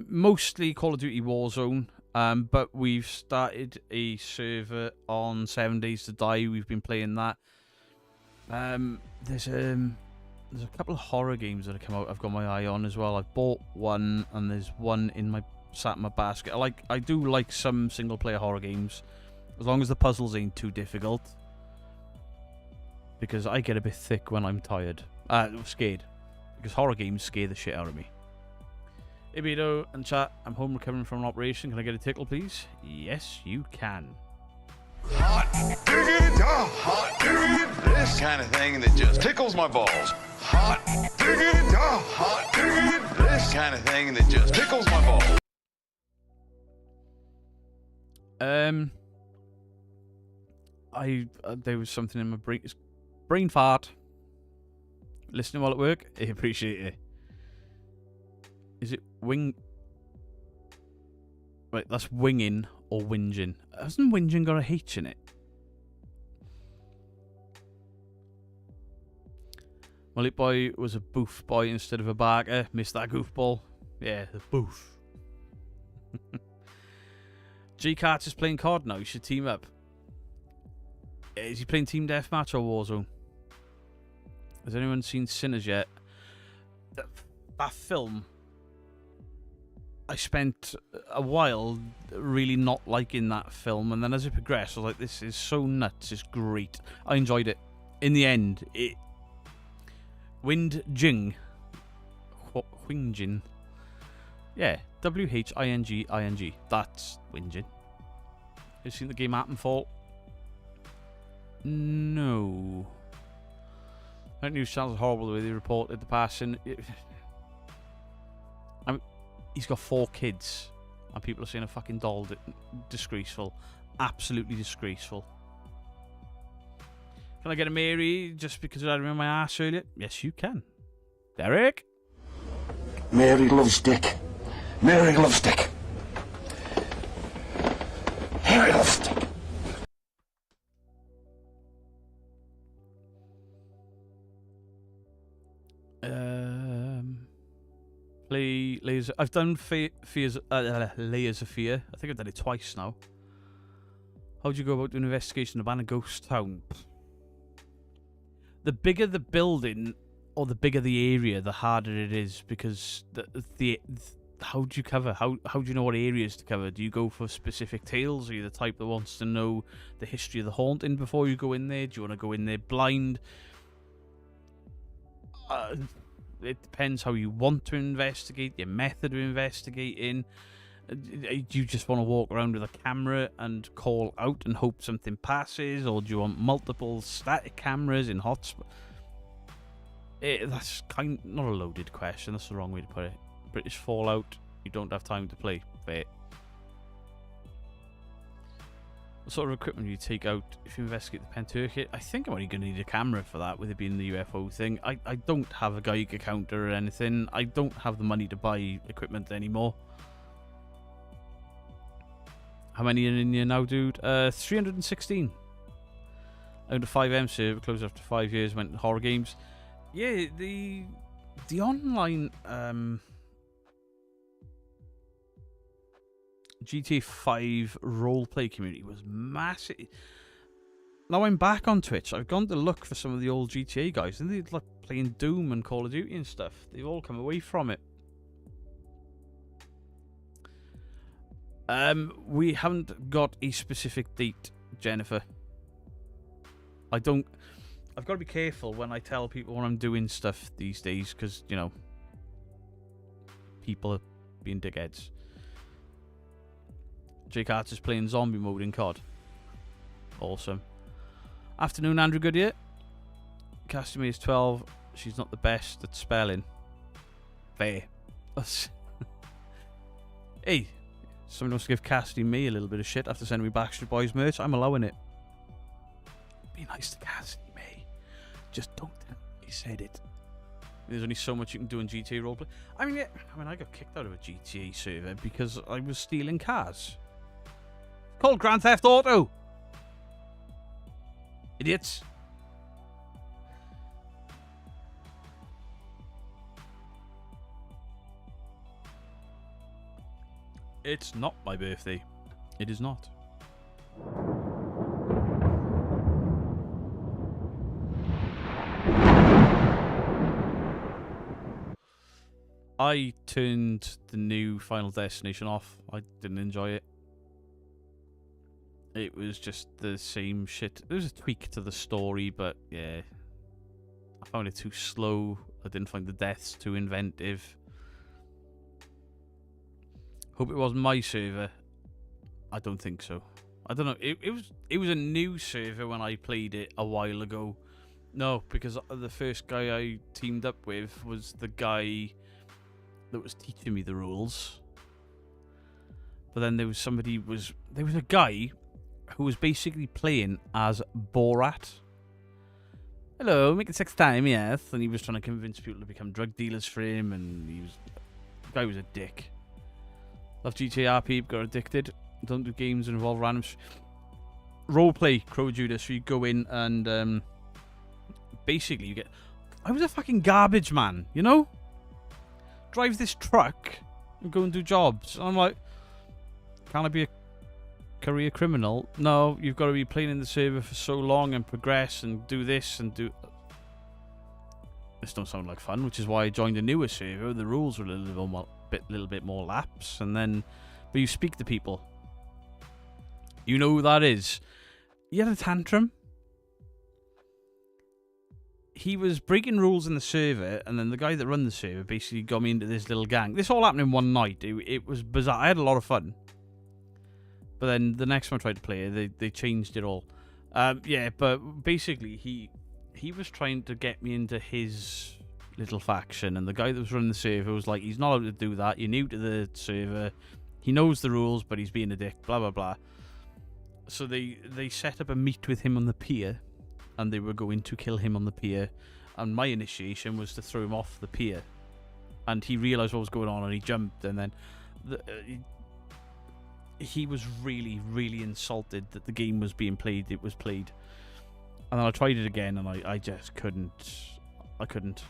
Mostly Call of Duty Warzone, but we've started a server on 7 Days to Die. We've been playing that. There's a couple of horror games that have come out I've got my eye on as well. I've bought one, and there's one sat in my basket. I do like some single player horror games, as long as the puzzles ain't too difficult, because I get a bit thick when I'm tired. Scared, because horror games scare the shit out of me. Hey Beto and chat, I'm home recovering from an operation. Can I get a tickle, please? Yes, you can.
Hot diggity, hot diggity, this kind of thing that just tickles my balls. Hot diggity, hot diggity, this kind of thing that just tickles my balls.
There was something in my brain fart. Listening while at work, I appreciate it. Is it wing? Right, that's winging or whinging. Hasn't whinging got a H in it? Mullet Boy was a boof boy instead of a barker. Missed that goofball. Yeah, the boof. G-Cart is playing COD now. You should team up. Is he playing Team Deathmatch or Warzone? Has anyone seen Sinners yet? That film, I spent a while really not liking that film, and then as it progressed, I was like, this is so nuts, it's great. I enjoyed it. In the end, Whinging. Yeah, W-H-I-N-G-I-N-G. That's whinging. Have you seen the game Appenfall? No. That news sounds horrible the way they reported the passing. He's got 4 kids, and people are saying a fucking doll. Disgraceful. Absolutely disgraceful. Can I get a Mary just because I remember my ass earlier? Yes, you can. Derek?
Mary loves Dick. Mary loves Dick. Mary loves Dick.
Play Layers. I've done Layers of Fear. I think I've done it twice now. How do you go about doing an investigation of a ghost town? The bigger the building, or the bigger the area, the harder it is, because how do you cover? How do you know what areas to cover? Do you go for specific tales? Are you the type that wants to know the history of the haunting before you go in there? Do you want to go in there blind? It depends how you want to investigate, your method of investigating. Do you just want to walk around with a camera and call out and hope something passes, or do you want multiple static cameras in hotspot? That's not a loaded question. That's the wrong way to put it. British Fallout. You don't have time to play. Fair. What sort of equipment do you take out if you investigate the Penturkit? I think I'm only going to need a camera for that, with it being the UFO thing. I don't have a Geiger counter or anything. I don't have the money to buy equipment anymore. How many are in here now, dude? 316. I owned a 5M server, closed after 5 years, went to horror games. Yeah, The online GTA 5 roleplay community was massive. Now I'm back on Twitch. I've gone to look for some of the old GTA guys, and they're like playing Doom and Call of Duty and stuff. They've all come away from it. We haven't got a specific date, Jennifer. I've got to be careful when I tell people when I'm doing stuff these days, because, you know, people are being dickheads. Jake Archer's playing zombie mode in COD. Awesome. Afternoon, Andrew Goodyear. Castamere is 12. She's not the best at spelling. Fair. Hey, someone wants to give Cassidy me a little bit of shit after sending me Backstreet Boys merch. I'm allowing it. Be nice to Cassidy May. Just don't tell me he said it. There's only so much you can do in GTA roleplay. I mean, I got kicked out of a GTA server because I was stealing cars. Called Grand Theft Auto. Idiots. It's not my birthday. It is not. I turned the new Final Destination off. I didn't enjoy it. It was just the same shit. There was a tweak to the story, but yeah. I found it too slow. I didn't find the deaths too inventive. Hope it wasn't my server. I don't think so. I don't know. It was a new server when I played it a while ago. No, because the first guy I teamed up with was the guy that was teaching me the rules. But then there was a guy who was basically playing as Borat. Hello, making sex time, yes. And he was trying to convince people to become drug dealers for him, and the guy was a dick. Love GTA RP, got addicted. Don't do games that involve random roleplay, Crow Judas. So you go in and basically you get. I was a fucking garbage man, you know? Drive this truck and go and do jobs. And I'm like, can I be a career criminal? No, you've got to be playing in the server for so long and progress and do this and do. This don't sound like fun, which is why I joined a newer server. The rules were a little bit more lax, and then, but you speak to people. You know who that is. He had a tantrum. He was breaking rules in the server, and then the guy that run the server basically got me into this little gang. This all happened in one night. It was bizarre. I had a lot of fun. But then the next time I tried to play it, they changed it all. Yeah, but basically he was trying to get me into his little faction, and the guy that was running the server was like, he's not allowed to do that. You're new to the server. He knows the rules, but he's being a dick. Blah blah blah. So they set up a meet with him on the pier, and they were going to kill him on the pier. And my initiation was to throw him off the pier, and he realised what was going on, and he jumped, and then he was really, really insulted that the game was being played. It was played. And then I tried it again, and I just couldn't. I couldn't.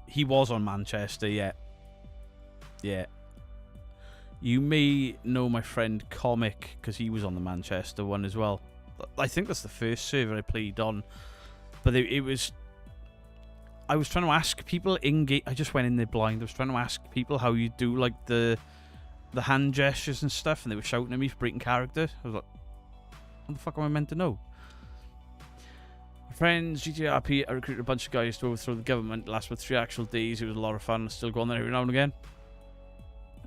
He was on Manchester, yeah. Yeah. You may know my friend Comic, because he was on the Manchester one as well. I think that's the first server I played on. But it was... I was trying to ask people in-game... I just went in there blind. I was trying to ask people how you do, like, the hand gestures and stuff, and they were shouting at me for breaking character. I was like, what the fuck am I meant to know? Friends, GTRP, I recruited a bunch of guys to overthrow the government. Last with 3 actual days. It was a lot of fun. I still go on there every now and again.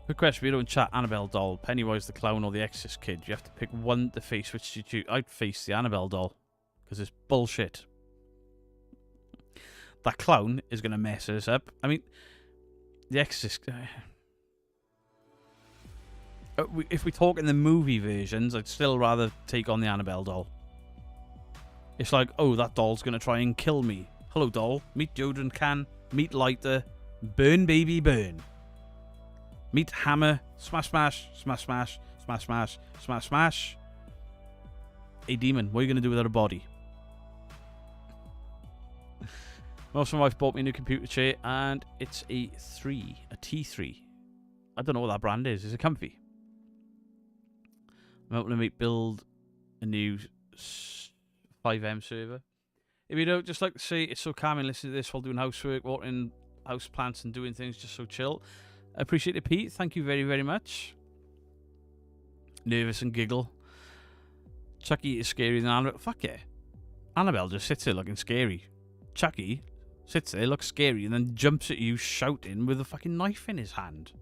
Quick question, we don't chat Annabelle doll, Pennywise the clown, or the Exorcist kid. You have to pick one to face. Which do you choose? I'd face the Annabelle doll, because it's bullshit. That clown is going to mess us up. I mean, the Exorcist... if we talk in the movie versions, I'd still rather take on the Annabelle doll. It's like, oh, that doll's going to try and kill me. Hello, doll. Meet deodorant can. Meet lighter. Burn, baby, burn. Meet hammer. Smash, smash. Smash, smash. Smash, smash. Smash, smash. Hey, demon, what are you going to do without a body? Also, my wife bought me a new computer chair, and it's a T3. I don't know what that brand is. Is it comfy? I'm hoping to build a new 5M server. If you don't, just like to say it's so calming listening to this while doing housework, watering house plants and doing things just so chill. I appreciate it, Pete. Thank you very, very much. Nervous and giggle. Chucky is scarier than Annabelle. Fuck yeah. Annabelle just sits there looking scary. Chucky sits there, looks scary, and then jumps at you shouting with a fucking knife in his hand.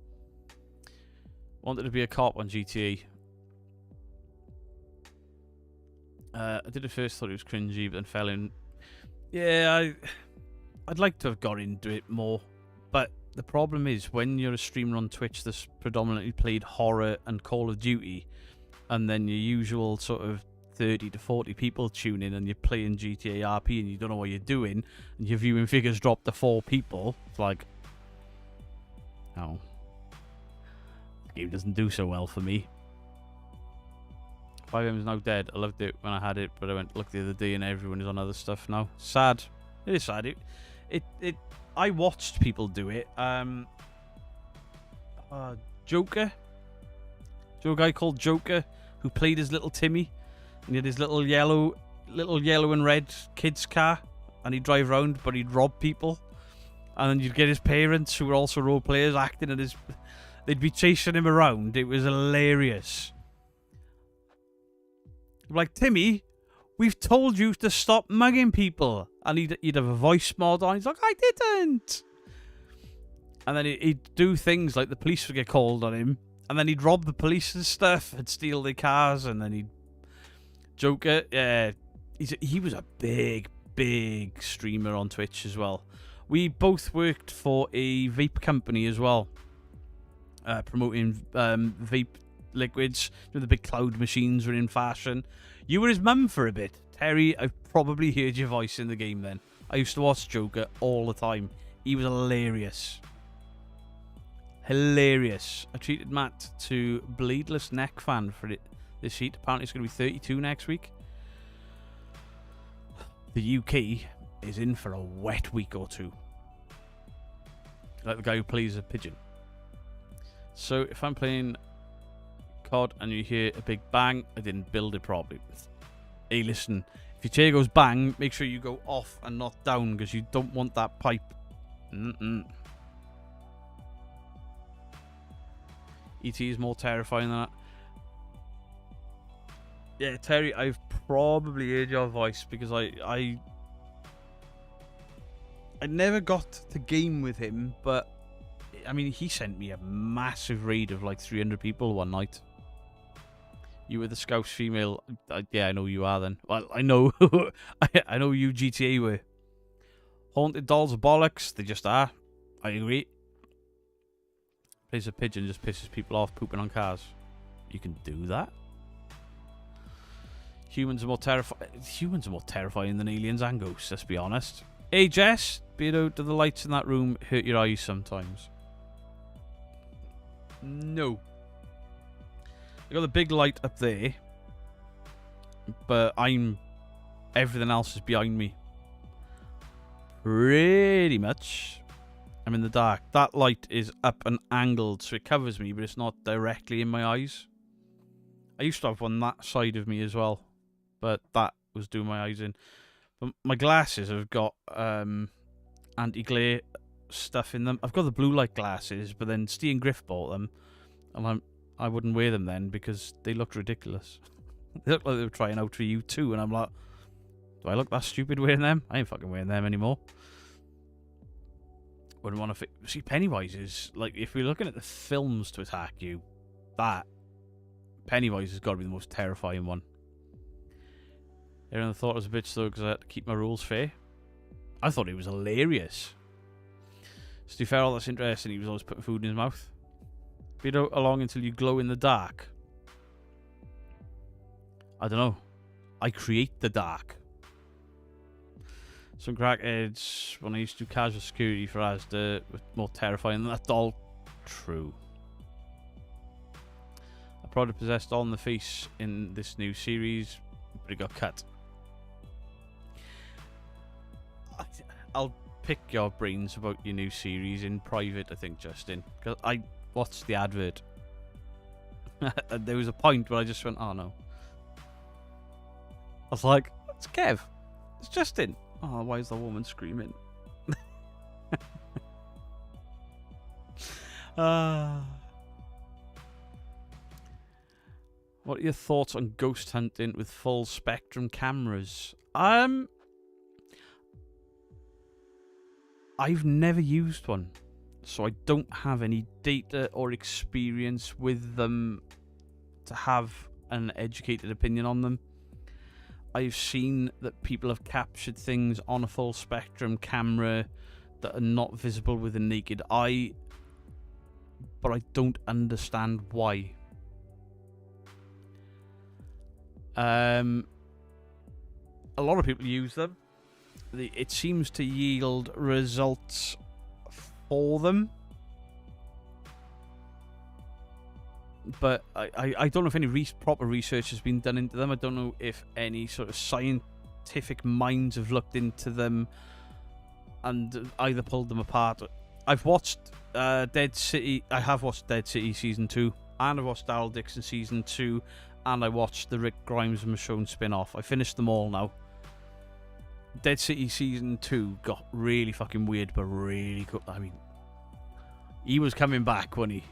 Wanted to be a cop on GTA. I did at first, thought it was cringy, but then fell in. Yeah, I'd like to have got into it more. But the problem is, when you're a streamer on Twitch that's predominantly played horror and Call of Duty, and then your usual sort of 30 to 40 people tune in and you're playing GTA RP and you don't know what you're doing, and your viewing figures drop to 4 people, it's like, oh, the game doesn't do so well for me. 5M is now dead. I loved it when I had it, but I went to look the other day and everyone is on other stuff now. Sad. It is sad. I watched people do it. Joker. A guy called Joker who played as little Timmy, and he had his little yellow and red kid's car, and he'd drive around, but he'd rob people, and then you'd get his parents who were also role players acting at his. They'd be chasing him around. It was hilarious. Like, Timmy, we've told you to stop mugging people. And he'd have a voice mod on. He's like, I didn't. And then he'd do things like the police would get called on him. And then he'd rob the police and stuff and steal their cars. And then he'd... Joker, yeah. He was a big, big streamer on Twitch as well. We both worked for a vape company as well. Promoting vape liquids. The big cloud machines were in fashion. You were his mum for a bit. Terry, I've probably heard your voice in the game then. I used to watch Joker all the time. He was hilarious. Hilarious. I treated Matt to Bladeless Neck fan for it this heat. Apparently it's going to be 32 next week. The UK is in for a wet week or two. Like the guy who plays a pigeon. So if I'm playing COD and you hear a big bang, I didn't build it properly. Hey, listen, if your chair goes bang, make sure you go off and not down, because you don't want that pipe. ET is more terrifying than that. Yeah, Terry, I've probably heard your voice, because I never got to game with him, but I mean, he sent me a massive raid of like 300 people one night. You were the Scouse female. Yeah, I know you are then. Well, I know. I know you GTA were. Haunted dolls are bollocks. They just are. I agree. Plays a pigeon just pisses people off pooping on cars. You can do that. Humans are more terrifying than aliens and ghosts, let's be honest. Hey, Jess. Do the lights in that room hurt your eyes sometimes? No. I got the big light up there, but everything else is behind me. Pretty much. I'm in the dark. That light is up and angled, so it covers me, but it's not directly in my eyes. I used to have one that side of me as well, but that was doing my eyes in. But my glasses have got anti-glare stuff in them. I've got the blue light glasses, but then Steve and Griff bought them, and I wouldn't wear them then because they looked ridiculous. They looked like they were trying out for you too, and I'm like, do I look that stupid wearing them? I ain't fucking wearing them anymore. Wouldn't want to see, Pennywise is like, if we're looking at the films to attack you, that Pennywise has got to be the most terrifying one. Everyone thought I was a bitch though because I had to keep my rules fair. I thought he was hilarious. Steve Farrell, that's interesting. He was always putting food in his mouth. Be along until you glow in the dark. I don't know. I create the dark. Some crackheads, when I used to do casual security for Asda, were more terrifying than that doll. True. I probably possessed doll in the face in this new series, but it got cut. I'll pick your brains about your new series in private, I think, Justin. Because I watched the advert. And there was a point where I just went, oh no. I was like, it's Kev. It's Justin. Oh, why is the woman screaming? What are your thoughts on ghost hunting with full spectrum cameras? I've never used one, so I don't have any data or experience with them to have an educated opinion on them. I've seen that people have captured things on a full spectrum camera that are not visible with the naked eye, but I don't understand why. A lot of people use them. It seems to yield results for them. But I don't know if any proper research has been done into them. I don't know if any sort of scientific minds have looked into them and either pulled them apart. I've watched Dead City. I have watched Dead City Season 2. And I've watched Daryl Dixon Season 2. And I watched the Rick Grimes and Michonne spin-off. I finished them all now. Dead City Season 2 got really fucking weird, but really good. I mean, he was coming back, wasn't he?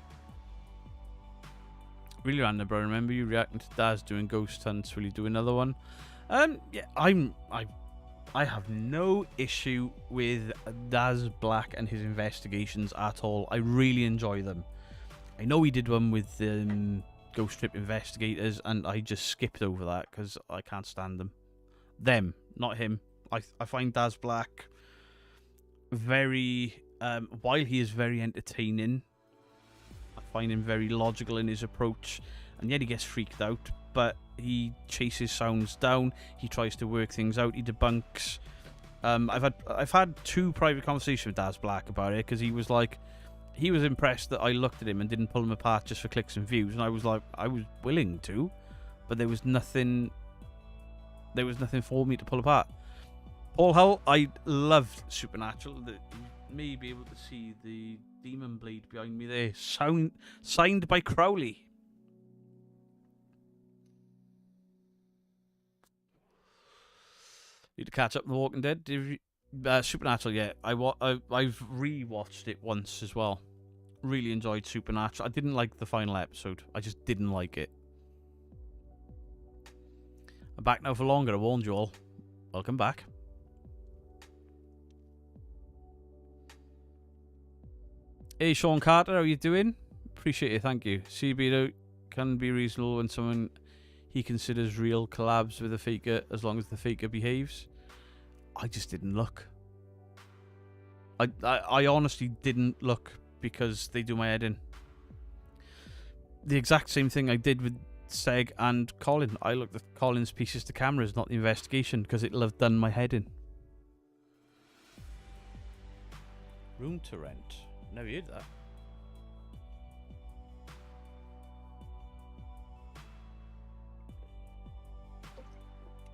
Really random, bro. Remember you reacting to Daz doing ghost hunts? Will you do another one? Yeah, I have no issue with Daz Black and his investigations at all. I really enjoy them. I know he did one with Ghost Trip Investigators, and I just skipped over that because I can't stand them. Them, not him. I find Daz Black very, while he is very entertaining, I find him very logical in his approach, and yet he gets freaked out, but he chases sounds down, he tries to work things out, he debunks. I've had 2 private conversations with Daz Black about it, because he was impressed that I looked at him and didn't pull him apart just for clicks and views, and I was like, I was willing to, but there was nothing for me to pull apart. Paul Hull, I loved Supernatural. You may be able to see the demon blade behind me there. Signed by Crowley. Need to catch up on The Walking Dead. Supernatural, yeah. I've re-watched it once as well. Really enjoyed Supernatural. I didn't like the final episode. I just didn't like it. I'm back now for longer, I warned you all. Welcome back. Hey Sean Carter, how are you doing? Appreciate it, thank you. CB can be reasonable when someone he considers real collabs with a faker as long as the faker behaves. I just didn't look. I honestly didn't look because they do my head in. The exact same thing I did with Seg and Colin. I looked at Colin's pieces to cameras, not the investigation, because it'll have done my head in. Room to rent. Never heard that.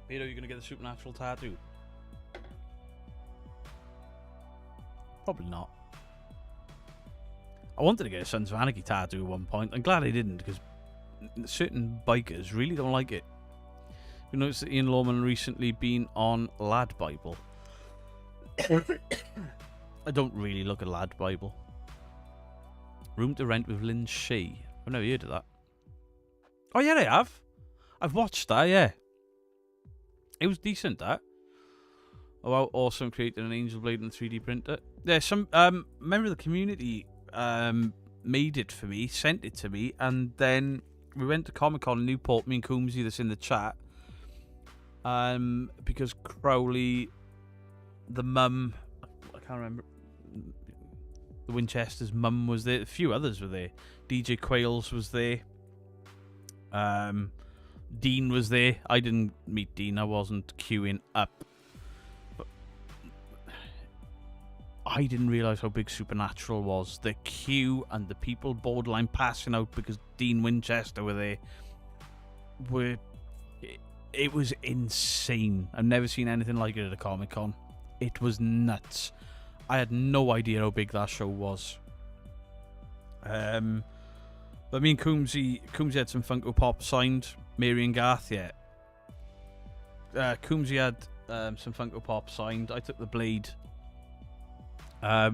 Peter, you're gonna get the Supernatural tattoo? Probably not. I wanted to get a Sons of Anarchy tattoo at one point. I'm glad I didn't, because certain bikers really don't like it. We noticed that Ian Lawman recently been on Lad Bible. I don't really look at Lad Bible. Room to Rent with Lynn Shea. I've never heard of that. Oh yeah, I have. I've watched that, yeah. It was decent, that. Oh wow, awesome, creating an Angel Blade and 3D printer. Yeah, some member of the community made it for me, sent it to me, and then we went to Comic-Con in Newport, me and Coombsy, that's in the chat. Because Crowley, the mum, I can't remember, the Winchester's mum was there, a few others were there. DJ Quails was there. Dean was there. I didn't meet Dean, I wasn't queuing up. But I didn't realise how big Supernatural was. The queue and the people borderline passing out because Dean Winchester were there. It was insane. I've never seen anything like it at a Comic-Con. It was nuts. I had no idea how big that show was. But me and Coombsy had some Funko Pop signed. Mary and Garth, yeah. Coombsy had some Funko Pop signed. I took the Blade.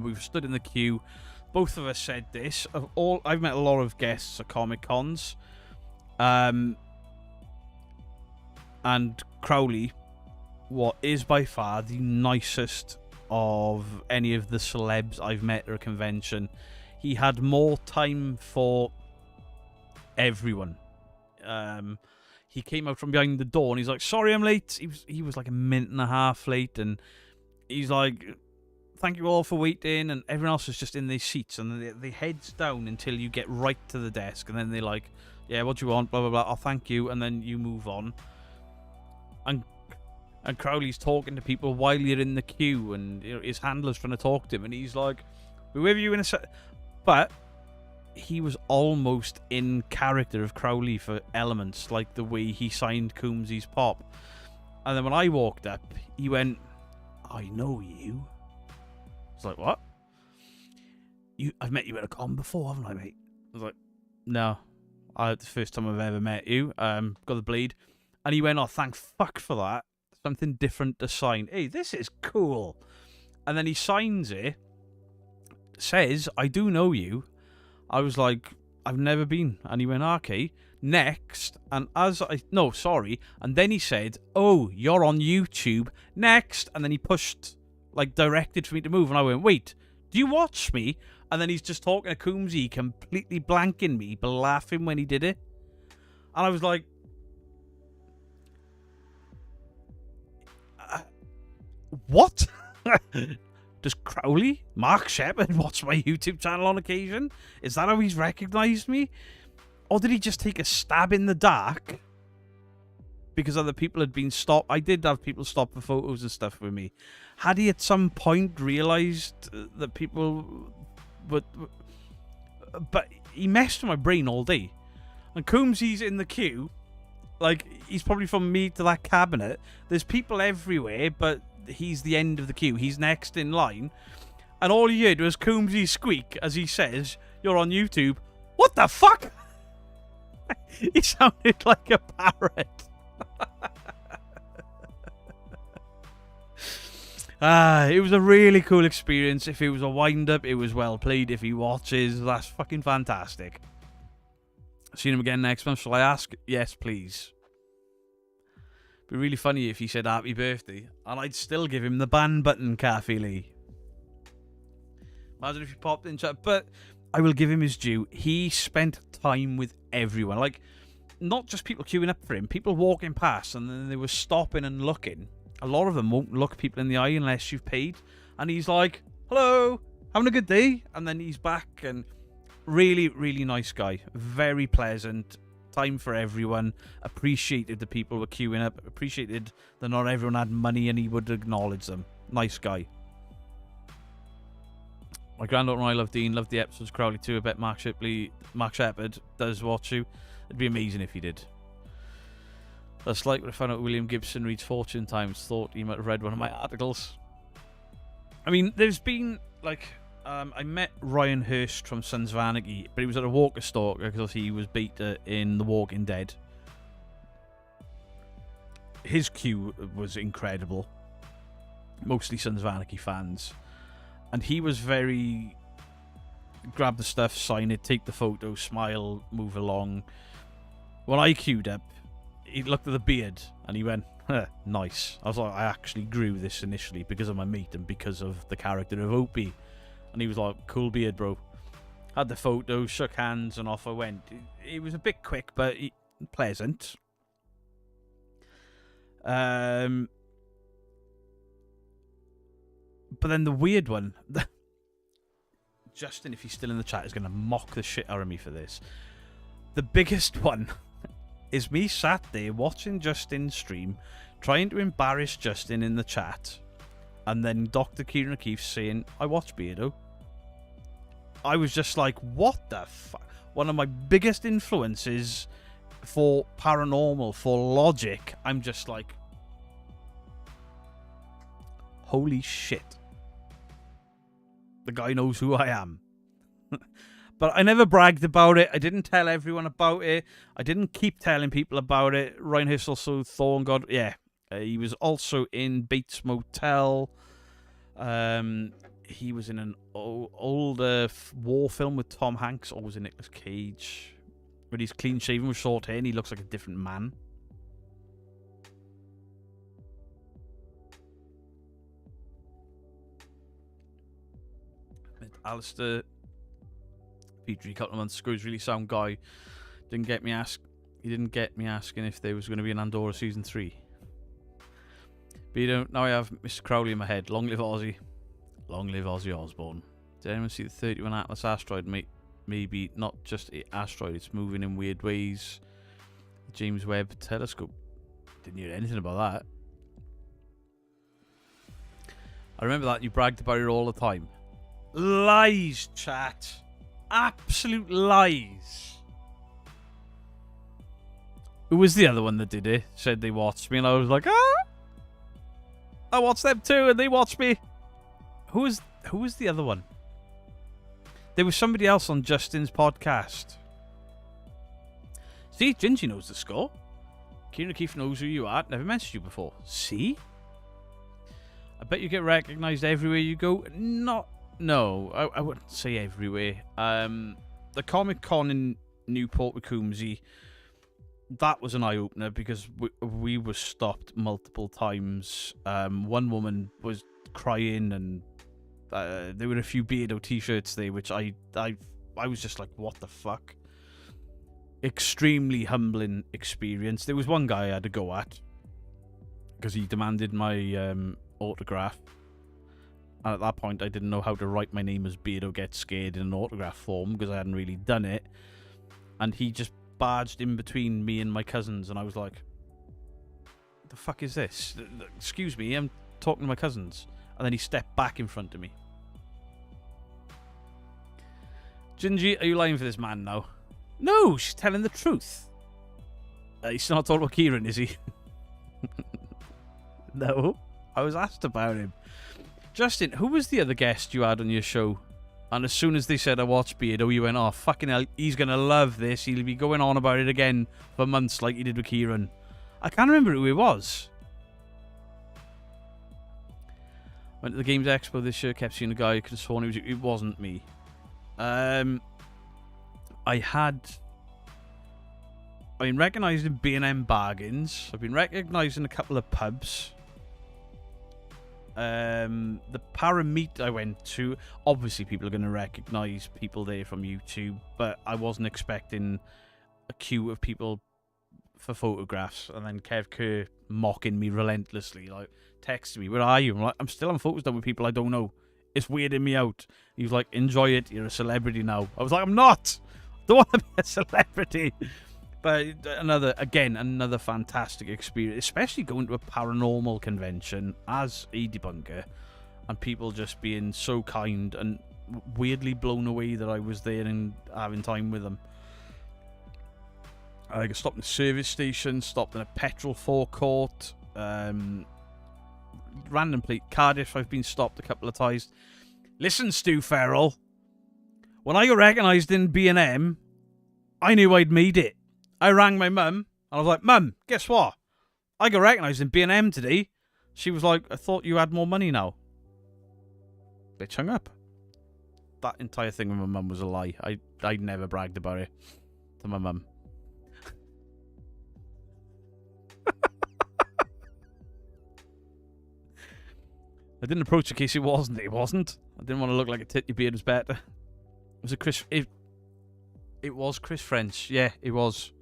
We stood in the queue. Both of us said this. I've met a lot of guests at Comic Cons. And Crowley, what is by far the nicest of any of the celebs I've met at a convention. He had more time for everyone. He came out from behind the door and he's like, sorry I'm late. He was like a minute and a half late, and he's like, thank you all for waiting, and everyone else is just in their seats and they heads down until you get right to the desk, and then they're like, yeah, what do you want, blah blah blah, oh thank you, and then you move on. And Crowley's talking to people while you're in the queue, and you know, his handler's trying to talk to him, and he's like, we're with you in a sec. But he was almost in character of Crowley for elements, like the way he signed Coombsy's pop. And then when I walked up, he went, I know you. I was like, what? I've met you at a con before, haven't I, mate? I was like, no. It's the first time I've ever met you. Got the Blade. And he went, oh, thank fuck for that. Something different to sign. Hey, this is cool. And then he signs it. Says, I do know you. I was like, I've never been. And he went, okay, next. And no, sorry. And then he said, oh, you're on YouTube. Next. And then he pushed, like, directed for me to move. And I went, wait, do you watch me? And then he's just talking to Coombsy, completely blanking me, but laughing when he did it. And I was like, what? Does Crowley, Mark Shepard, watch my YouTube channel on occasion? Is that how he's recognised me? Or did he just take a stab in the dark because other people had been stopped? I did have people stop for photos and stuff with me. Had he at some point realised that people would... But he messed with my brain all day. And Coombsy's in the queue. Like, he's probably from me to that cabinet. There's people everywhere, but he's the end of the queue. He's next in line. And all you heard was Coombsy squeak as he says, you're on YouTube. What the fuck? He sounded like a parrot. It was a really cool experience. If it was a wind-up, it was well played. If he watches, that's fucking fantastic. See him again next month, shall I ask? Yes, please. It'd be really funny if he said happy birthday, and I'd still give him the ban button, Kathy Lee. Imagine if he popped in chat, but I will give him his due. He spent time with everyone. Like, not just people queuing up for him, people walking past, and then they were stopping and looking. A lot of them won't look people in the eye unless you've paid. And he's like, hello, having a good day? And then he's back, and really, really nice guy. Very pleasant. Time for everyone. Appreciated the people were queuing up. Appreciated that not everyone had money and he would acknowledge them. Nice guy. My granddaughter and I love Dean. Love the episodes. Crowley too. I bet Mark Shepard does watch you. It'd be amazing if he did. That's like when I found out William Gibson reads Fortune Times. Thought he might have read one of my articles. I mean, there's been, like... I met Ryan Hurst from Sons of Anarchy, but he was at a Walker Stalker because he was beta in The Walking Dead. His queue was incredible. Mostly Sons of Anarchy fans. And he was very... grab the stuff, sign it, take the photo, smile, move along. When I queued up, he looked at the beard and he went, nice. I was like, I actually grew this initially because of my mate and because of the character of Opie. And he was like, cool beard, bro. Had the photo, shook hands, and off I went. It was a bit quick, but pleasant. But then the weird one... Justin, if he's still in the chat, is going to mock the shit out of me for this. The biggest one is me sat there watching Justin stream, trying to embarrass Justin in the chat, and then Dr. Kieran O'Keefe saying, I watch Beardo. I was just like, what the fuck? One of my biggest influences for paranormal, for logic. I'm just like, holy shit. The guy knows who I am. But I never bragged about it. I didn't tell everyone about it. I didn't keep telling people about it. Ryan Hiss also Thorn God. Yeah. He was also in Bates Motel. He was in an older war film with Tom Hanks. Always in Nicolas Cage. But he's clean shaven with short hair and he looks like a different man. Alistair Petrie a couple of months ago, he's a really sound guy. He didn't get me asking if there was going to be an Andorra season 3. But you don't. Now I have Mr. Crowley in my head. Long live Ozzy. Long live Ozzy Osbourne. Did anyone see the 31 Atlas asteroid? Maybe not just an asteroid, it's moving in weird ways. The James Webb Telescope. Didn't hear anything about that. I remember that you bragged about it all the time. Lies, chat. Absolute lies. Who was the other one that did it? Said they watched me and I was like, I watched them too and they watched me. Who was the other one? There was somebody else on Justin's podcast. See, Gingy knows the score. Kieran O'Keefe knows who you are. Never mentioned you before. See? I bet you get recognised everywhere you go. No, I wouldn't say everywhere. The Comic Con in Newport with Coombsy, that was an eye-opener because we were stopped multiple times. One woman was crying and there were a few Beardo t-shirts there, which I was just like, what the fuck? Extremely humbling experience. There was one guy I had to go at because he demanded my autograph. And at that point, I didn't know how to write my name as Beardo Gets Scared in an autograph form because I hadn't really done it. And he just barged in between me and my cousins, and I was like, what the fuck is this? Excuse me, I'm talking to my cousins. And then he stepped back in front of me. Gingy, are you lying for this man now? No, she's telling the truth. He's not talking about Kieran, is he? No, I was asked about him. Justin, who was the other guest you had on your show? And as soon as they said I watched Beardo, you went, oh, fucking hell, he's going to love this. He'll be going on about it again for months like he did with Kieran. I can't remember who it was. Went to the Games Expo this year, kept seeing a guy who could have sworn it wasn't me. I've been recognised in B&M bargains. I've been recognised in a couple of pubs. The Parameet I went to, obviously people are going to recognise people there from YouTube, but I wasn't expecting a queue of people for photographs, and then Kev Kerr mocking me relentlessly, like texting me, where are you? I'm like, I'm still on photos done with people I don't know. It's weirding me out. He was like, enjoy it, you're a celebrity now. I was like, I'm not! I don't want to be a celebrity. But another fantastic experience, especially going to a paranormal convention as a debunker and people just being so kind and weirdly blown away that I was there and having time with them. I stopped in a service station, stopped in a petrol forecourt, random place. Cardiff, I've been stopped a couple of times. Listen, Stu Farrell, when I got recognised in B&M, I knew I'd made it. I rang my mum, and I was like, Mum, guess what? I got recognised in B&M today. She was like, I thought you had more money now. Bitch hung up. That entire thing with my mum was a lie. I never bragged about it to my mum. I didn't approach in case it wasn't. It wasn't. I didn't want to look like a tit. Your beard was better. It was a Chris... It was Chris French. Yeah, it was.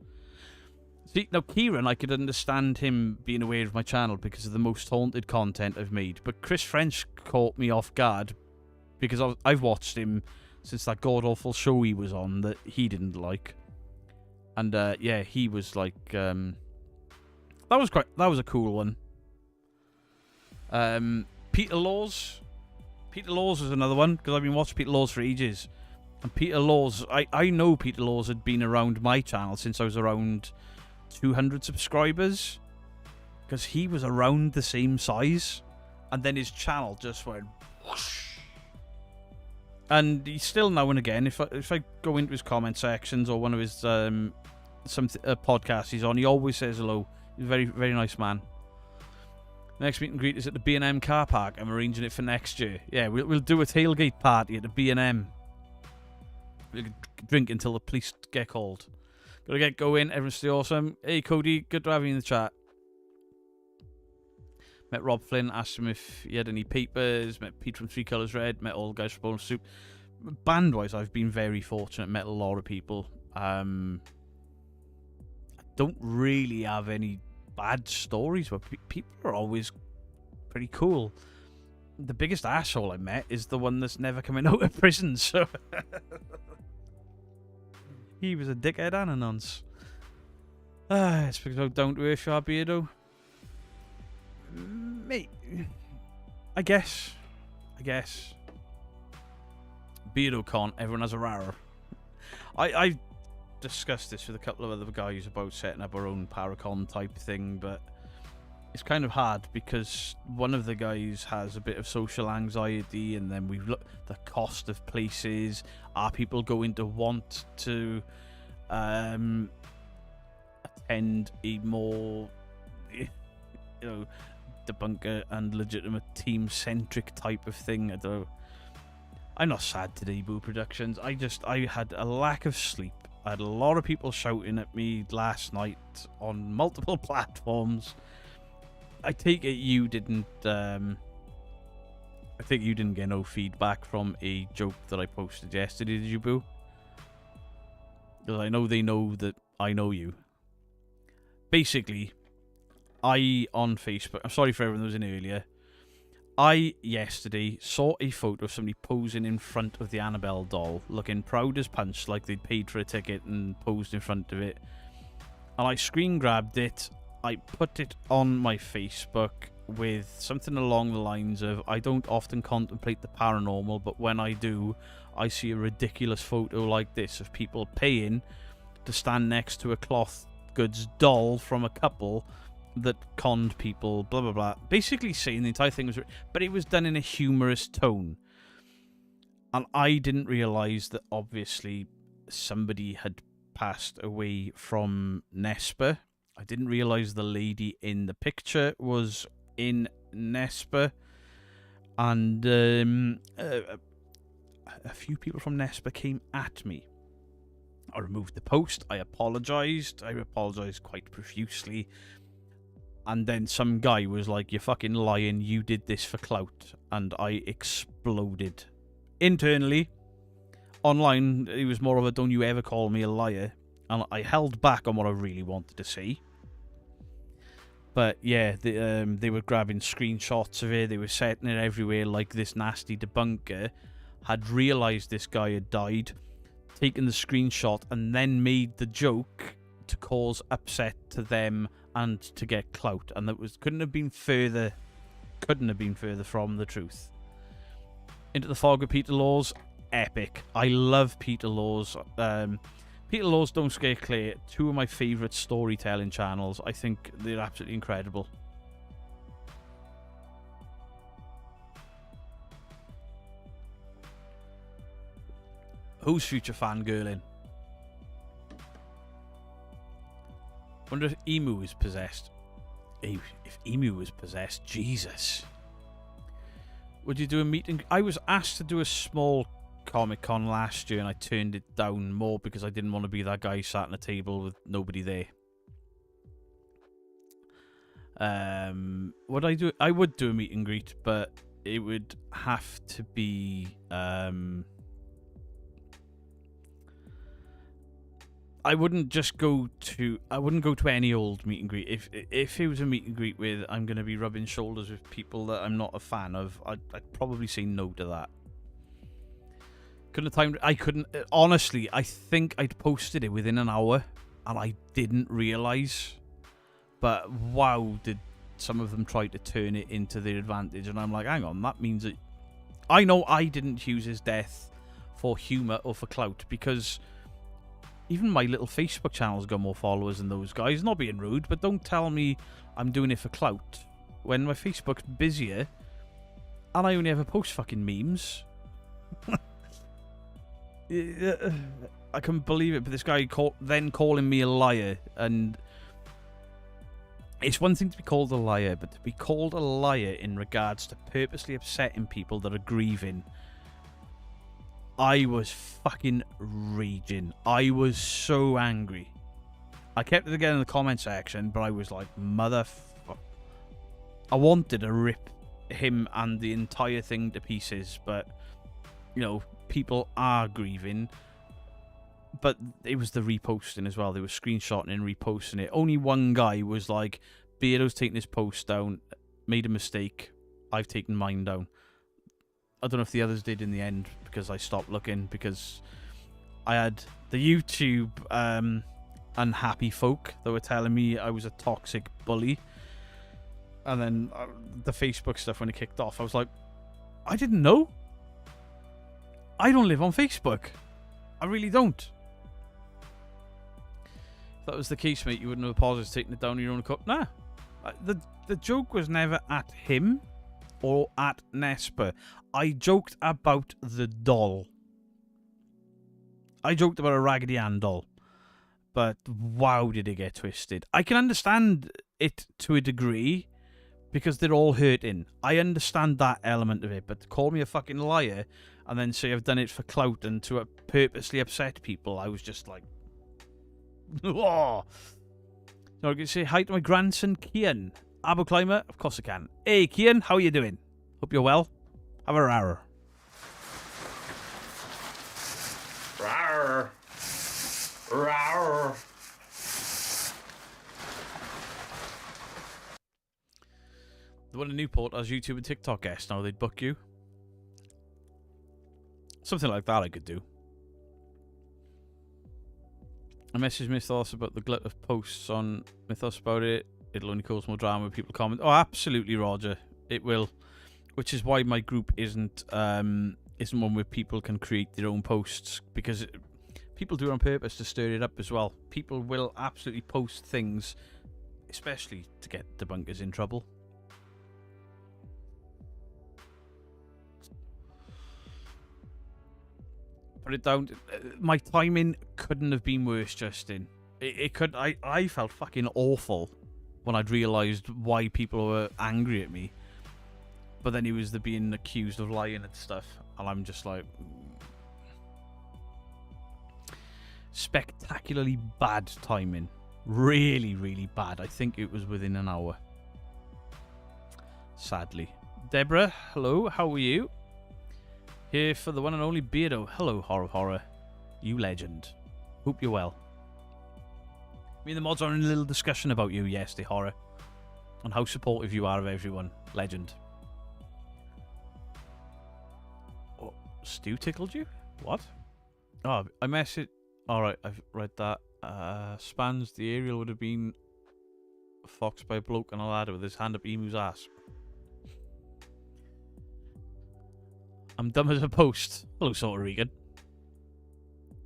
See, now Kieran, I could understand him being aware of my channel because of the most haunted content I've made. But Chris French caught me off guard because I've watched him since that god-awful show he was on that he didn't like. And, yeah, he was like... that was a cool one. Peter Laws. Peter Laws was another one because I've been watching Peter Laws for ages. And Peter Laws, I know Peter Laws had been around my channel since I was around 200 subscribers. Because he was around the same size. And then his channel just went whoosh. And he's still now and again, if I go into his comment sections or one of his some podcasts he's on, he always says hello. He's a very, very nice man. Next meet and greet is at the B&M car park. I'm arranging it for next year. Yeah, we'll do a tailgate party at the B&M. We'll drink until the police get called. Gotta get going. Everyone's stay awesome. Hey, Cody. Good to have you in the chat. Met Rob Flynn. Asked him if he had any papers. Met Pete from Three Colours Red. Met all the guys from Bone Soup. Band-wise, I've been very fortunate. Met a lot of people. I don't really have any bad stories, but people are always pretty cool. The biggest asshole I met is the one that's never coming out of prison, so he was a dickhead and a nonce. It's because how down to earth you are, Beardo. Mate, I guess Beardo can't. Everyone has a rarer. I discussed this with a couple of other guys about setting up our own Paracon type thing, but it's kind of hard because one of the guys has a bit of social anxiety, and then we've looked the cost of places. Are people going to want to attend a more, debunker and legitimate team-centric type of thing? I don't know. I'm not sad today, Boo Productions. I had a lack of sleep. I had a lot of people shouting at me last night on multiple platforms. I take it you didn't. I think you didn't get no feedback from a joke that I posted yesterday, did you, Boo? Because I know they know that I know you. Basically, on Facebook. I'm sorry for everyone that was in earlier. I, yesterday, saw a photo of somebody posing in front of the Annabelle doll, looking proud as punch, like they'd paid for a ticket and posed in front of it. And I screen grabbed it, I put it on my Facebook with something along the lines of, I don't often contemplate the paranormal, but when I do, I see a ridiculous photo like this of people paying to stand next to a cloth goods doll from a couple that conned people, blah blah blah. Basically saying the entire thing was, but it was done in a humorous tone. And I didn't realise that obviously somebody had passed away from Nespa. I didn't realise the lady in the picture was in Nespa. And a few people from Nespa came at me. I removed the post. I apologised. I apologised quite profusely. And then some guy was like, "You're fucking lying, you did this for clout." And I exploded. Internally, online, it was more of a "don't you ever call me a liar." And I held back on what I really wanted to say. But yeah, they were grabbing screenshots of it, they were setting it everywhere like this nasty debunker had realised this guy had died, taken the screenshot, and then made the joke to cause upset to them and to get clout, and that couldn't have been further from the truth. Into the Fog with Peter Laws, epic. I love Peter Laws. Peter Laws, Don't Scare Claire, two of my favourite storytelling channels. I think they're absolutely incredible. Who's future fangirling? Wonder if Emu is possessed. If Emu was possessed, Jesus. Would you do a meeting? I was asked to do a small Comic-Con last year and I turned it down more because I didn't want to be that guy sat at a table with nobody there. Would I do it? I would do a meet and greet, but it would have to be I wouldn't go to any old meet and greet. If it was a meet and greet with I'm going to be rubbing shoulders with people that I'm not a fan of, I'd probably say no to that. Couldn't have timed. I couldn't. Honestly, I think I'd posted it within an hour, and I didn't realise. But wow, did some of them try to turn it into their advantage? And I'm like, hang on, that means that I know I didn't use his death for humour or for clout, because even my little Facebook channel's got more followers than those guys. Not being rude, but don't tell me I'm doing it for clout when my Facebook's busier and I only ever post fucking memes. I couldn't believe it, but this guy then calling me a liar, and it's one thing to be called a liar, but to be called a liar in regards to purposely upsetting people that are grieving, I was fucking raging. I was so angry. I kept it again in the comment section, but I was like, motherfucker. I wanted to rip him and the entire thing to pieces, but, you know, people are grieving. But it was the reposting as well. They were screenshotting and reposting it. Only one guy was like, Beardo's taking his post down, made a mistake, I've taken mine down. I don't know if the others did in the end, because I stopped looking, because I had the YouTube unhappy folk that were telling me I was a toxic bully. And then the Facebook stuff, when it kicked off, I was like, I didn't know. I don't live on Facebook. I really don't. If that was the case, mate, you wouldn't have apologized taking it down on your own account. Nah. The joke was never at him or at Nesper. I joked about the doll. I joked about a Raggedy Ann doll. But wow, did it get twisted. I can understand it to a degree, because they're all hurting. I understand that element of it, but to call me a fucking liar and then say I've done it for clout and to purposely upset people, I was just like, oh. So I can say hi to my grandson, Kian. Abo Climber? Of course I can. Hey, Kian, how are you doing? Hope you're well. Have a rawr.
Rawr. Rawr.
The one in Newport as YouTube and TikTok guest. Now they'd book you. Something like that I could do. I messaged Mythos about the glut of posts on Mythos about it. It'll only cause more drama when people comment. Oh, absolutely, Roger. It will. Which is why my group isn't one where people can create their own posts, because people do it on purpose to stir it up as well. People will absolutely post things, especially to get debunkers in trouble. Put it down. My timing couldn't have been worse, Justin. It could. I felt fucking awful when I'd realised why people were angry at me. But then he was being accused of lying and stuff, and I'm just like, spectacularly bad timing. Really, really bad. I think it was within an hour. Sadly. Deborah, hello. How are you? Here for the one and only Beardo. Hello, Horror. You legend. Hope you're well. Me and the mods are in a little discussion about you, yes, the Horror. On how supportive you are of everyone. Legend. Oh, Stu tickled you? What? Oh, I messaged... Alright, I've read that. Spans, the aerial would have been foxed by a bloke on a ladder with his hand up Emu's ass. I'm dumb as a post. Hello, Salter Regan.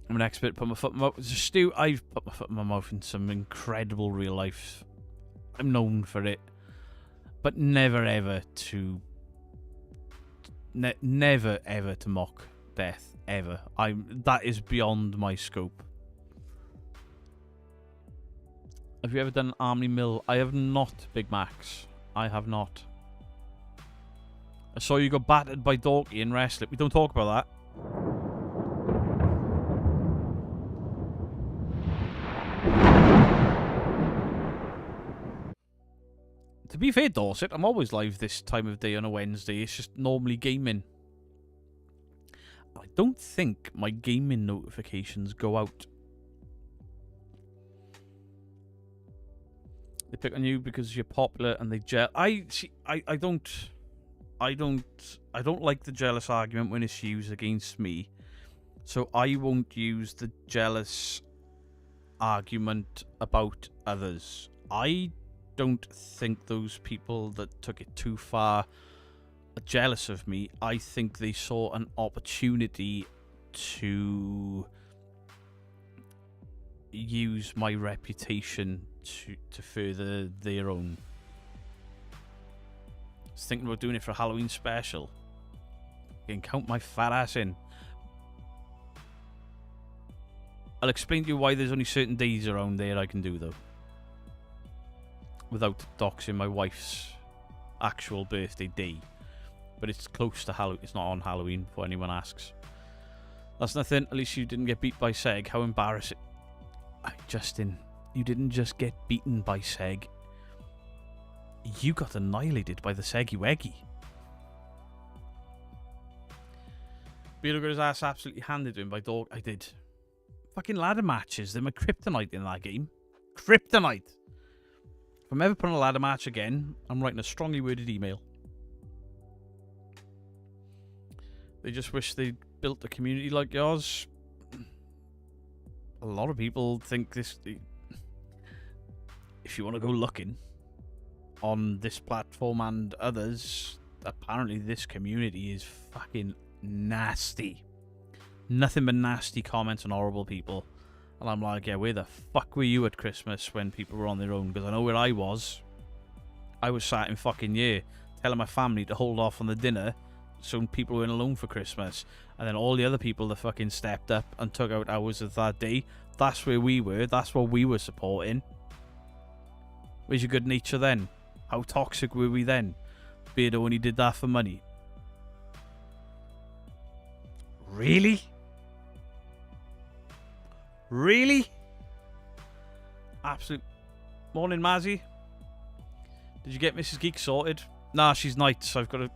I'm an expert. Put my foot in my mouth. Stu, I've put my foot in my mouth in some incredible real life. I'm known for it. But never ever to... never ever to mock death. Ever. That is beyond my scope. Have you ever done Army Mill? I have not, Big Max. I have not. I saw you got battered by Dorky in wrestling. We don't talk about that. To be fair, Dorset, I'm always live this time of day on a Wednesday. It's just normally gaming. I don't think my gaming notifications go out. They pick on you because you're popular and they I don't like the jealous argument when it's used against me. So I won't use the jealous argument about others. I don't think those people that took it too far are jealous of me. I think they saw an opportunity to use my reputation to further their own. I was thinking about doing it for a Halloween special. You can count my fat ass in. I'll explain to you why there's only certain days around there I can do, though. Without doxing my wife's actual birthday day. But it's close to Halloween. It's not on Halloween, before anyone asks. That's nothing. At least you didn't get beat by Seg. How embarrassing. Justin, you didn't just get beaten by Seg. You got annihilated by the Seggy Weggy. Beto got his ass absolutely handed to him by Dog. I did. Fucking ladder matches. They're my kryptonite in that game. Kryptonite. If I'm ever putting a ladder match again, I'm writing a strongly worded email. They just wish they'd built a community like yours. A lot of people think this... If you want to go looking on this platform and others, apparently this community is fucking nasty. Nothing but nasty comments on horrible people. And I'm like, yeah, where the fuck were you at Christmas when people were on their own? Because I know where I was. I was sat in fucking year telling my family to hold off on the dinner so people weren't alone for Christmas. And then all the other people that fucking stepped up and took out hours of that day, that's where we were. That's what we were supporting. Where's your good nature then? How toxic were we then? Beardo only did that for money. Really? Really? Absolute. Morning, Mazzy. Did you get Mrs. Geek sorted? Nah, she's night, so I've got to...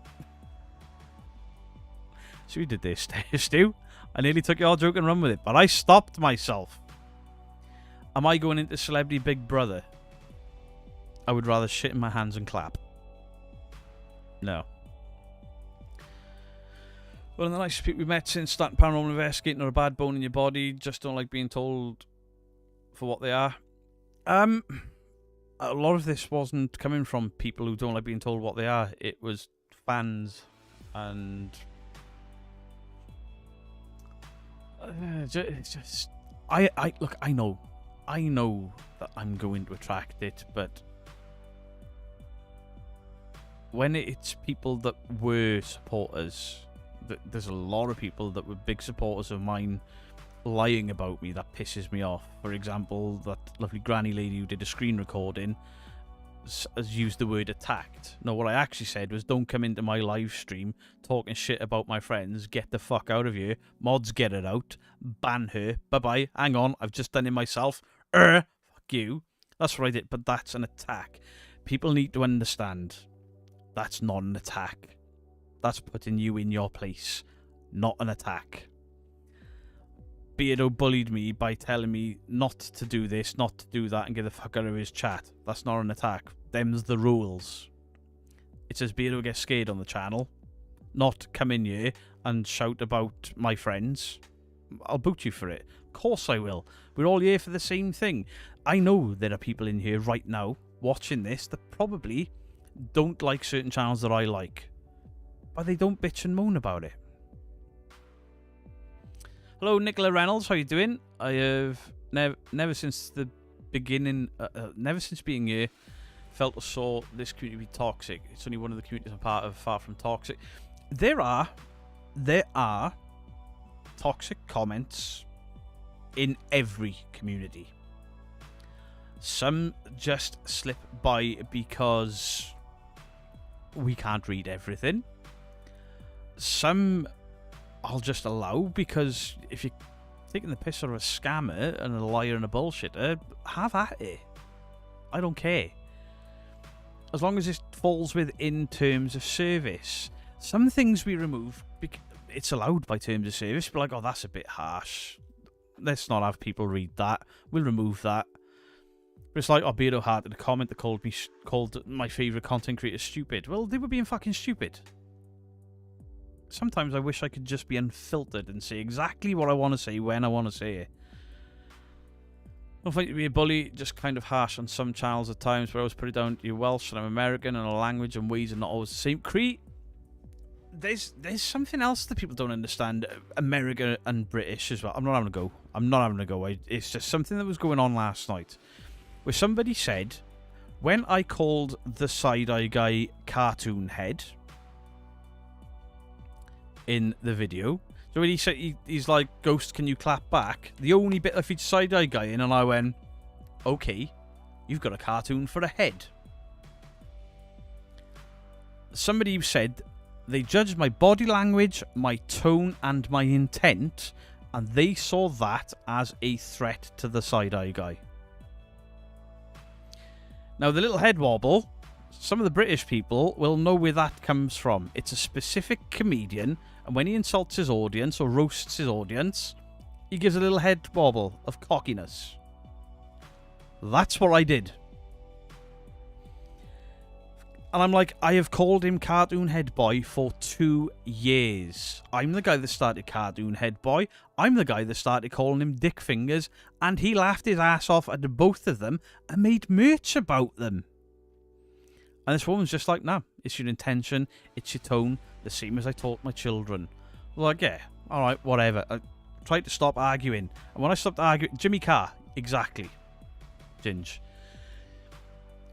So we did this, Stu. I nearly took your joke and run with it, but I stopped myself. Am I going into Celebrity Big Brother? I would rather shit in my hands and clap. No. One of the nicest people we've met since starting paranormal investigating, or a bad bone in your body. Just don't like being told for what they are. A lot of this wasn't coming from people who don't like being told what they are. It was fans and... just... Look, I know that I'm going to attract it, but... When it's people that were supporters... There's a lot of people that were big supporters of mine lying about me that pisses me off. For example, that lovely granny lady who did a screen recording has used the word attacked. No, what I actually said was, don't come into my live stream talking shit about my friends. Get the fuck out of here. Mods, get it out. Ban her. Bye-bye. Hang on, I've just done it myself. Fuck you. That's what I did, but that's an attack. People need to understand that's not an attack. That's putting you in your place, not an attack. Beardo bullied me by telling me not to do this, not to do that, and get the fuck out of his chat. That's not an attack. Them's the rules. It says Beardo gets scared on the channel, not come in here and shout about my friends. I'll boot you for it. Of course I will. We're all here for the same thing. I know there are people in here right now watching this that probably don't like certain channels that I like. But they don't bitch and moan about it. Hello, Nicola Reynolds. How you doing? I have never since the beginning, never since being here, felt or saw this community be toxic. It's only one of the communities I'm part of, far from toxic. There are toxic comments in every community. Some just slip by because we can't read everything. Some I'll just allow because if you're taking the piss out of a scammer and a liar and a bullshitter, have at it. I don't care. As long as it falls within terms of service. Some things we remove, it's allowed by terms of service, but like, oh, that's a bit harsh. Let's not have people read that. We'll remove that. But it's like, oh, Beardo had a comment that called my favourite content creator stupid. Well, they were being fucking stupid. Sometimes I wish I could just be unfiltered and say exactly what I want to say when I want to say it. I don't think to be a bully, just kind of harsh on some channels at times, but I always put it down to you're Welsh and I'm American and our language and ways are not always the same. Crete, there's something else that people don't understand. America and British as well. I'm not having a go. It's just something that was going on last night where somebody said, when I called the side-eye guy cartoon head in the video, So when he said he's like, Ghost, can you clap back? The only bit I featured Side-Eye Guy in, and I went, okay, you've got a cartoon for a head. Somebody said they judged my body language, my tone, and my intent, and they saw that as a threat to the Side-Eye Guy. Now, the little head wobble, some of the British people will know where that comes from. It's a specific comedian, and when he insults his audience or roasts his audience, he gives a little head wobble of cockiness. That's what I did. And I'm like, I have called him Cartoon Head Boy for 2 years. I'm the guy that started Cartoon Head Boy. I'm the guy that started calling him Dick Fingers, and he laughed his ass off at both of them and made merch about them. And this woman's just like, nah, it's your intention, it's your tone, the same as I taught my children. Like, yeah, alright, whatever. I tried to stop arguing. And when I stopped arguing, Jimmy Carr, exactly. Ginge.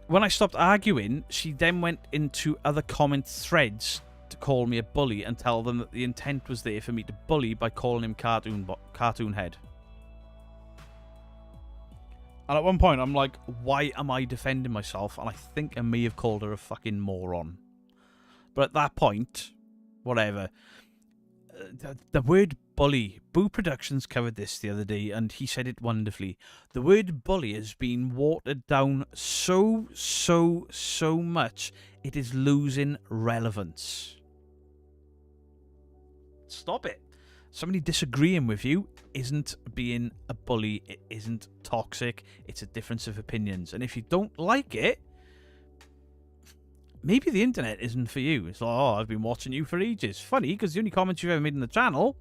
When I stopped arguing, she then went into other comment threads to call me a bully and tell them that the intent was there for me to bully by calling him Cartoon Head. And at one point, I'm like, why am I defending myself? And I think I may have called her a fucking moron. But at that point, whatever. The word bully. Boo Productions covered this the other day, and he said it wonderfully. The word bully has been watered down so much, it is losing relevance. Stop it. Somebody disagreeing with you isn't being a bully. It isn't toxic. It's a difference of opinions. And if you don't like it, maybe the internet isn't for you. It's like, oh, I've been watching you for ages. Funny, because the only comments you've ever made on the channel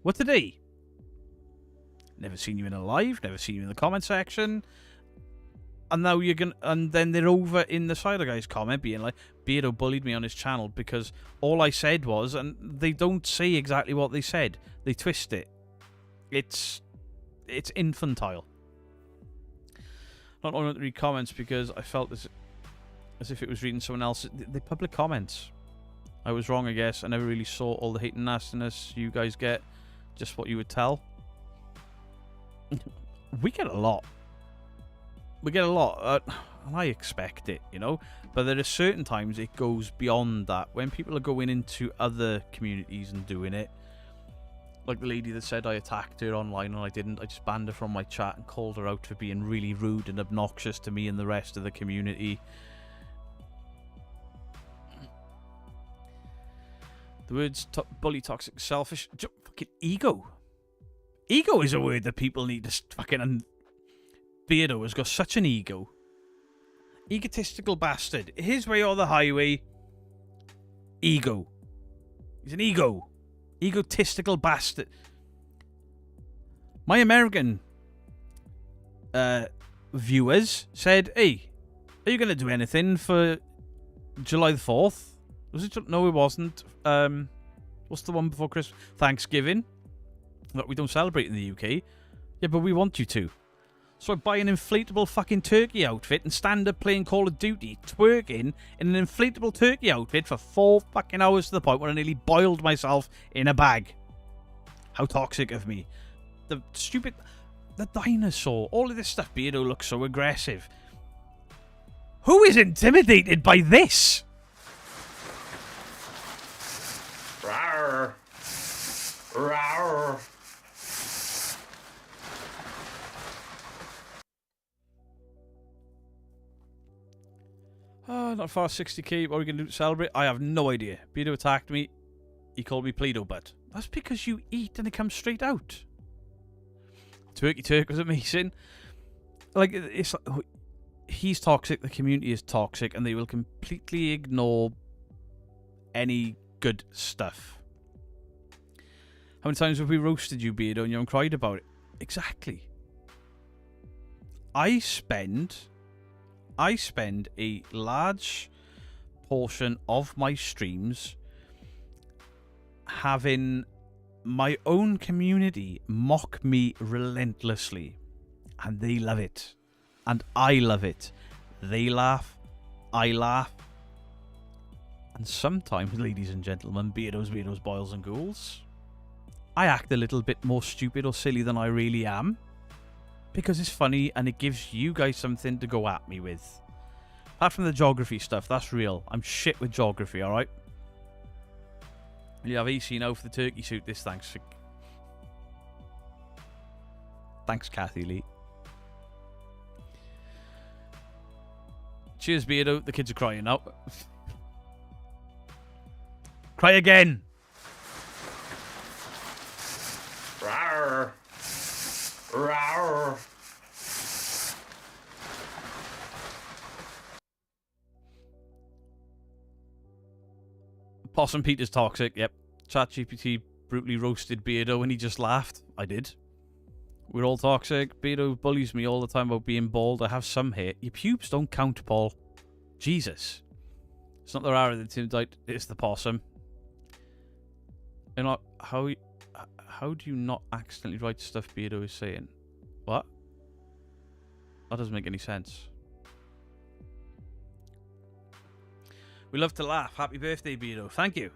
were today. Never seen you in a live. Never seen you in the comment section. And now you're gonna, and then they're over in the Side-Eye Guy's comment being like, Beardo bullied me on his channel because all I said was, and they don't say exactly what they said. They twist it. It's infantile. Not only to read comments because I felt as if it was reading someone else. The public comments. I was wrong, I guess. I never really saw all the hate and nastiness you guys get. Just what you would tell. We get a lot. We get a lot, and I expect it, you know. But there are certain times it goes beyond that. When people are going into other communities and doing it, like the lady that said I attacked her online and I didn't. I just banned her from my chat and called her out for being really rude and obnoxious to me and the rest of the community. The words bully, toxic, selfish, fucking ego. Ego is a word that people need to fucking... Beardo has got such an ego. Egotistical bastard. His way or the highway. Ego. He's an ego. Egotistical bastard. My American viewers said, hey, are you going to do anything for July the 4th? Was it? No, it wasn't. What's the one before Christmas? Thanksgiving. Look, we don't celebrate in the UK. Yeah, but we want you to. So I buy an inflatable fucking turkey outfit and stand up playing Call of Duty, twerking in an inflatable turkey outfit for 4 fucking hours to the point where I nearly boiled myself in a bag. How toxic of me. The stupid... The dinosaur. All of this stuff. Beardo looks so aggressive. Who is intimidated by this?
Rawr. Rawr.
Oh, not far, 60k. What are we going to do to celebrate? I have no idea. Beardo attacked me. He called me Play-Doh butt. That's because you eat and it comes straight out. Turkey Turk was amazing. Like, it's like, he's toxic, the community is toxic, and they will completely ignore any good stuff. How many times have we roasted you, Beardo, and you haven't cried about it? Exactly. I spend a large portion of my streams having my own community mock me relentlessly. And they love it. And I love it. They laugh. I laugh. And sometimes, ladies and gentlemen, Beardos, boils and ghouls, I act a little bit more stupid or silly than I really am. Because it's funny and it gives you guys something to go at me with. Apart from the geography stuff, that's real. I'm shit with geography, alright? You have AC now for the turkey suit. This thanks. Thanks, Kathy Lee. Cheers, Beardo. The kids are crying now. Cry again.
Rawr. Rawr.
Possum Peter's toxic. Yep. ChatGPT brutally roasted Beardo and he just laughed. I did. We're all toxic. Beardo bullies me all the time about being bald. I have some hair. Your pubes don't count, Paul. Jesus. It's not the rara that intimidate. It's the possum. You know, how do you not accidentally write stuff Beardo is saying? What? That doesn't make any sense. We love to laugh. Happy birthday, Beardo. Thank you.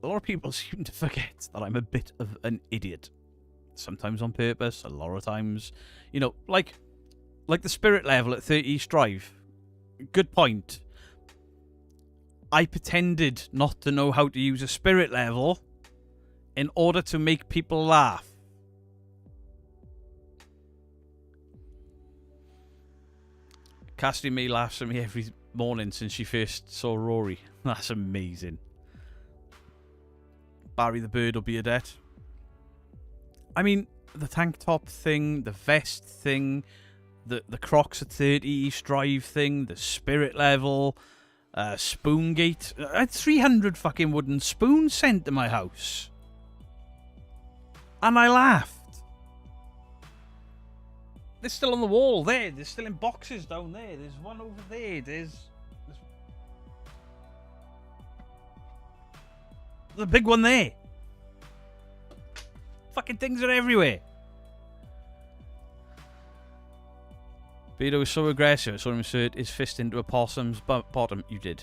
A lot of people seem to forget that I'm a bit of an idiot. Sometimes on purpose, a lot of times, you know, like the spirit level at 30 East Drive. Good point. I pretended not to know how to use a spirit level in order to make people laugh. Cassidy May laughs at me every morning since she first saw Rory. That's amazing. Barry the Bird will be a debt. I mean, the tank top thing, the vest thing, the Crocs at 30 East Drive thing, the spirit level, Spoongate. I had 300 fucking wooden spoons sent to my house. And I laughed. They're still on the wall there. They're still in boxes down there. There's one over there. There's the big one there. Fucking things are everywhere. Beardo was so aggressive. I saw him insert his fist into a possum's bottom. You did.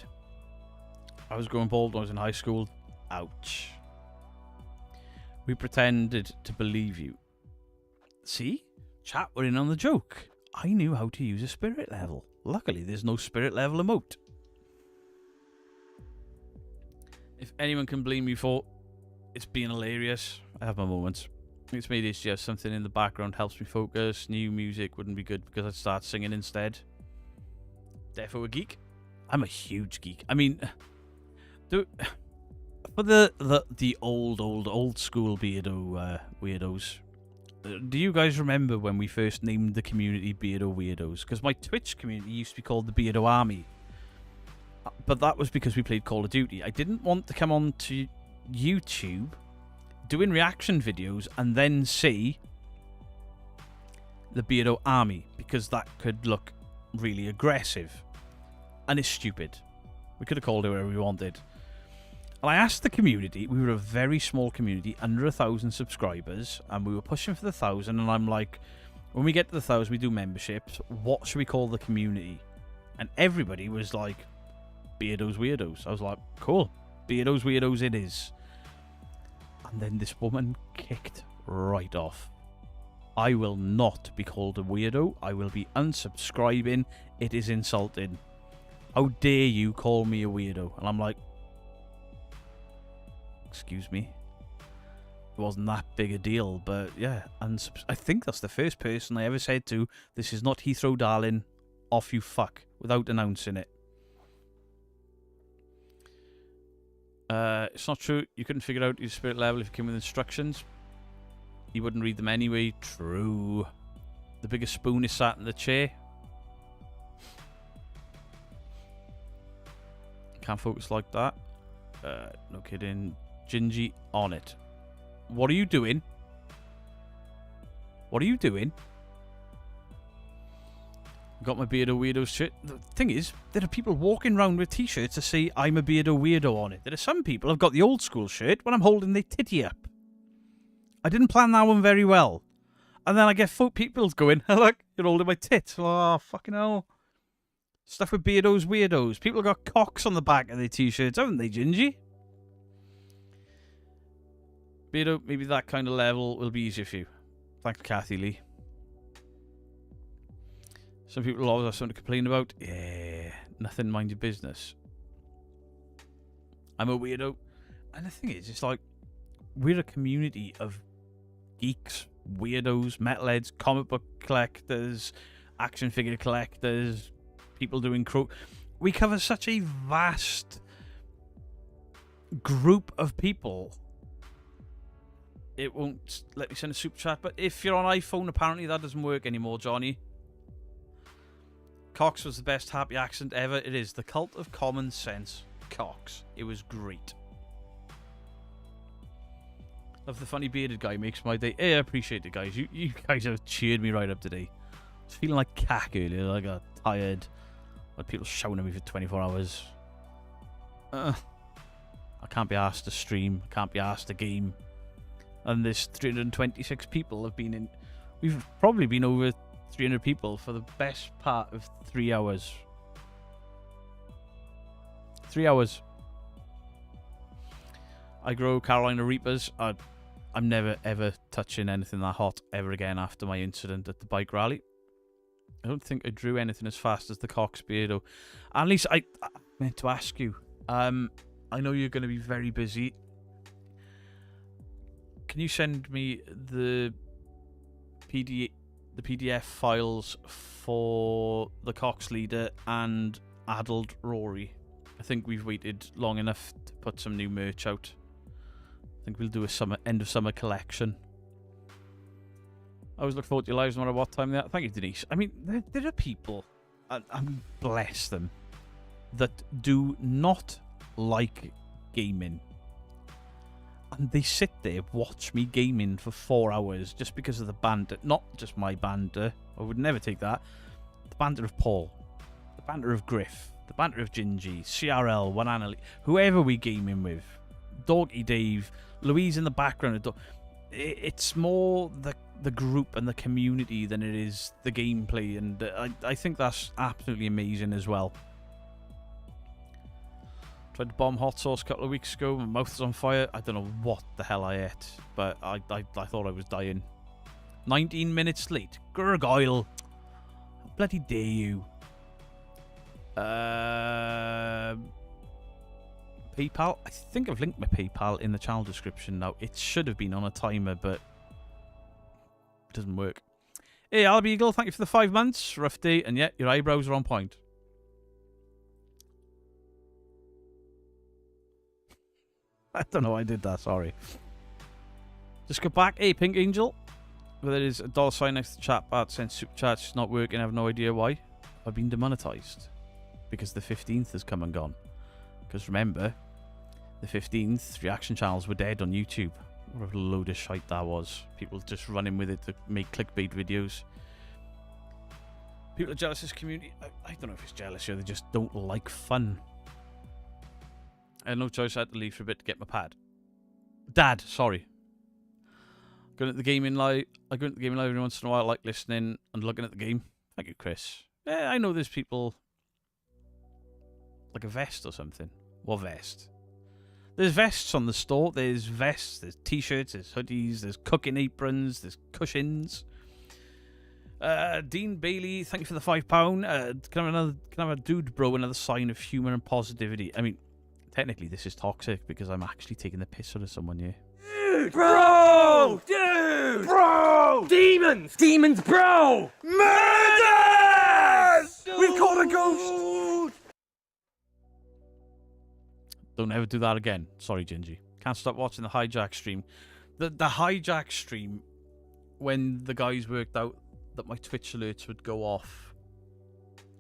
I was going bald when I was in high school. Ouch. We pretended to believe you. See? Chat were in on the joke. I knew how to use a spirit level. Luckily, there's no spirit level emote. If anyone can blame me for it's being hilarious, I have my moments. It's made it just something in the background helps me focus. New music wouldn't be good because I'd start singing instead. Defo a geek. I'm a huge geek. I mean, for the old school Beardo weirdos. Do you guys remember when we first named the community Beardo Weirdos? Because my Twitch community used to be called the Beardo Army. But that was because we played Call of Duty. I didn't want to come on to YouTube doing reaction videos and then see the Beardo Army, because that could look really aggressive. And it's stupid. We could have called it whatever we wanted. And I asked the community, we were a very small community, under 1,000 subscribers, and we were pushing for the 1,000, and I'm like, when we get to the 1,000, we do memberships. What should we call the community? And everybody was like, Beardo's Weirdos. I was like, cool. Beardo's Weirdos it is. And then this woman kicked right off. I will not be called a weirdo. I will be unsubscribing. It is insulting. How dare you call me a weirdo? And I'm like, excuse me. It wasn't that big a deal, but yeah. I think that's the first person I ever said to, this is not Heathrow, darling. Off you fuck. Without announcing it. It's not true. You couldn't figure out your spirit level if you came with instructions. You wouldn't read them anyway. True. The biggest spoon is sat in the chair. Can't focus like that. No kidding. Gingy on it. What are you doing? What are you doing? Got my Beardo Weirdos shirt. The thing is, there are people walking around with t-shirts to say I'm a Beardo Weirdo on it. There are some people who've got the old school shirt when I'm holding their titty up. I didn't plan that one very well. And then I get people going, look, you're holding my tits. Oh, fucking hell. Stuff with beardos, weirdos. People got cocks on the back of their t-shirts, haven't they, Gingy? Beardo, maybe that kind of level will be easier for you. Thanks, Kathy Lee. Some people always have something to complain about. Yeah, nothing, mind your business. I'm a weirdo. And the thing is, it's like, we're a community of geeks, weirdos, metalheads, comic book collectors, action figure collectors, people doing we cover such a vast group of people. It won't let me send a super chat, but if you're on iPhone, apparently that doesn't work anymore, Johnny. Cox was the best happy accent ever. It is the cult of common sense. Cox. It was great. Love the funny bearded guy, makes my day. Hey, I appreciate it, guys. You guys have cheered me right up today. I was feeling like cack earlier. I got tired. I had people shouting at me for 24 hours. I can't be asked to stream. I can't be asked to game. And there's 326 people have been in. We've probably been over 300 people for the best part of 3 hours. 3 hours. I grow Carolina Reapers. I'm never ever touching anything that hot ever again after my incident at the bike rally. I don't think I drew anything as fast as the Cox Beardo. At least I meant to ask you. I know you're going to be very busy. Can you send me the PDF files for the Cox Leader and Addled Rory? I think we've waited long enough to put some new merch out. I think we'll do a end of summer collection. I always look forward to your lives no matter what time they are. Thank you, Denise. I mean, there are people, and bless them, that do not like gaming. And they sit there, watch me gaming for 4 hours just because of the banter. Not just my banter. I would never take that. The banter of Paul. The banter of Griff. The banter of Gingy. CRL, Wanana, whoever we gaming with. Doggy Dave. Louise in the background. It's more the group and the community than it is the gameplay. And I think that's absolutely amazing as well. Tried to bomb hot sauce a couple of weeks ago. My mouth was on fire. I don't know what the hell I ate, but I thought I was dying. 19 minutes late. Gurgoyle. How bloody dare you? PayPal. I think I've linked my PayPal in the channel description now. It should have been on a timer, but it doesn't work. Hey, Albeagle, thank you for the 5 months. Rough day, and yet your eyebrows are on point. I don't know why I did that, sorry. Just go back. Hey, Pink Angel. There is a $ next to the chat bar. Send super chats. It's not working. I have no idea why. I've been demonetized. Because the 15th has come and gone. Because remember, the 15th, reaction channels were dead on YouTube. What a load of shite that was. People just running with it to make clickbait videos. People are jealous of this community. I don't know if it's jealousy or they just don't like fun. I had no choice. I had to leave for a bit to get my pad. Dad, sorry. Going at the gaming live. I go into the gaming live every once in a while. I like listening and looking at the game. Thank you, Chris. Yeah, I know there's people like a vest or something. What vest? There's vests on the store. There's vests. There's t-shirts. There's hoodies. There's cooking aprons. There's cushions. Dean Bailey, thank you for the £5. Can I have a dude bro? Another sign of humour and positivity. I mean, technically, this is toxic because I'm actually taking the piss out of someone here.
Dude, bro! Dude! Bro! Demons! Demons, bro! Murders! We've caught a ghost!
Don't ever do that again. Sorry, Gingy. Can't stop watching the hijack stream. The hijack stream, when the guys worked out that my Twitch alerts would go off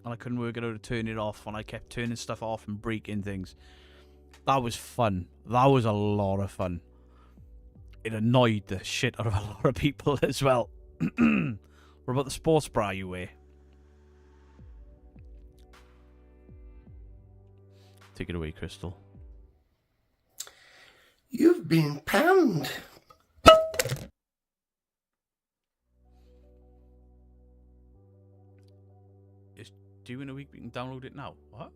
and I couldn't work out how to turn it off, and I kept turning stuff off and breaking things. That was fun. That was a lot of fun. It annoyed the shit out of a lot of people as well. What about the sports bra you wear? Take it away, Crystal.
You've been panned.
Due in a week, we can download it now. What?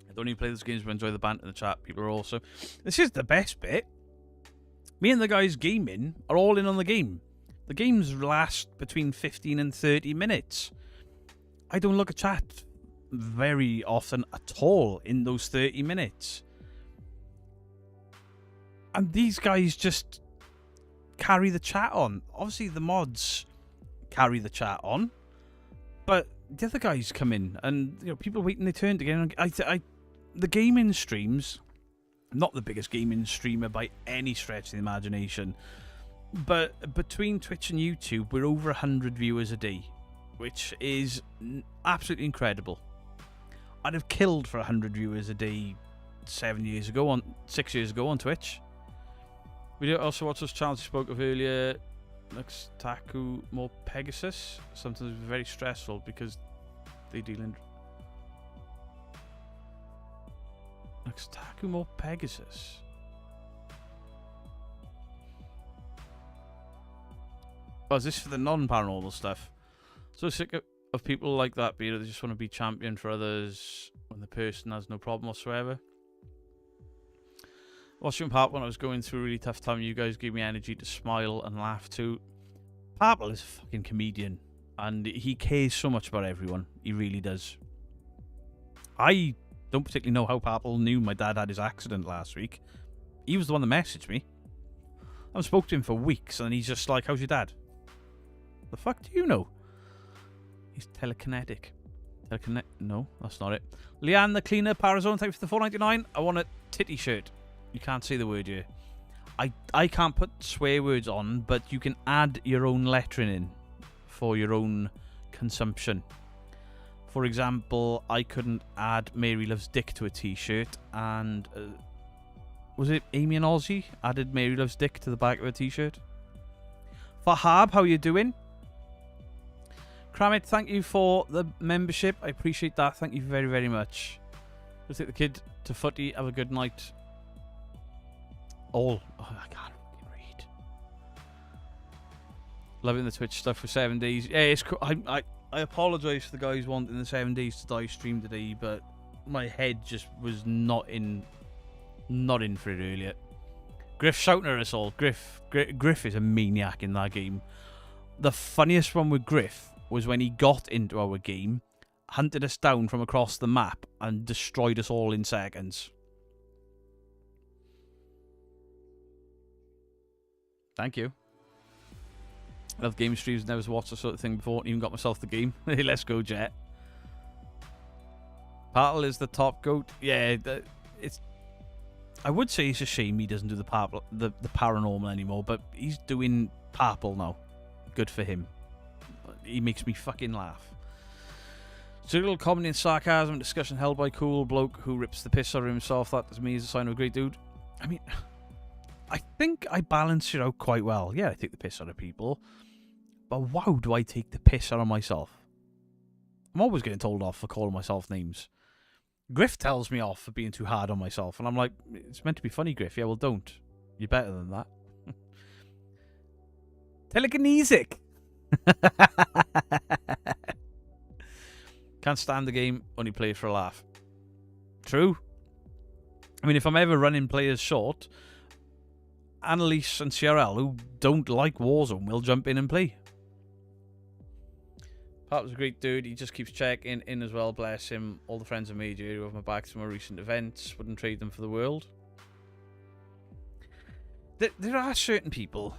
I don't even play those games but enjoy the banter in the chat. People are also... This is the best bit. Me and the guys gaming are all in on the game. The games last between 15 and 30 minutes. I don't look at chat very often at all in those 30 minutes. And these guys just carry the chat on. Obviously, the mods carry the chat on. But the other guys come in and people waiting their turn to get in. The gaming streams... I'm not the biggest gaming streamer by any stretch of the imagination. But between Twitch and YouTube, we're over 100 viewers a day, which is absolutely incredible. I'd have killed for 100 viewers a day 6 years ago on Twitch. We also watch those channels you spoke of earlier, Taku More Pegasus. Sometimes very stressful because they deal in... Taku More Pegasus. Oh, is this for the non-paranormal stuff? So sick of people like that, they just want to be champion for others when the person has no problem whatsoever. Watching Pap when I was going through a really tough time, you guys gave me energy to smile and laugh too. Papal is a fucking comedian, and he cares so much about everyone. He really does. I don't particularly know how Papal knew my dad had his accident last week. He was the one that messaged me. I haven't spoke to him for weeks, and he's just like, how's your dad? The fuck do you know? He's telekinetic. No, that's not it. Leanne the Cleaner, Parazone, thank you for the $4.99. I want a titty shirt. You can't say the word here. I can't put swear words on, but you can add your own lettering in for your own consumption. For example, I couldn't add Mary Loves Dick to a t-shirt, and was it Amy and Ozzy added Mary Loves Dick to the back of a t-shirt? Fahab, how you doing? Kramit, thank you for the membership. I appreciate that. Thank you very, very much. Let's take the kid to footy. Have a good night. Oh, I can't read. Loving the Twitch stuff for 7 days. Yeah, it's cool. I apologise for the guys wanting the 7 days to die stream today, but my head just was not in for it earlier. Griff shouting at us all. Griff is a maniac in that game. The funniest one with Griff was when he got into our game, hunted us down from across the map, and destroyed us all in seconds. Thank you. I love game streams, never watched this sort of thing before, even got myself the game. Let's go, Jet. Patel is the top goat. Yeah, it's... I would say it's a shame he doesn't do the paranormal anymore, but he's doing Papal now. Good for him. He makes me fucking laugh. Serial comedy and sarcasm, discussion held by cool bloke who rips the piss out of himself. That to me is a sign of a great dude. I mean, I think I balance it out quite well. Yeah, I take the piss out of people. But wow, do I take the piss out of myself? I'm always getting told off for calling myself names. Griff tells me off for being too hard on myself. And I'm like, it's meant to be funny, Griff. Yeah, well, don't. You're better than that. Telekinesic. Can't stand the game, only play it for a laugh. True. I mean, if I'm ever running players short, Annalise and CRL, who don't like Warzone, will jump in and play. Pat was a great dude. He just keeps checking in as well, bless him. All the friends I made here who have my back to my recent events, wouldn't trade them for the world. There are certain people...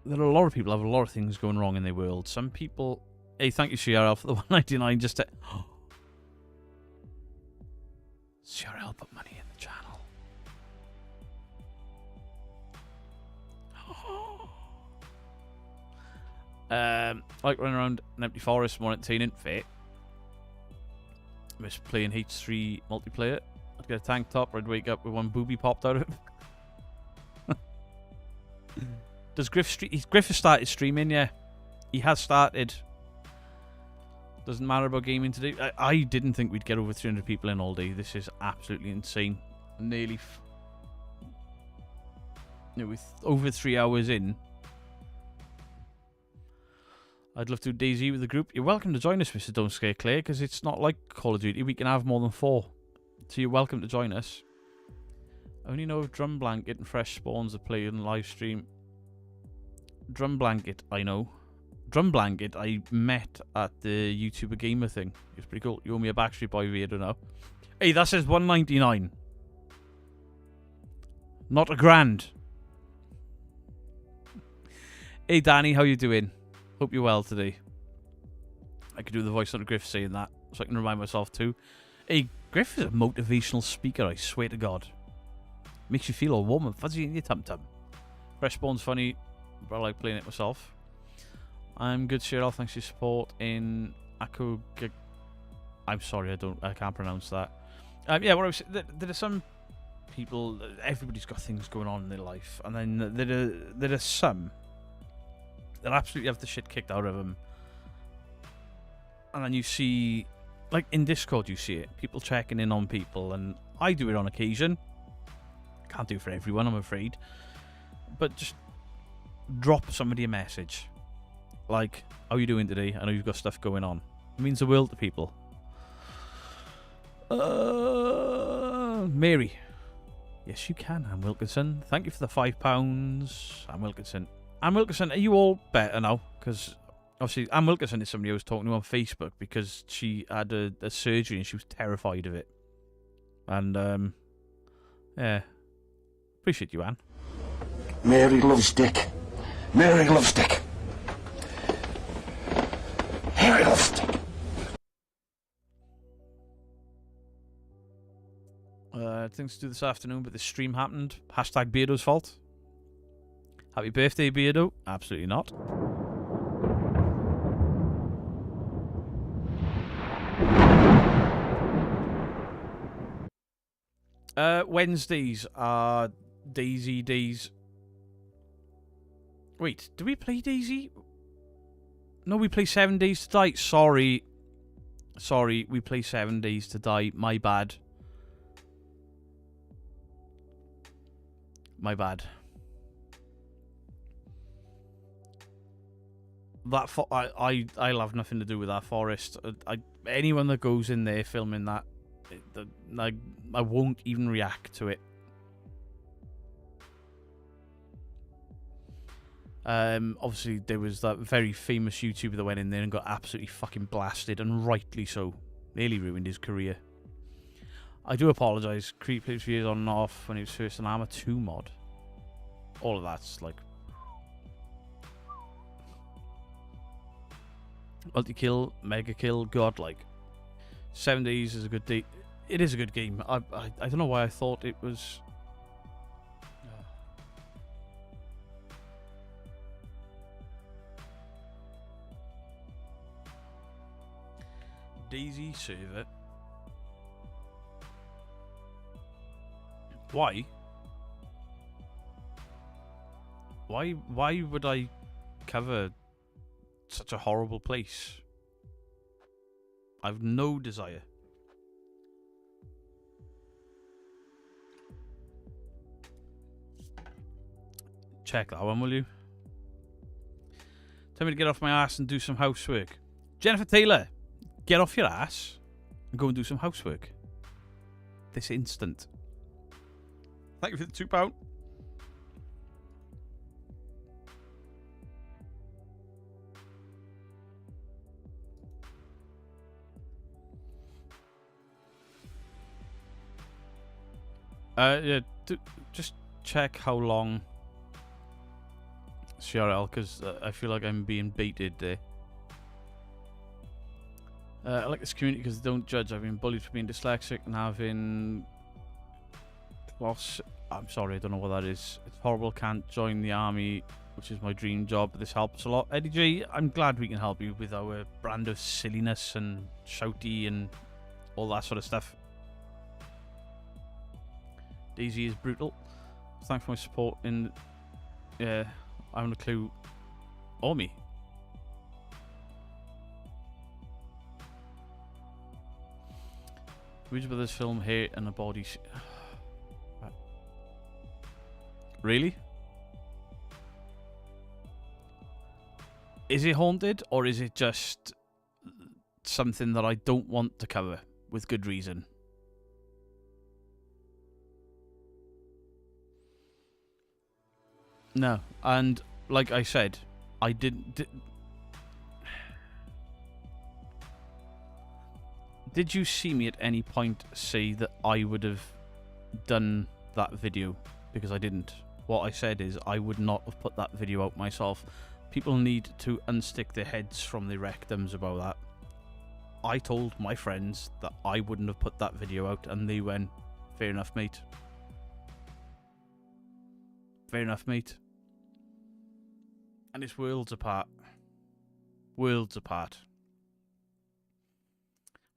There are a lot of people have a lot of things going wrong in their world. Some people... Hey, thank you, CRL, for the 199 just to... CRL put money in the channel. Like running around an empty forest, more entertaining. Fair. Miss playing H3 multiplayer. I'd get a tank top or I'd wake up with one booby popped out of it. Does Griff has started streaming? Yeah, he has started. Doesn't matter about gaming today. I didn't think we'd get over 300 people in all day. This is absolutely insane. Nearly with over 3 hours in, I'd love to do DayZ with the group. You're welcome to join us, Mr. Don't Scare Clay, because it's not like Call of Duty. We can have more than 4. So you're welcome to join us. I only know of Drum Blanket and Fresh Spawns that play on live stream. Drum Blanket, I know. Drum Blanket, I met at the YouTuber Gamer thing. It's pretty cool. You owe me a Backstreet Boy video now. Hey, that says $1.99. Not a grand. Hey, Danny, how you doing? Hope you're well today. I could do the voice on Griff saying that, so I can remind myself too. Hey, Griff is a motivational speaker, I swear to God. Makes you feel all warm and fuzzy in your tum-tum. Fresh Spawn's funny, but I like playing it myself. I'm good, Cheryl. Thanks for your support in Akko. I'm sorry, I can't pronounce that. Yeah, what I was there are some people. Everybody's got things going on in their life, and then there are some that absolutely have the shit kicked out of them. And then you see, like in Discord, you see it. People checking in on people, and I do it on occasion. Can't do it for everyone, I'm afraid. But just drop somebody a message. Like, how are you doing today? I know you've got stuff going on. It means the world to people. Mary. Yes, you can, Anne Wilkinson. Thank you for the £5. Anne Wilkinson. Anne Wilkinson, are you all better now? Because obviously, Anne Wilkinson is somebody I was talking to on Facebook because she had a surgery and she was terrified of it. And, yeah. Appreciate you, Anne.
Mary loves Dick. Mary loves Dick. Mary loves Dick.
Things to do this afternoon, but the stream happened. Hashtag Beardo's fault. Happy birthday, Beardo. Absolutely not. Wednesdays are DayZ days. Wait, do we play DayZ? No, we play 7 Days to Die. Sorry, we play 7 Days to Die. My bad. My bad. That I'll have nothing to do with that forest. Anyone that goes in there filming that, I won't even react to it. Obviously there was that very famous YouTuber that went in there and got absolutely fucking blasted, and rightly so. Nearly ruined his career. I do apologise. Creep played for years on and off when he was first an Arma 2 mod. All of that's like multi-kill, mega kill, godlike. 7 Days is a good day. It is a good game. I don't know why I thought it was. DayZ server. Why? Why would I cover such a horrible place? I've no desire. Check that one, will you? Tell me to get off my ass and do some housework. Jennifer Taylor, get off your ass and go and do some housework. This instant. Thank you for the £2. Yeah, just check how long CRL, because I feel like I'm being baited there. I like this community because they don't judge. I've been bullied for being dyslexic and having lost. I'm sorry, I don't know what that is. It's horrible. Can't join the army, which is my dream job, but this helps a lot. Eddie J, I'm glad we can help you with our brand of silliness and shouty and all that sort of stuff. DayZ is brutal. Thanks for my support in. Yeah, I haven't a clue. Or me. Rouge Brothers film hair and a body. Really? Is it haunted, or is it just something that I don't want to cover with good reason? No, and like I said, I didn't. Did you see me at any point say that I would have done that video? Because I didn't. What I said is I would not have put that video out myself. People need to unstick their heads from their rectums about that. I told my friends that I wouldn't have put that video out, and they went, fair enough, mate. Fair enough, mate. And it's worlds apart. Worlds apart.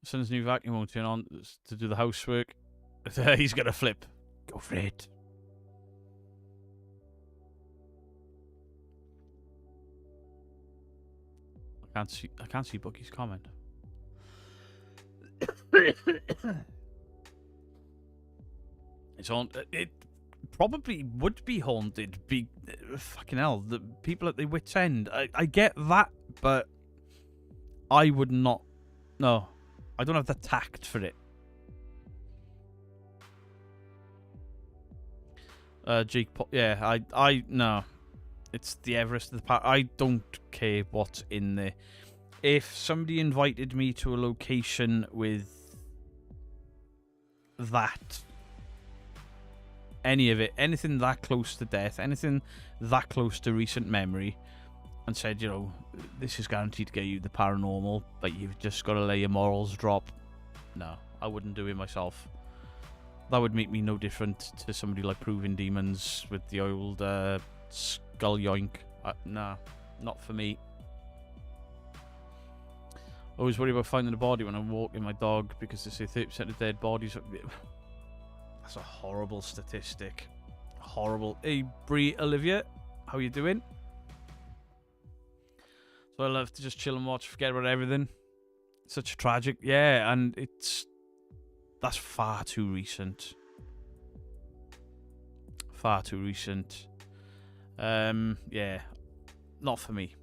My son's new vacuum won't turn on to do the housework. He's gonna flip. Go for it. I can't see Bookie's comment. It's on. It probably would be haunted. Fucking hell, the people at the wit's end. I get that, but I would not. No, I don't have the tact for it. Jake, yeah, I no. It's the Everest of the park. I don't care what's in there. If somebody invited me to a location with that, any of it, anything that close to death, anything that close to recent memory, and said, you know, this is guaranteed to get you the paranormal, but you've just got to let your morals drop. No, I wouldn't do it myself. That would make me no different to somebody like Proving Demons with the old skull yoink. Nah, not for me. Always worry about finding a body when I'm walking my dog because they say 30% of dead bodies. That's a horrible statistic. Horrible. Hey, Brie Olivia, how you doing? So I love to just chill and watch, forget about everything. Such a tragic, yeah, and that's far too recent. Far too recent. Yeah, not for me.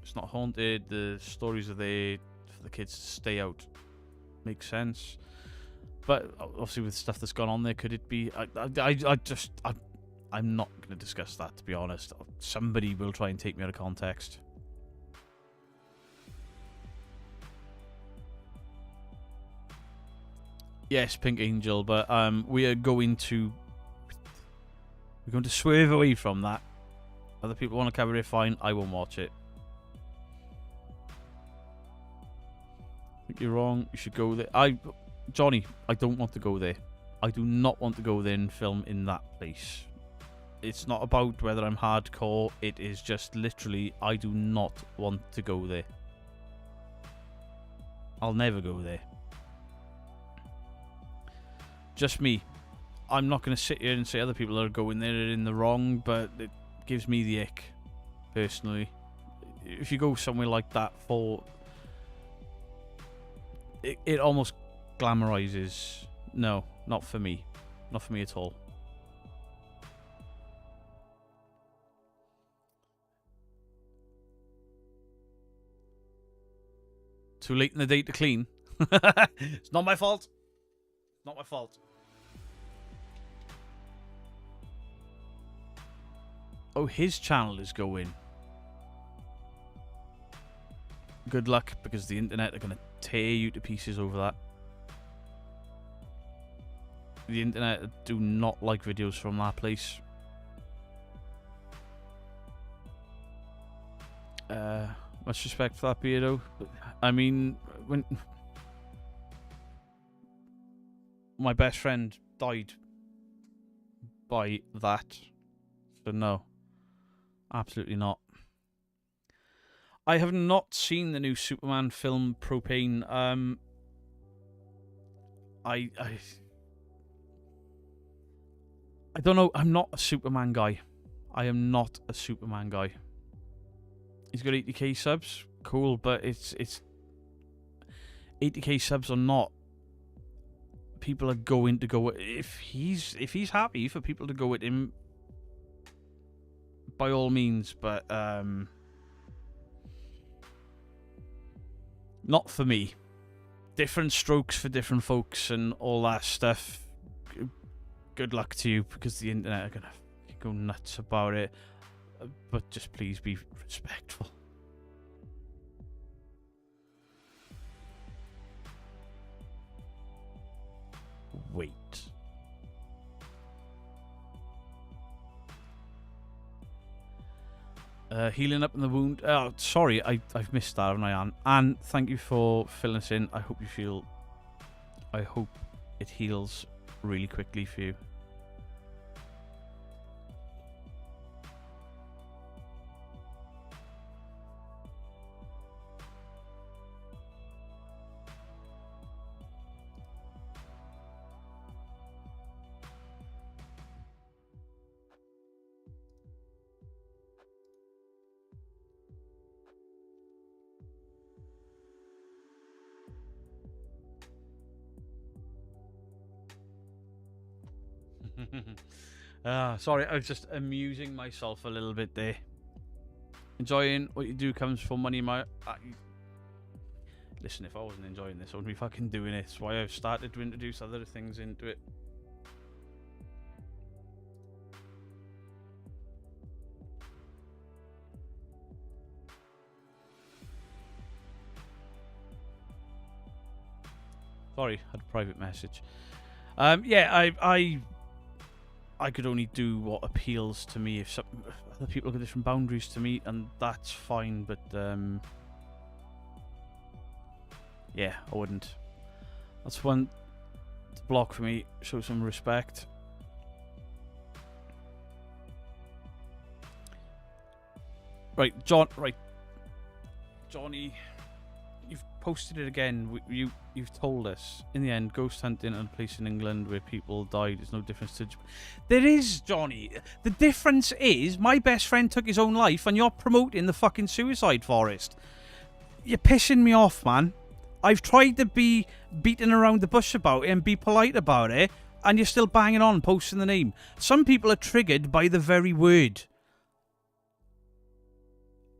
It's not haunted. The stories are there for the kids to stay out. Makes sense. But obviously, with stuff that's gone on there, could it be? I'm not going to discuss that, to be honest. Somebody will try and take me out of context. Yes, Pink Angel, but we're going to swerve away from that. Other people want to cover it, fine. I won't watch it. I think you're wrong. You should go there. Johnny, I don't want to go there. I do not want to go there and film in that place. It's not about whether I'm hardcore. It is just literally, I do not want to go there. I'll never go there. Just me. I'm not going to sit here and say other people are going there are in the wrong, but it gives me the ick, personally. If you go somewhere like that for... It almost glamorizes. No, not for me. Not for me at all. Too late in the day to clean. It's not my fault. Not my fault. Oh, his channel is going. Good luck, because the internet are going to tear you to pieces over that. The internet do not like videos from that place. Much respect for that beardo. But, I mean, when my best friend died by that, so no, absolutely not. I have not seen the new Superman film, Propane. I don't know. I'm not a Superman guy. I am not a Superman guy. He's got 80k subs, cool, but it's 80k subs or not. People are going to go if he's happy for people to go at him by all means, but not for me. Different strokes for different folks and all that stuff. Good luck to you, because the internet are gonna go nuts about it. But just please be respectful. Wait. Healing up in the wound. Oh, sorry, I've missed that, haven't I, Anne? Anne, thank you for filling us in. I hope it heals really quickly for you. Sorry, I was just amusing myself a little bit there. Enjoying what you do comes from money. Listen, if I wasn't enjoying this, I wouldn't be fucking doing it. That's why I've started to introduce other things into it. Sorry, had a private message. Yeah, I could only do what appeals to me. If other people have different boundaries to me, and that's fine. But yeah, I wouldn't. That's one to block for me. Show some respect. Right, Johnny. You've posted it again. You've told us in the end, ghost hunting at a place in England where people died is no difference to. There is, Johnny. The difference is my best friend took his own life, and you're promoting the fucking suicide forest. You're pissing me off, man. I've tried to be beating around the bush about it and be polite about it, and you're still banging on, posting the name. Some people are triggered by the very word.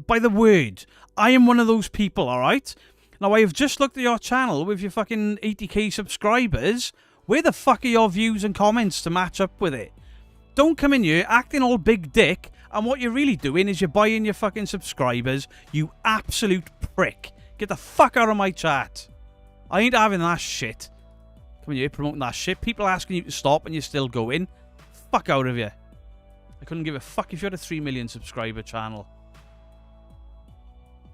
By the word. I am one of those people, alright? Now, I have just looked at your channel with your fucking 80k subscribers. Where the fuck are your views and comments to match up with it? Don't come in here acting all big dick, and what you're really doing is you're buying your fucking subscribers, you absolute prick. Get the fuck out of my chat. I ain't having that shit. Come in here promoting that shit. People asking you to stop and you're still going. Fuck out of here. I couldn't give a fuck if you had a 3 million subscriber channel.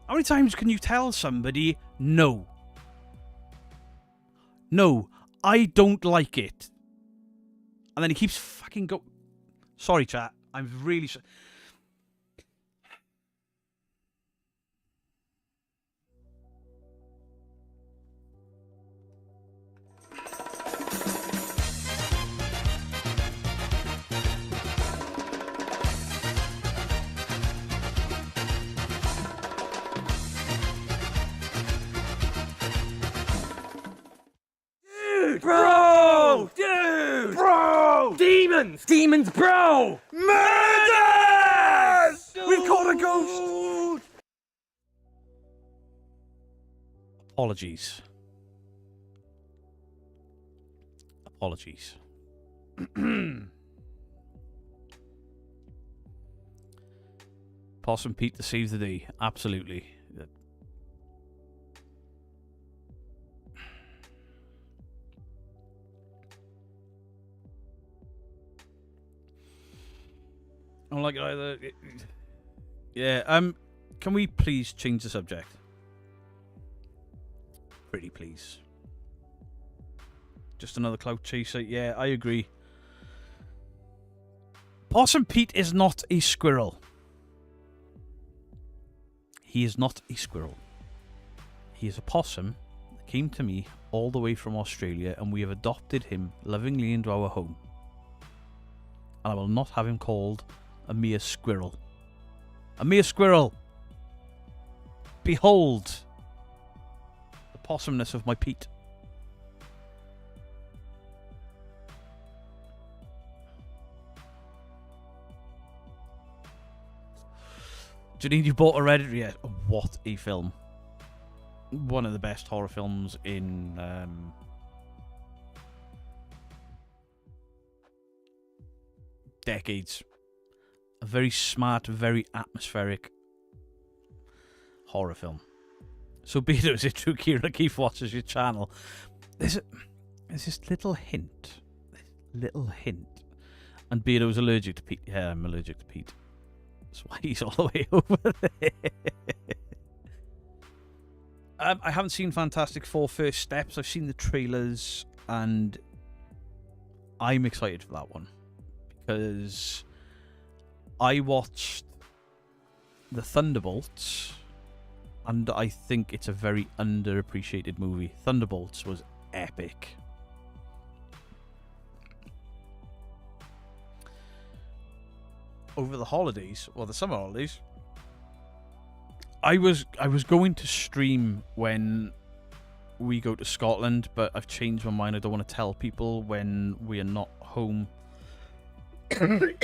How many times can you tell somebody, no? No, I don't like it. And then he keeps fucking go. Sorry, chat. I'm really sorry.
Bro! Dude! Bro! Demons! Demons, bro! Murders! We've caught a ghost!
Apologies. Apologies. Possum Pete to save the day. Absolutely. I don't like it either. Yeah, can we please change the subject? Pretty please. Just another clout chaser. Yeah, I agree. Possum Pete is not a squirrel. He is not a squirrel. He is a possum that came to me all the way from Australia, and we have adopted him lovingly into our home. And I will not have him called a mere squirrel. A mere squirrel. Behold the possumness of my Pete. Janine, you bought Hereditary yet? What a film. One of the best horror films in... decades. A very smart, very atmospheric horror film. So Beatles, if True Kira Keith watches your channel, there's this little hint. And Beato's allergic to Pete. Yeah, I'm allergic to Pete. That's why he's all the way over there. I haven't seen Fantastic Four First Steps. I've seen the trailers, and I'm excited for that one. Because I watched the Thunderbolts, and I think it's a very underappreciated movie. Thunderbolts was epic. Over the holidays, or the summer holidays, I was going to stream when we go to Scotland, but I've changed my mind. I don't want to tell people when we are not home for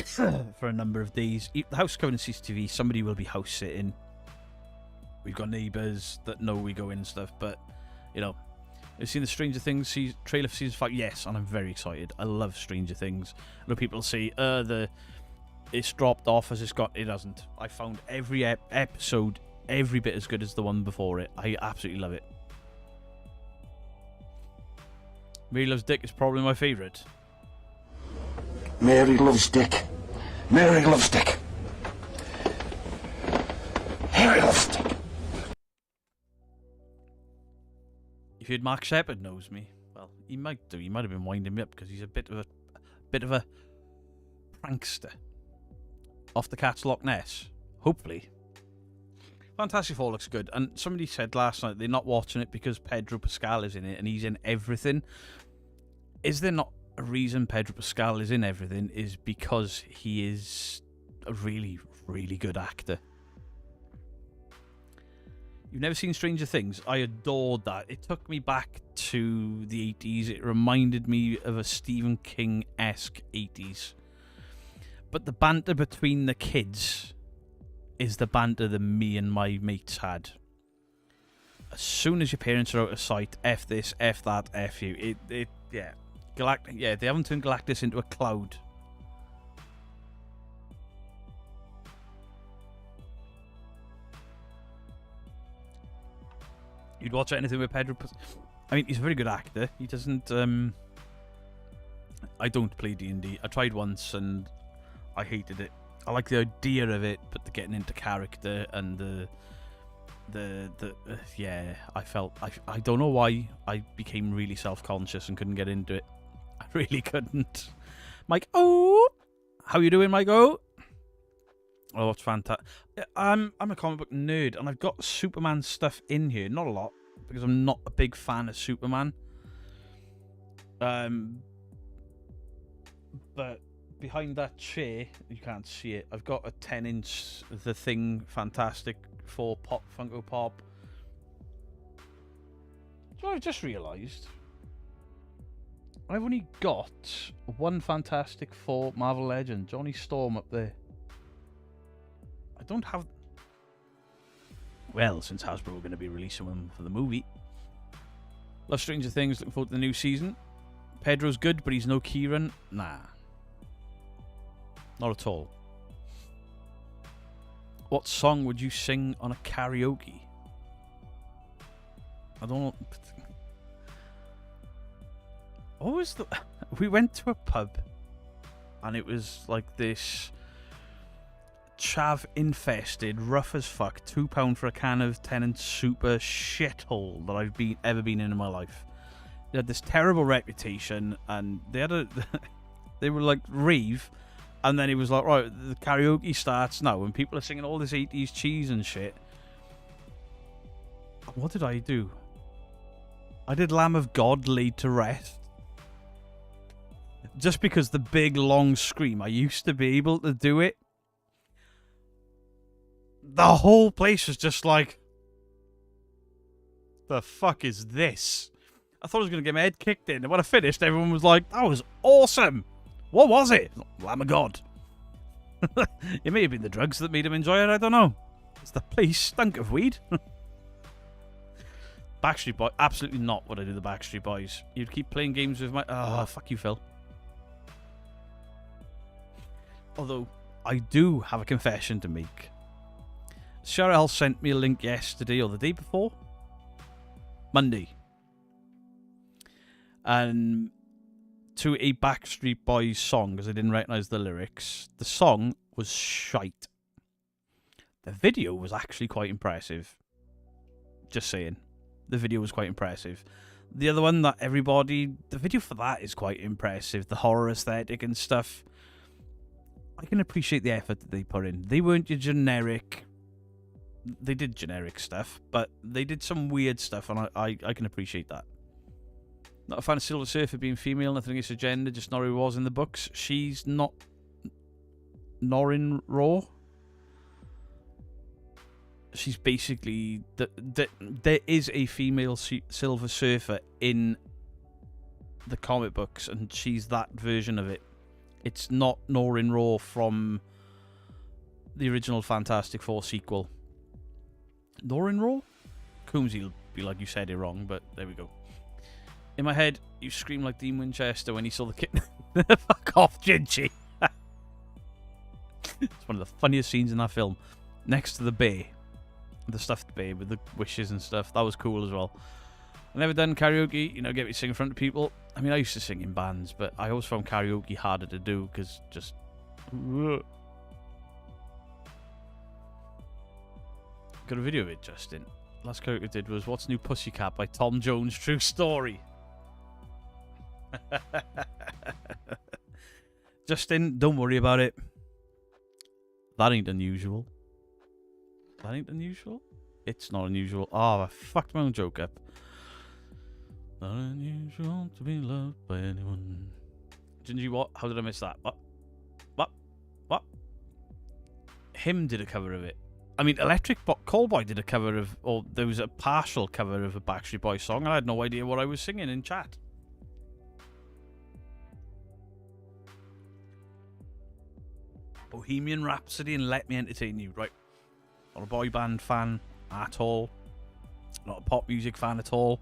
a number of days. The house coming to CCTV, somebody will be house sitting. We've got neighbours that know we go in and stuff, but you know, I've seen the Stranger Things trailer for season 5. Yes, and I'm very excited. I love Stranger Things. I know people say it's dropped off as it's got. It hasn't. I found every episode every bit as good as the one before it. I absolutely love it. Mary Loves Dick is probably my favourite.
Mary loves Dick. Mary loves Dick. Mary loves Dick.
If you had Mark Shepherd knows me, well, he might do. He might have been winding me up because he's a bit of a prankster. Off the Cat's Loch Ness, hopefully. Fantastic Four looks good, and somebody said last night they're not watching it because Pedro Pascal is in it and he's in everything. Is there not a reason Pedro Pascal is in everything? Is because he is a really, really good actor. You've never seen Stranger Things? I adored that. It took me back to the 80s. It reminded me of a Stephen King-esque 80s. But the banter between the kids is the banter that me and my mates had. As soon as your parents are out of sight, F this, F that, F you. Yeah. They haven't turned Galactus into a cloud. You'd watch anything with Pedro. I mean, he's a very good actor. He doesn't. I don't play D&D. I tried once and I hated it. I like the idea of it, but the getting into character and yeah, I don't know why I became really self-conscious and couldn't get into it. I really couldn't. Mike, oh, how you doing, Mike? Oh, it's fantastic. I'm a comic book nerd, and I've got Superman stuff in here. Not a lot, because I'm not a big fan of Superman. But behind that chair, you can't see it, I've got a 10-inch The Thing Fantastic Four Pop Funko Pop. So I've just realised I've only got one Fantastic Four Marvel Legend, Johnny Storm, up there. I don't have... Well, since Hasbro are going to be releasing one for the movie. Love Stranger Things, looking forward to the new season. Pedro's good, but he's no Kieran. Nah. Not at all. What song would you sing on a karaoke? I don't know. What was the... We went to a pub, and it was like this chav-infested, rough as fuck, £2 for a can of Tennant Super shithole that I've ever been in my life. They had this terrible reputation, and they had they were like rave, and then it was like, right, the karaoke starts now, and people are singing all this 80s cheese and shit. What did I do? I did Lamb of God, Laid to Rest. Just because the big long scream, I used to be able to do it. The whole place was just like, the fuck is this? I thought I was going to get my head kicked in, and when I finished, everyone was like, that was awesome. What was it? Lamb of God. It may have been the drugs that made him enjoy it, I don't know. The place stunk of weed. Backstreet Boys, absolutely not what I do the Backstreet Boys. You'd keep playing games with my... Oh, fuck you, Phil. Although, I do have a confession to make. Cheryl sent me a link yesterday or the day before. Monday. And to a Backstreet Boys song, because I didn't recognise the lyrics. The song was shite. The video was actually quite impressive. Just saying. The video was quite impressive. The other one that everybody... The video for that is quite impressive. The horror aesthetic and stuff. I can appreciate the effort that they put in. They weren't your generic... They did generic stuff, but they did some weird stuff, and I can appreciate that. Not a fan of Silver Surfer being female, nothing against her gender, just not who was in the books. She's not... Norrin Raw. She's basically... There is a female Silver Surfer in the comic books, and she's that version of it. It's not Norrin Raw from the original Fantastic Four sequel. Norrin Raw? Coomsy will be like, you said it wrong, but there we go. In my head, you scream like Dean Winchester when he saw the kitten. Fuck off, Gingy. It's one of the funniest scenes in that film. Next to the bear. The stuffed bear with the wishes and stuff. That was cool as well. I've never done karaoke, you know, get me to sing in front of people. I mean, I used to sing in bands, but I always found karaoke harder to do because just... Got a video of it, Justin. Last karaoke I did was What's New Pussycat by Tom Jones, True Story. Justin, don't worry about it. That ain't unusual. That ain't unusual? It's not unusual. Oh, I fucked my own joke up. Not unusual to be loved by anyone. Gingy, what? How did I miss that? What? Him did a cover of it. I mean, Electric Callboy did a cover of... Or there was a partial cover of a Backstreet Boys song, and I had no idea what I was singing in chat. Bohemian Rhapsody and Let Me Entertain You, right? Not a boy band fan at all. Not a pop music fan at all.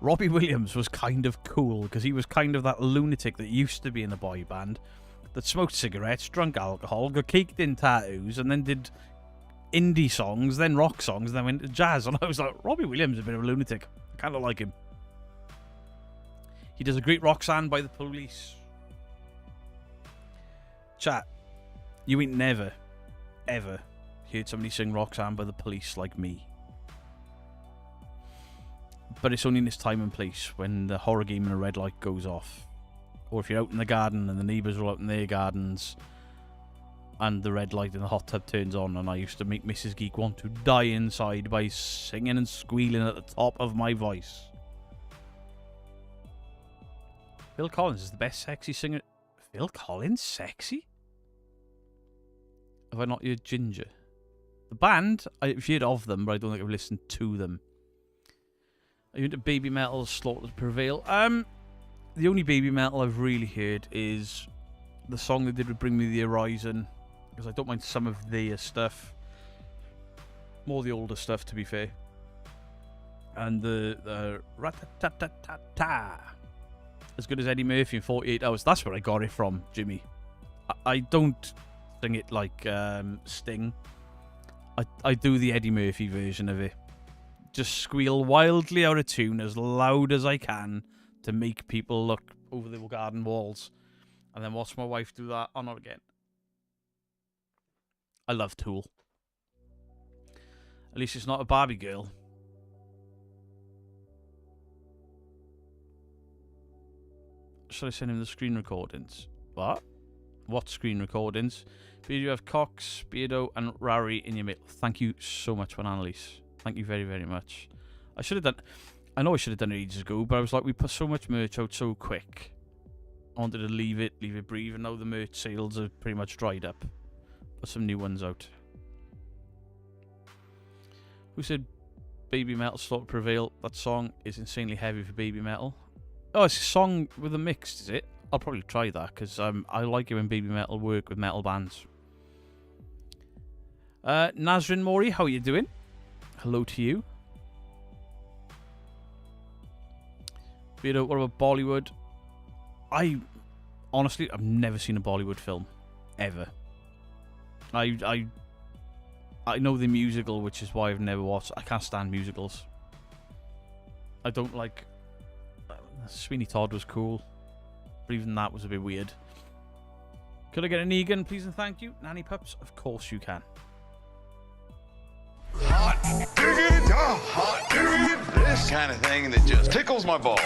Robbie Williams was kind of cool because he was kind of that lunatic that used to be in a boy band that smoked cigarettes, drank alcohol, got caked in tattoos, and then did indie songs, then rock songs, and then went to jazz. And I was like, Robbie Williams is a bit of a lunatic. I kind of like him. He does a great Roxanne by the Police. Chat, you ain't never, ever heard somebody sing Roxanne by the Police like me. But it's only in this time and place when the horror game in a red light goes off. Or if you're out in the garden and the neighbours are out in their gardens and the red light in the hot tub turns on, and I used to make Mrs. Geek want to die inside by singing and squealing at the top of my voice. Phil Collins is the best sexy singer. Phil Collins? Sexy? Have I not heard Ginger? The band, I've heard of them, but I don't think I've listened to them. Are you into Baby Metal's Slaughter to Prevail? The only Baby Metal I've really heard is the song they did with Bring Me the Horizon, because I don't mind some of their stuff. More the older stuff, to be fair. And the Rat-ta-ta-ta-ta, as good as Eddie Murphy in 48 Hours. That's where I got it from, Jimmy. I don't sing it like Sting. I do the Eddie Murphy version of it. Just squeal wildly out of tune as loud as I can to make people look over the garden walls. And then watch my wife do that on or again. I love Tool. At least it's not a Barbie girl. Should I send him the screen recordings? What? What screen recordings? You have Cox, Beardo, and Rari in your mail. Thank you so much, Annalise. Thank you very, very much. I should have done... I know I should have done it ages ago, but I was like, we put so much merch out so quick. I wanted to leave it breathe, and now the merch sales are pretty much dried up. Put some new ones out. Who said Baby Metal Slaughter Prevail? That song is insanely heavy for Baby Metal. Oh, it's a song with a mix, is it? I'll probably try that, because I like it when Baby Metal work with metal bands. Nazrin Mori, how are you doing? Hello to you. Vito, what about Bollywood? Honestly, I've never seen a Bollywood film. Ever. I know the musical, which is why I've never watched. I can't stand musicals. I don't like... Sweeney Todd was cool. But even that was a bit weird. Could I get an Egan, please and thank you? Nanny Pups? Of course you can.
Hot diggity, hot diggity, this kind of thing that just tickles my balls.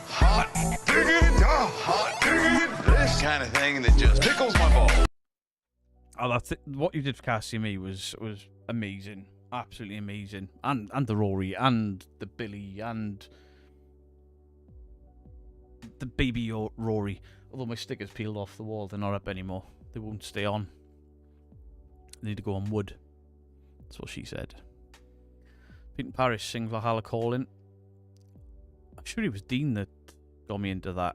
Hot diggity, hot diggity, this kind of thing that just tickles my balls.
Oh, that's it. What you did for Cassie and me was amazing. Absolutely amazing. And the Rory, and the Billy, and the baby Rory. Although my sticker's peeled off the wall, they're not up anymore. They won't stay on. They need to go on wood. That's what she said. Pete and Parrish sing Valhalla Calling. I'm sure it was Dean that got me into that.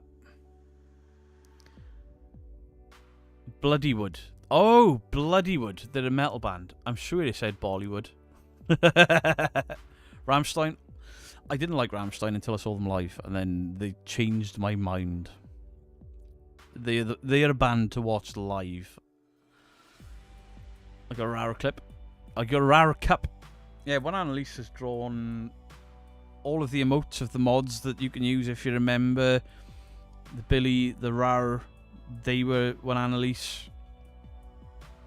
Bloodywood. Oh, Bloodywood. They're a metal band. I'm sure they said Bollywood. Rammstein. I didn't like Rammstein until I saw them live, and then they changed my mind. They're a band to watch live. I got a rare clip. I got a rare cup. Yeah, when Annalise has drawn all of the emotes of the mods that you can use, if you remember, the Billy, the rare, they were when Annalise.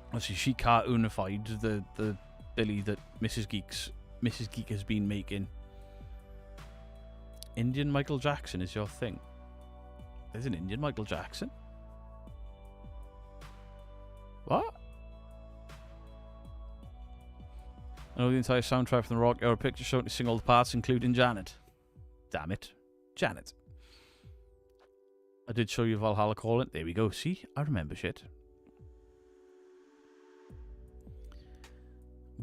Obviously, she cartoonified the Billy that Mrs. Geek has been making. Indian Michael Jackson is your thing. There's an Indian Michael Jackson? What? I know the entire soundtrack from the Rock Era picture showing to sing all the parts, including Janet. Damn it. Janet. I did show you Valhalla Calling. There we go. See? I remember shit.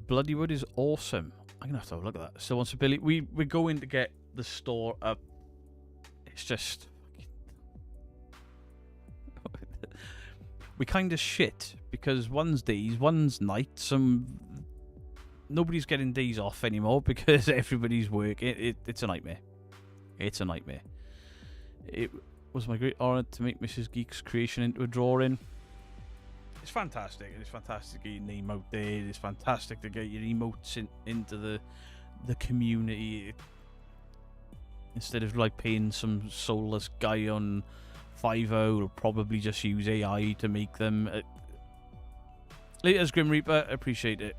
Bloodywood is awesome. I'm going to have to have a look at that. Still wants a Billy. We're going to get the store up. It's just... we kind of shit because one's days, one's nights. Nobody's getting days off anymore because everybody's working. It's a nightmare. It's a nightmare. It was my great honour to make Mrs. Geek's creation into a drawing. It's fantastic. It's fantastic to get your name out there. It's fantastic to get your emotes into the community. Instead of like paying some soulless guy on Fiverr, we'll probably just use AI to make them. Latest Grim Reaper, I appreciate it.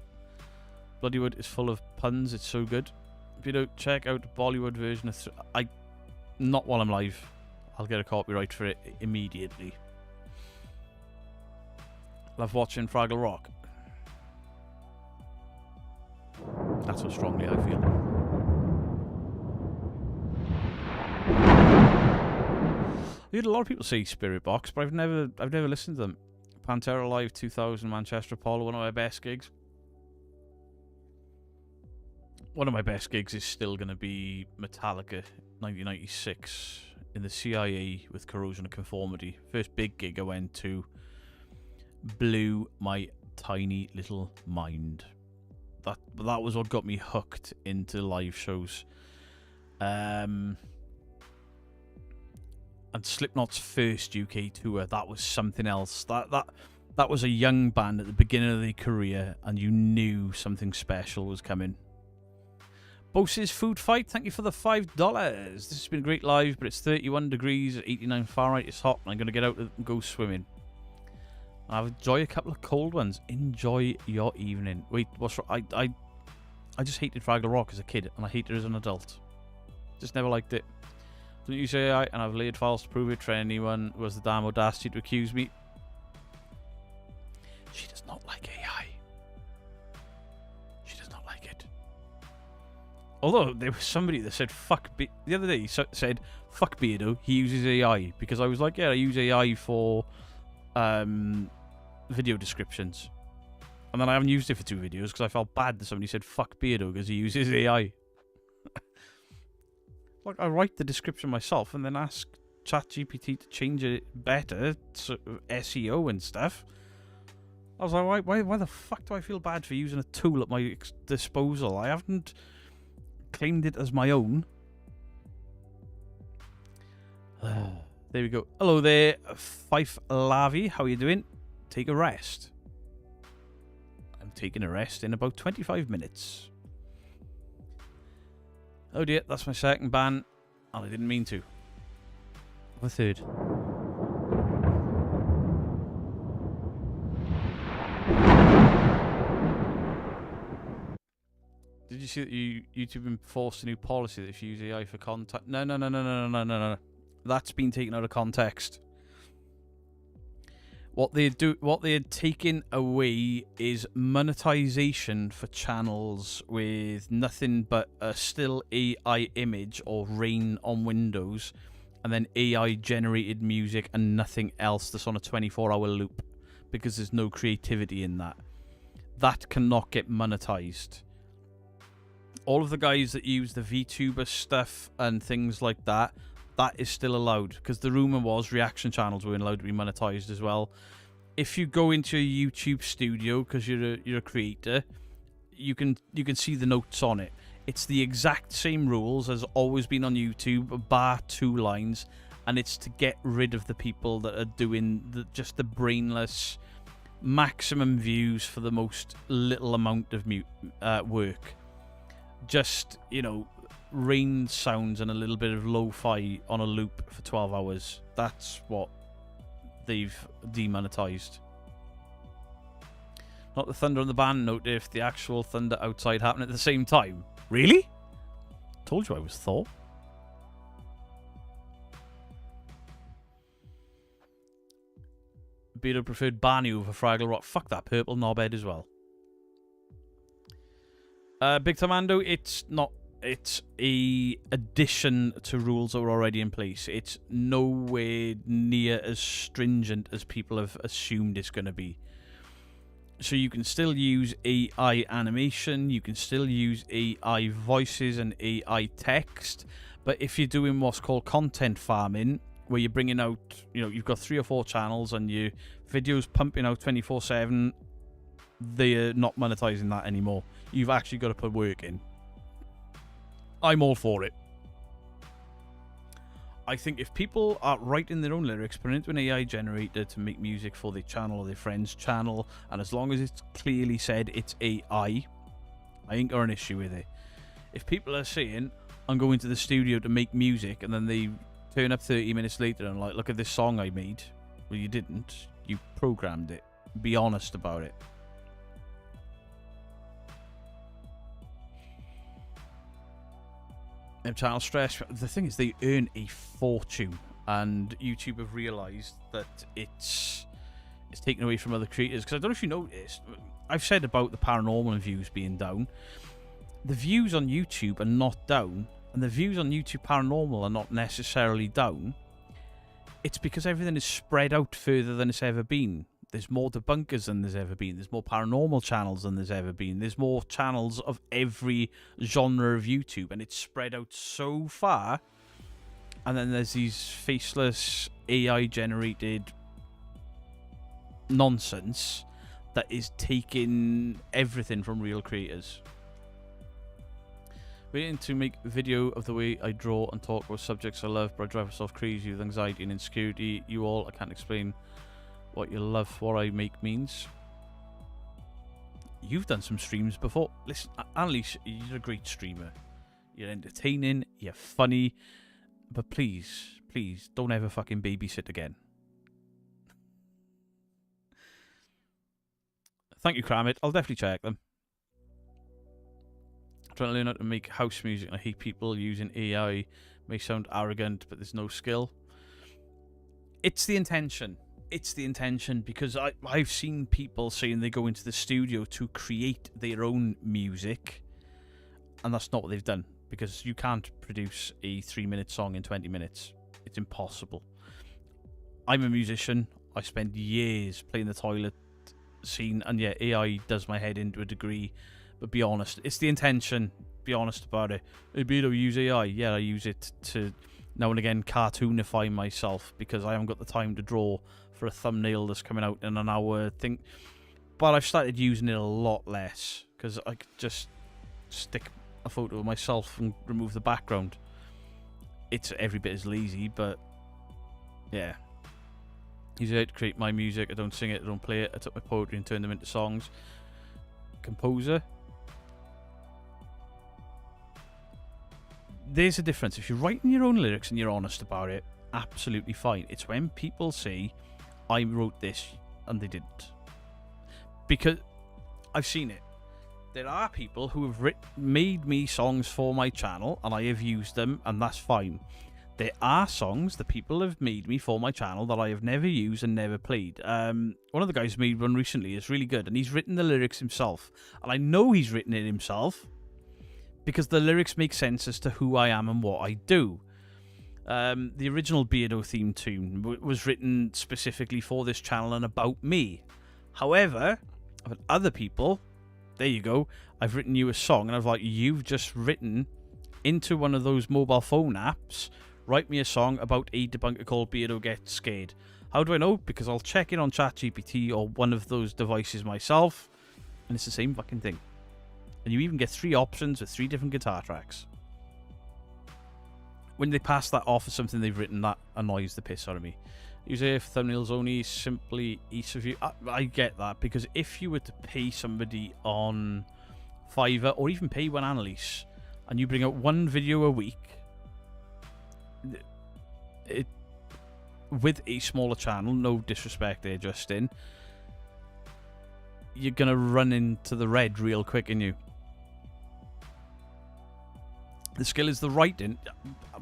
Bloodywood is full of puns. It's so good. If you don't check out the Bollywood version of not while I'm live. I'll get a copyright for it immediately. Love watching Fraggle Rock. That's how strongly I feel. I heard a lot of people say Spirit Box, but I've never listened to them. Pantera Live 2000 Manchester Apollo, one of my best gigs. One of my best gigs is still going to be Metallica 1996 in the CIA with Corrosion of Conformity. First big gig I went to. Blew my tiny little mind. That was what got me hooked into live shows. And Slipknot's first UK tour, that was something else. That was a young band at the beginning of their career, and you knew something special was coming. Bose's Food Fight, thank you for the $5. This has been a great live, but it's 31 degrees, 89 Fahrenheit. It's hot, and I'm going to get out and go swimming. I'll enjoy a couple of cold ones. Enjoy your evening. Wait, what's wrong? I just hated Fraggle Rock as a kid, and I hate it as an adult. Just never liked it. Don't use AI, and I've laid files to prove it for anyone who has the damn audacity to accuse me. She does not like AI. She does not like it. Although, there was somebody that said, the other day, he said, fuck Beardo, he uses AI. Because I was like, yeah, I use AI for video descriptions. And then I haven't used it for 2 videos because I felt bad that somebody said, fuck Beardo, because he uses AI. Like, I write the description myself and then ask ChatGPT to change it better, so SEO and stuff. I was like, why the fuck do I feel bad for using a tool at my disposal? I haven't claimed it as my own. There we go. Hello there, Fife Lavi. How are you doing? Take a rest. I'm taking a rest in about 25 minutes. Oh dear, that's my second ban. And I didn't mean to. The third. Did you see that YouTube enforced a new policy that if you use AI for content? No. That's been taken out of context. What they had taken away is monetization for channels with nothing but a still AI image or rain on Windows, and then AI generated music and nothing else that's on a 24-hour loop, because there's no creativity in that. That cannot get monetized. All of the guys that use the VTuber stuff and things like that, that is still allowed, because the rumor was reaction channels weren't allowed to be monetized as well. If you go into a YouTube studio because you're a creator, you can see the notes on it. It's the exact same rules as always been on YouTube, bar 2 lines, and it's to get rid of the people that are doing just the brainless maximum views for the most little amount of work. Just, you know, rain sounds and a little bit of lo-fi on a loop for 12 hours. That's what they've demonetized. Not the thunder on the ban note if the actual thunder outside happened at the same time. Really? Told you I was Thor. Beto preferred Barney over Fraggle Rock. Fuck that purple knobhead as well. Big Tamando, it's not. It's a addition to rules that were already in place. It's nowhere near as stringent as people have assumed it's going to be. So you can still use AI animation, you can still use AI voices and AI text, but if you're doing what's called content farming, where you're bringing out, you know, you've got 3 or 4 channels and your videos pumping out 24/7, they're not monetizing that anymore. You've actually got to put work in. I'm all for it. I think if people are writing their own lyrics, putting it into an AI generator to make music for their channel or their friend's channel, and as long as it's clearly said it's AI, I ain't got an issue with it. If people are saying, I'm going to the studio to make music, and then they turn up 30 minutes later and like, look at this song I made. Well, you didn't. You programmed it. Be honest about it. Channel stress. The thing is, they earn a fortune, and YouTube have realised that it's taken away from other creators. Because I don't know if you noticed, I've said about the paranormal views being down. The views on YouTube are not down, and the views on YouTube paranormal are not necessarily down. It's because everything is spread out further than it's ever been. There's more debunkers than there's ever been. There's more paranormal channels than there's ever been. There's more channels of every genre of YouTube, and it's spread out so far. And then there's these faceless AI-generated nonsense that is taking everything from real creators. Waiting to make a video of the way I draw and talk about subjects I love, but I drive myself crazy with anxiety and insecurity. You all, I can't explain what you love what I make means. You've done some streams before. Listen, Annalise, you're a great streamer. You're entertaining, you're funny, but please don't ever fucking babysit again. Thank you, Kramit. I'll definitely check them. I'm trying to learn how to make house music, and I hate people using AI. May sound arrogant, but there's no skill. It's the intention. It's the intention, because I've seen people saying they go into the studio to create their own music, and that's not what they've done, because you can't produce a 3-minute song in 20 minutes. It's impossible. I'm a musician. I spend years playing the toilet scene, and yeah, AI does my head into a degree, but be honest, it's the intention. Be honest about it. Hey, Beto, use AI. Yeah, I use it to now and again cartoonify myself, because I haven't got the time to draw for a thumbnail that's coming out in an hour. But I've started using it a lot less because I could just stick a photo of myself and remove the background. It's every bit as lazy, but yeah. Use it to create my music. I don't sing it, I don't play it. I took my poetry and turned them into songs. Composer. There's a difference. If you're writing your own lyrics and you're honest about it, absolutely fine. It's when people say, I wrote this, and they didn't. Because I've seen it. There are people who have made me songs for my channel, and I have used them, and that's fine. There are songs that people have made me for my channel that I have never used and never played. One of the guys made one recently. It's really good, and he's written the lyrics himself. And I know he's written it himself because the lyrics make sense as to who I am and what I do. The original Beardo theme tune was written specifically for this channel and about me. However, I've had other people, there you go, I've written you a song, and I've like, you've just written into one of those mobile phone apps, write me a song about a debunker called Beardo Gets Scared. How do I know? Because I'll check it on ChatGPT or one of those devices myself, and it's the same fucking thing. And you even get 3 options with 3 different guitar tracks. When they pass that off as something they've written, that annoys the piss out of me. Use it for thumbnails only, simply ease of view. I get that, because if you were to pay somebody on Fiverr, or even pay one Annalise, and you bring out 1 video a week, with a smaller channel, no disrespect there, Justin, you're going to run into the red real quick, aren't you? The skill is the writing.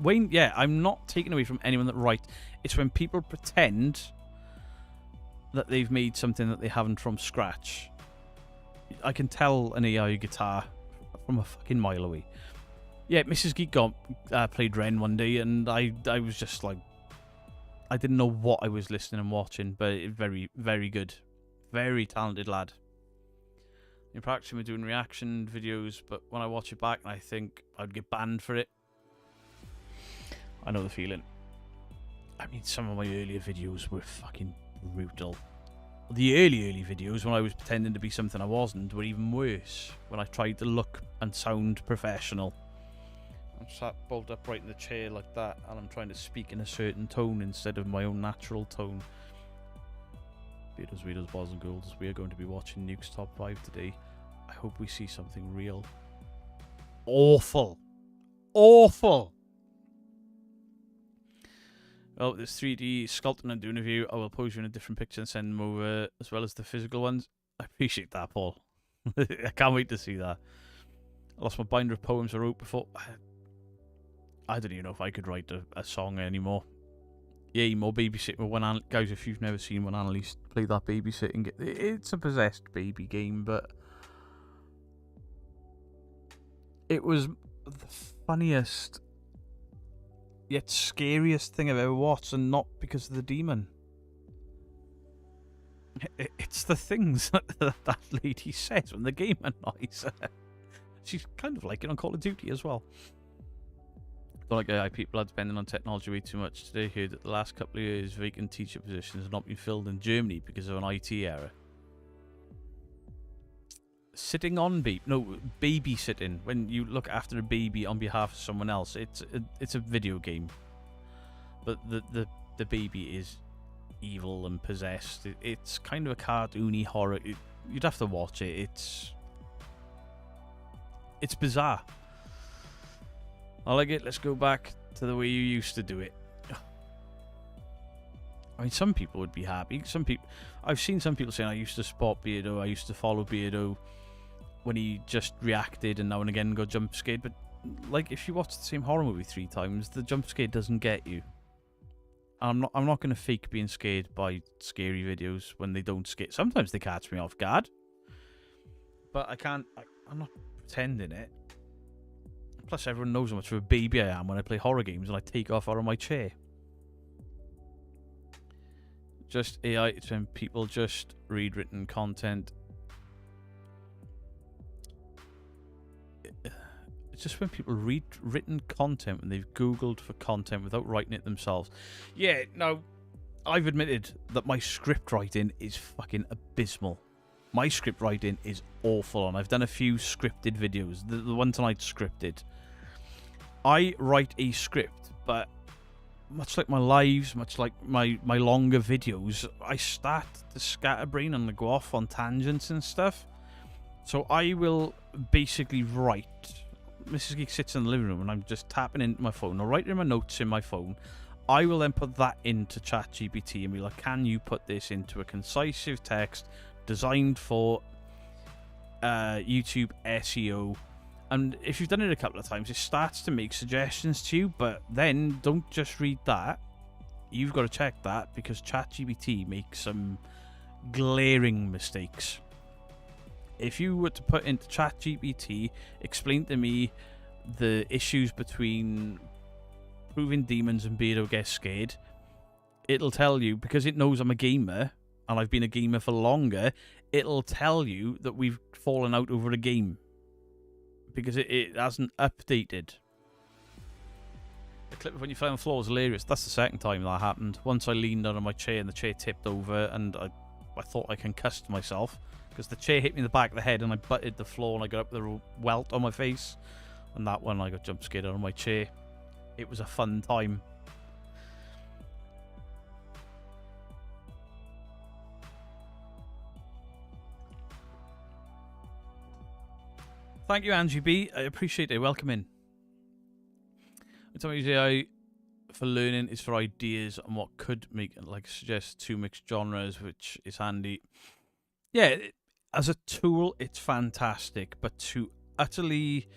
Wayne, yeah, I'm not taking away from anyone that writes. It's when people pretend that they've made something that they haven't from scratch. I can tell an AI guitar from a fucking mile away. Yeah, Mrs. Geek played Ren one day, and I was just like, I didn't know what I was listening and watching, but very, very good. Very talented lad. In practice, we're doing reaction videos, but when I watch it back, I think I'd get banned for it. I know the feeling. I mean, some of my earlier videos were fucking brutal. The early videos, when I was pretending to be something I wasn't, were even worse. When I tried to look and sound professional. I'm sat bolt upright in the chair like that, and I'm trying to speak in a certain tone instead of my own natural tone. Readers, boys and girls, we are going to be watching Nuke's Top 5 today. I hope we see something real. Awful. Awful. Well, there's 3D sculpting and doing a review. I will pose you in a different picture and send them over, as well as the physical ones. I appreciate that, Paul. I can't wait to see that. I lost my binder of poems I wrote before. I don't even know if I could write a song anymore. Yeah, more babysitting with one guys, if you've never seen one Annalise play that babysitting game, it's a possessed baby game, but it was the funniest yet scariest thing I've ever watched, and not because of the demon. It's the things that lady says when the game annoys her. She's kind of like it on Call of Duty as well. Like AI people are depending on technology way too much. Today I heard that the last couple of years vacant teacher positions have not been filled in Germany because of an IT error. Sitting on babysitting, when you look after a baby on behalf of someone else, it's a video game. But the baby is evil and possessed. It's kind of a cartoony horror. You'd have to watch it. It's bizarre. I like it. Let's go back to the way you used to do it. I mean, some people would be happy. I've seen some people saying, I used to spot Beardo, I used to follow Beardo when he just reacted and now and again got jump scared. But like, if you watch the same horror movie 3 times, the jump scare doesn't get you. I'm not going to fake being scared by scary videos when they don't scare. Sometimes they catch me off guard, but I'm not pretending it. Plus, everyone knows how much of a baby I am when I play horror games and I take off out of my chair. Just AI, it's when people just read written content. It's just when people read written content when they've Googled for content without writing it themselves. Yeah, now, I've admitted that my script writing is fucking abysmal. My script writing is awful, and I've done a few scripted videos. The one tonight scripted. I write a script, but much like my lives, much like my longer videos, I start to scatterbrain and go off on tangents and stuff. So I will basically write. Mrs. Geek sits in the living room and I'm just tapping into my phone. I'll write in my notes in my phone. I will then put that into ChatGPT and be like, can you put this into a concise text designed for YouTube SEO? And if you've done it a couple of times, it starts to make suggestions to you, but then don't just read that. You've got to check that, because ChatGPT makes some glaring mistakes. If you were to put into ChatGPT, explain to me the issues between proving demons and Beardo gets scared, it'll tell you, because it knows I'm a gamer, and I've been a gamer for longer, it'll tell you that we've fallen out over a game. Because it hasn't updated. The clip of when you fell on the floor was hilarious. That's the second time that happened. Once I leaned under my chair and the chair tipped over, and I thought I concussed myself because the chair hit me in the back of the head and I butted the floor and I got up with a welt on my face. And that one, I got jump scared out of my chair. It was a fun time. Thank you, Angie B. I appreciate it. Welcome in. Atomic AI for learning is for ideas and what could make, like, suggest two mixed genres, which is handy. Yeah, as a tool, it's fantastic, but to utterly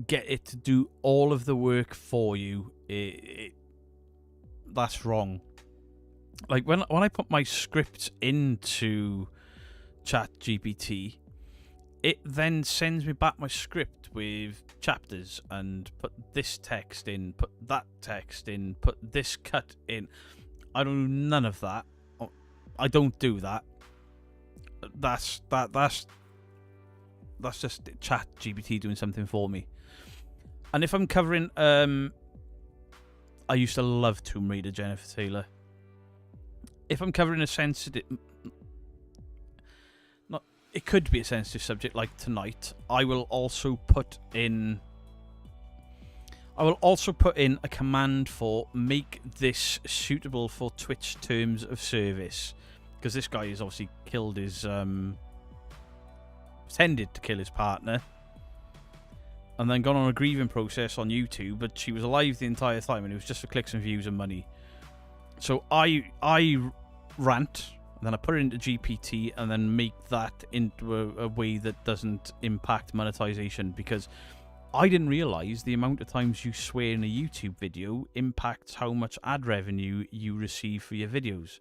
get it to do all of the work for you, that's wrong. Like when I put my scripts into ChatGPT, it then sends me back my script with chapters and put this text in, put that text in, put this cut in. I don't do none of that. I don't do that. That's just ChatGPT doing something for me. And if I'm covering, I used to love Tomb Raider, Jennifer Taylor. If I'm covering a sensitive, it could be a sensitive subject like tonight, I will also put in a command for make this suitable for Twitch terms of service, because this guy has obviously killed his pretended to kill his partner and then gone on a grieving process on YouTube, but she was alive the entire time and it was just for clicks and views and money. So I rant, then I put it into GPT and then make that into a way that doesn't impact monetization, because I didn't realize the amount of times you swear in a YouTube video impacts how much ad revenue you receive for your videos.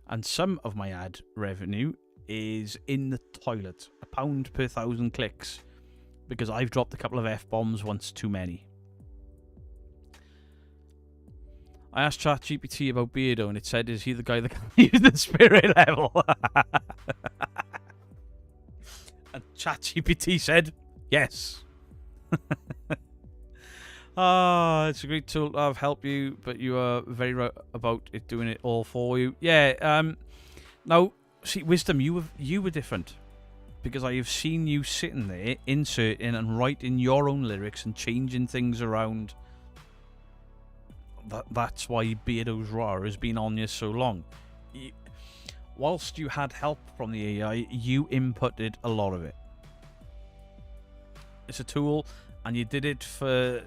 And some of my ad revenue is in the toilet, £1 per 1,000 clicks, because I've dropped a couple of F-bombs once too many. I asked ChatGPT about Beardo and it said, is he the guy that can use the spirit level? And ChatGPT said, yes. It's a great tool to have help you, but you are very right about it doing it all for you. Yeah, now, see, Wisdom, you were different. Because I have seen you sitting there, inserting and writing your own lyrics and changing things around. That's why Beardo's Raw has been on you so long. Whilst you had help from the AI, you inputted a lot of it. It's a tool, and you did it for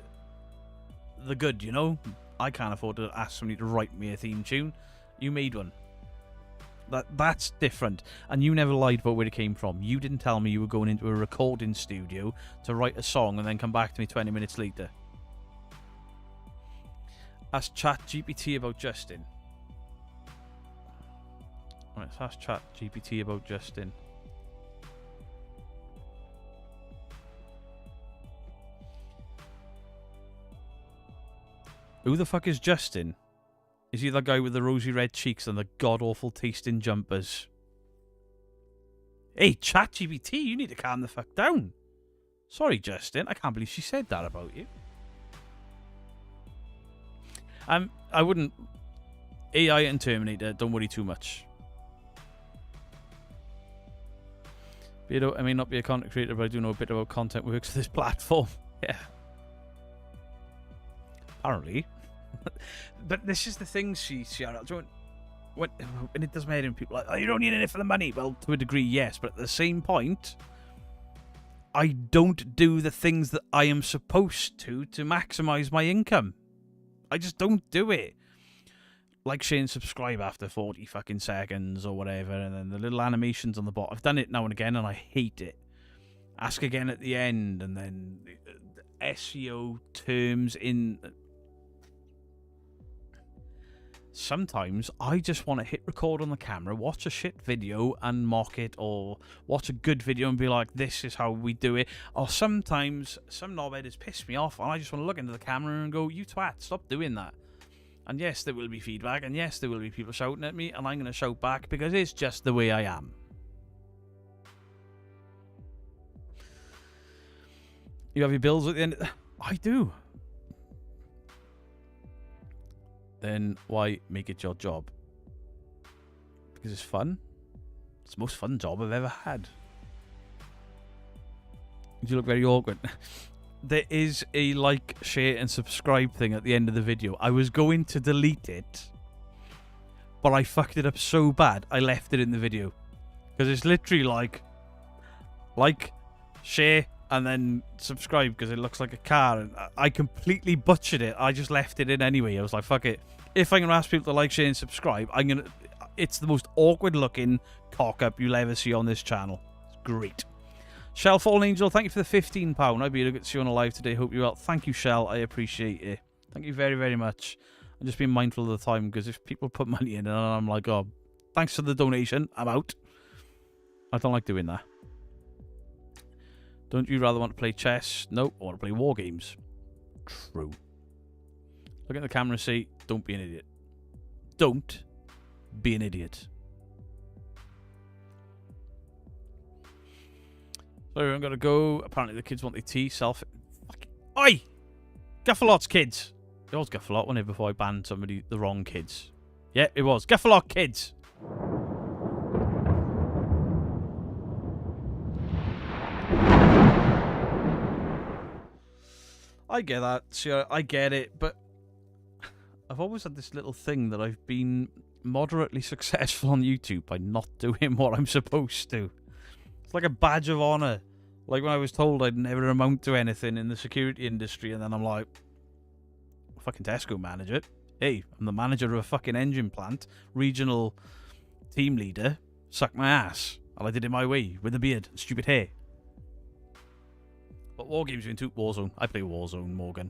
the good, you know? I can't afford to ask somebody to write me a theme tune. You made one. That's different. And you never lied about where it came from. You didn't tell me you were going into a recording studio to write a song and then come back to me 20 minutes later. Ask ChatGPT about Justin. Right, let's ask ChatGPT about Justin. Who the fuck is Justin? Is he the guy with the rosy red cheeks and the god-awful tasting jumpers? Hey, ChatGPT, you need to calm the fuck down. Sorry, Justin. I can't believe she said that about you. I wouldn't... AI and Terminator, don't worry too much. I may not be a content creator, but I do know a bit about content works for this platform. Yeah. Apparently. But this is the thing, when it does matter, and people are like, oh, you don't need it for the money. Well, to a degree, yes. But at the same point, I don't do the things that I am supposed to maximize my income. I just don't do it. Like, share and subscribe after 40 fucking seconds or whatever, and then the little animations on the bottom. I've done it now and again, and I hate it. Ask again at the end, and then the SEO terms in... Sometimes I just want to hit record on the camera, watch a shit video and mock it, or watch a good video and be like, this is how we do it. Or sometimes some knobhead has pissed me off and I just want to look into the camera and go, you twat, stop doing that. And yes, there will be feedback, and yes, there will be people shouting at me, and I'm going to shout back because it's just the way I am. You have your bills at the end? I do. Then why make it your job? Because it's fun. It's the most fun job I've ever had. You look very awkward. There is a like, share, and subscribe thing at the end of the video. I was going to delete it, but I fucked it up so bad, I left it in the video. Because it's literally like, share, and then subscribe, because it looks like a car. And I completely butchered it. I just left it in anyway. I was like, fuck it. If I'm going to ask people to like, share, and subscribe, it's the most awkward looking cock-up you'll ever see on this channel. It's great. Shell Fallen Angel, thank you for the £15. I'd be good to see you on a live today. Hope you're well. Thank you, Shell. I appreciate it. Thank you very, very much. I'm just being mindful of the time, because if people put money in and I'm like, oh, thanks for the donation, I'm out. I don't like doing that. Don't you rather want to play chess? No, I want to play war games. True. Look at the camera and say, don't be an idiot. Don't be an idiot. So I'm going to go. Apparently the kids want their tea. Oi! Guffalot's kids. It was Guffalot, wasn't it, before I banned the wrong kids? Yeah, it was. Guffalot kids. I get that. See, I get it, but I've always had this little thing that I've been moderately successful on YouTube by not doing what I'm supposed to. It's like a badge of honor. Like when I was told I'd never amount to anything in the security industry, and then I'm like, fucking Tesco manager. Hey, I'm the manager of a fucking engine plant, regional team leader. Suck my ass. And I did it my way, with a beard and stupid hair. What war games are you into? Warzone. I play Warzone, Morgan.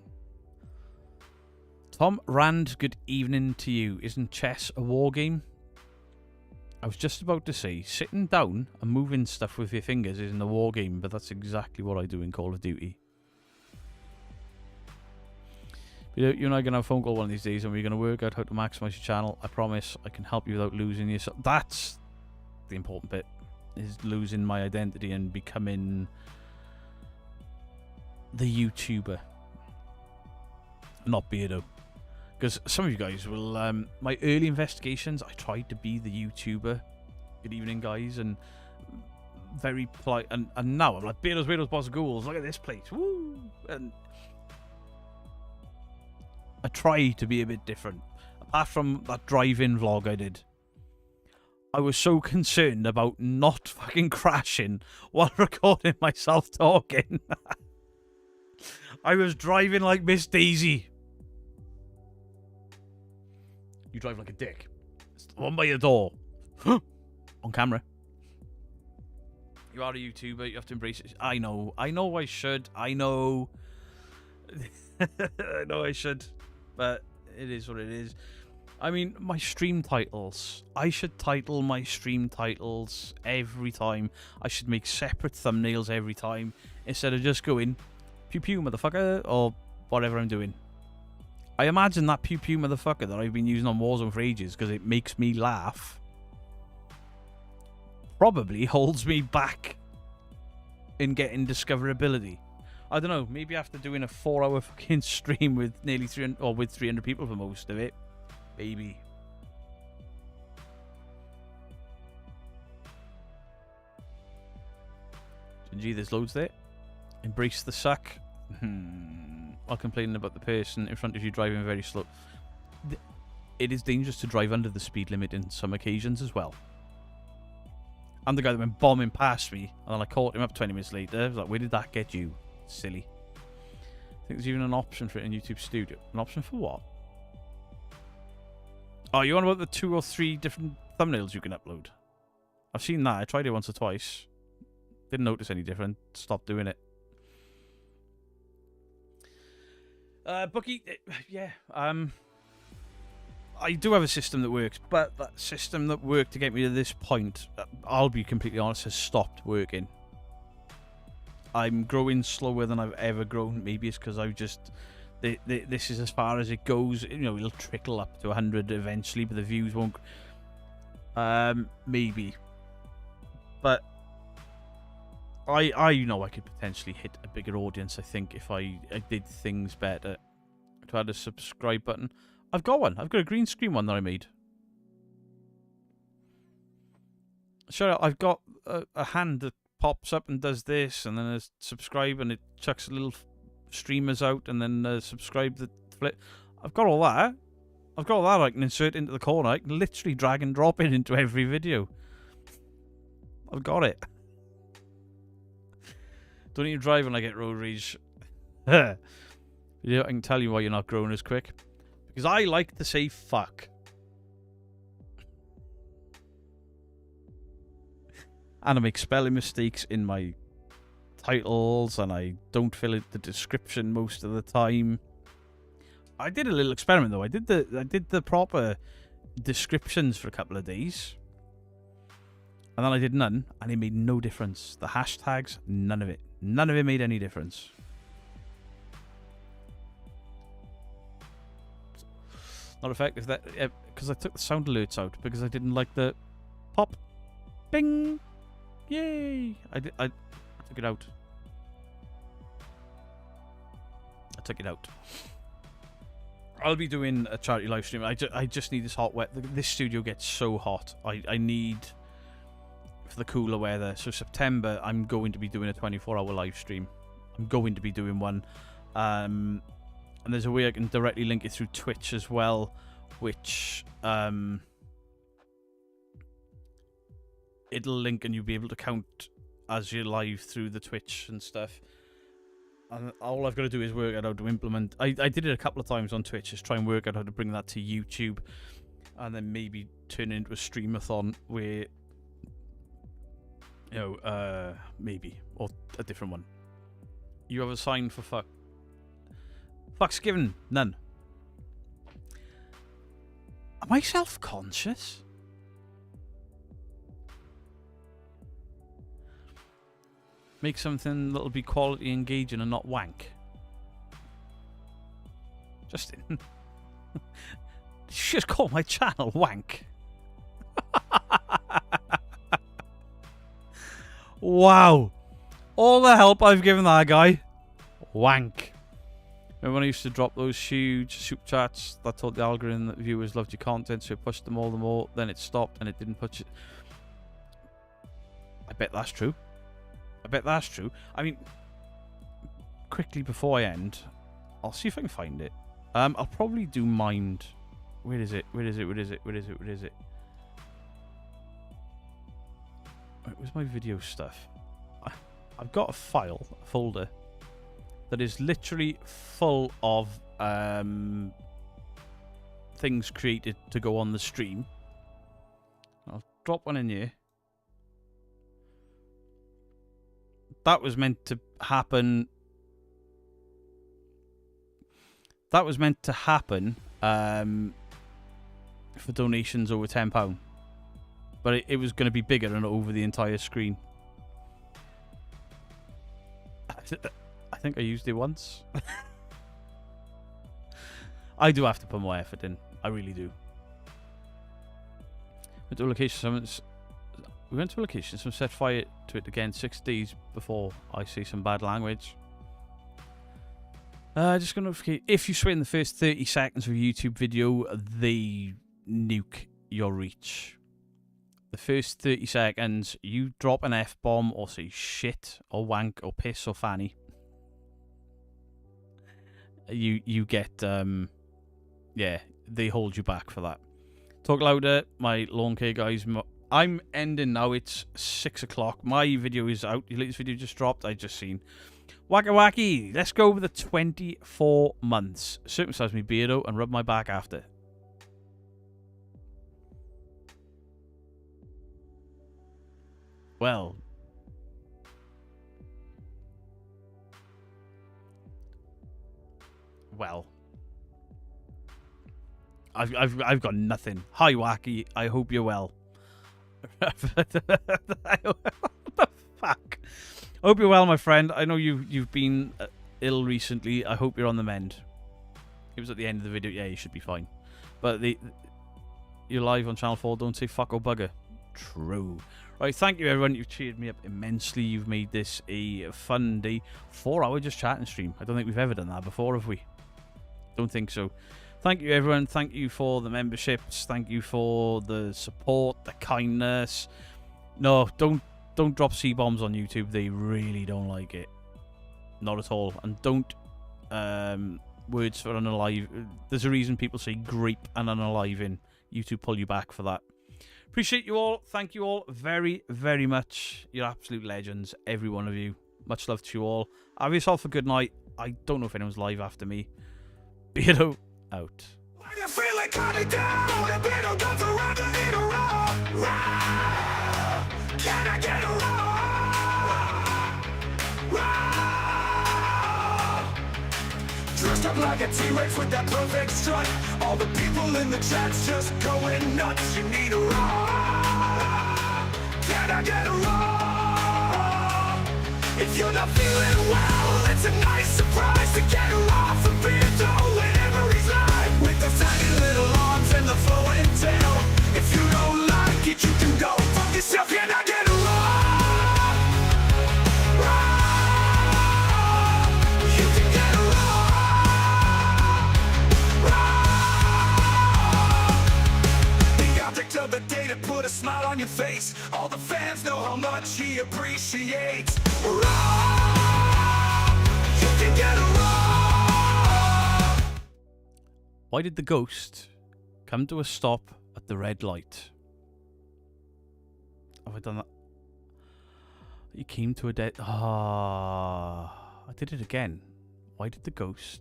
Tom Rand, good evening to you. Isn't chess a war game? I was just about to say, sitting down and moving stuff with your fingers isn't a war game, but that's exactly what I do in Call of Duty. You and I are going to have a phone call one of these days, and we're going to work out how to maximize your channel. I promise I can help you without losing yourself. That's the important bit, is losing my identity and becoming the YouTuber. Not Beardo. Because some of you guys will... my early investigations, I tried to be the YouTuber. Good evening, guys. And very polite. And now I'm like, Beardo's Boss of Ghouls. Look at this place. Woo! And I try to be a bit different. Apart from that drive-in vlog I did. I was so concerned about not fucking crashing while recording myself talking. I was driving like Miss Daisy. You drive like a dick. It's the one by your door. On camera. You are a YouTuber. You have to embrace it. I know. I know I should. I know. I know I should. But it is what it is. I mean, my stream titles. I should title my stream titles every time. I should make separate thumbnails every time. Instead of just going, pew pew motherfucker, or whatever I'm doing. I imagine that pew pew motherfucker that I've been using on Warzone for ages because it makes me laugh probably holds me back in getting discoverability. I don't know, maybe after doing a 4-hour fucking stream with nearly 300, or with 300 people for most of it, maybe. Gee, there's loads there. Embrace the suck. While complaining about the person in front of you driving very slow. It is dangerous to drive under the speed limit in some occasions as well. I'm the guy that went bombing past me, and then I caught him up 20 minutes later. I was like, where did that get you? Silly. I think there's even an option for it in YouTube Studio. An option for what? Oh, you on about the 2 or 3 different thumbnails you can upload? I've seen that. I tried it once or twice. Didn't notice any different. Stopped doing it. Bookie, yeah. I do have a system that works, but that system that worked to get me to this point, I'll be completely honest, has stopped working. I'm growing slower than I've ever grown. Maybe it's because I've just... This is as far as it goes. You know, it'll trickle up to 100 eventually, but the views won't... maybe. But... I know I could potentially hit a bigger audience, I think, if I did things better. If I had a subscribe button. I've got one. I've got a green screen one that I made. Sure, I've got a hand that pops up and does this, and then a subscribe, and it chucks little streamers out, and then subscribe the flip. I've got all that. I've got all that I can insert into the corner. I can literally drag and drop it into every video. I've got it. Don't even drive when I get road rage. Yeah, I can tell you why you're not growing as quick. Because I like to say fuck. And I make spelling mistakes in my titles, and I don't fill in the description most of the time. I did a little experiment though. I did the proper descriptions for a couple of days. And then I did none, and it made no difference. The hashtags, none of it. None of it made any difference. Not effective, that because I took the sound alerts out because I didn't like the pop, bing, yay. I took it out. I took it out. I'll be doing a charity live stream. I just need this hot wet. This studio gets so hot. I need for the cooler weather. So September, I'm going to be doing a 24-hour live stream. I'm going to be doing one. And there's a way I can directly link it through Twitch as well, which it'll link and you'll be able to count as you're live through the Twitch and stuff. And all I've got to do is work out how to implement. I did it a couple of times on Twitch, just try and work out how to bring that to YouTube, and then maybe turn it into a streamathon where, you know, maybe, or a different one. You have a sign for fuck. Fuck's given. None. Am I self-conscious? Make something that'll be quality engaging and not wank. Justin. You just call my channel wank. Wow. All the help I've given that guy. Wank. Remember when I used to drop those huge soup chats that told the algorithm that viewers loved your content, so it pushed them all the more, then it stopped and it didn't push it. I bet that's true. I bet that's true. I mean, quickly before I end, I'll see if I can find it. I'll probably do Mind. Where is it? Where is it? Where is it? Where is it? Where is it? Right, where's my video stuff? I've got a file, a folder, that is literally full of things created to go on the stream. I'll drop one in here. That was meant to happen. That was meant to happen for donations over £10. But it was going to be bigger and over the entire screen. I think I used it once. I do have to put more effort in. I really do. Went to a location. We went to a location. Some set fire to it again 6 days before I say some bad language. Just gonna notificate. If you swear in the first 30 seconds of a YouTube video, they nuke your reach. the first 30 seconds, you drop an F-bomb or say shit or wank or piss or fanny, you get, yeah, they hold you back for that. Talk louder, my lawn care guys. I'm ending now. It's 6 o'clock. My video is out. Your latest video just dropped. I just seen. Waka wacky. Let's go over the 24 months. Circumcise me beardo and rub my back after. Well. Well. I've got nothing. Hi Wacky. I hope you're well. What the fuck? I hope you're well, my friend. I know you've been ill recently. I hope you're on the mend. It was at the end of the video. Yeah, you should be fine. But you're live on Channel 4. Don't say fuck or bugger. True. Right, thank you everyone. You've cheered me up immensely. You've made this a fun day. 4-hour just chatting stream. I don't think we've ever done that before, have we? Don't think so. Thank you everyone. Thank you for the memberships. Thank you for the support, the kindness. No, don't drop C-bombs on YouTube. They really don't like it. Not at all. And don't words for unalive. There's a reason people say grape and unaliving. YouTube pull you back for that. Appreciate you all. Thank you all very, very much. You're absolute legends, every one of you. Much love to you all. Have yourself a good night. I don't know if anyone's live after me. Beardo out.
You feel it coming down, the beetle goes around and in a row. Can I get a row? Dressed up like a T-Rex with that perfect strut. All the people in the chat's just going nuts. You need a row. Can I get a row? If you're not feeling well, it's a nice surprise to get her off a beard. With the tiny little arms and the flowing tail. If you don't like it, you can go fuck yourself. You're not gonna run. You can get run. The object of the day to put a smile on your face. All the fans know how much he appreciates. Run. You can get run.
Why did the ghost come to a stop at the red light? Have I done that? He came to a dead... Ah, I did it again. Why did the ghost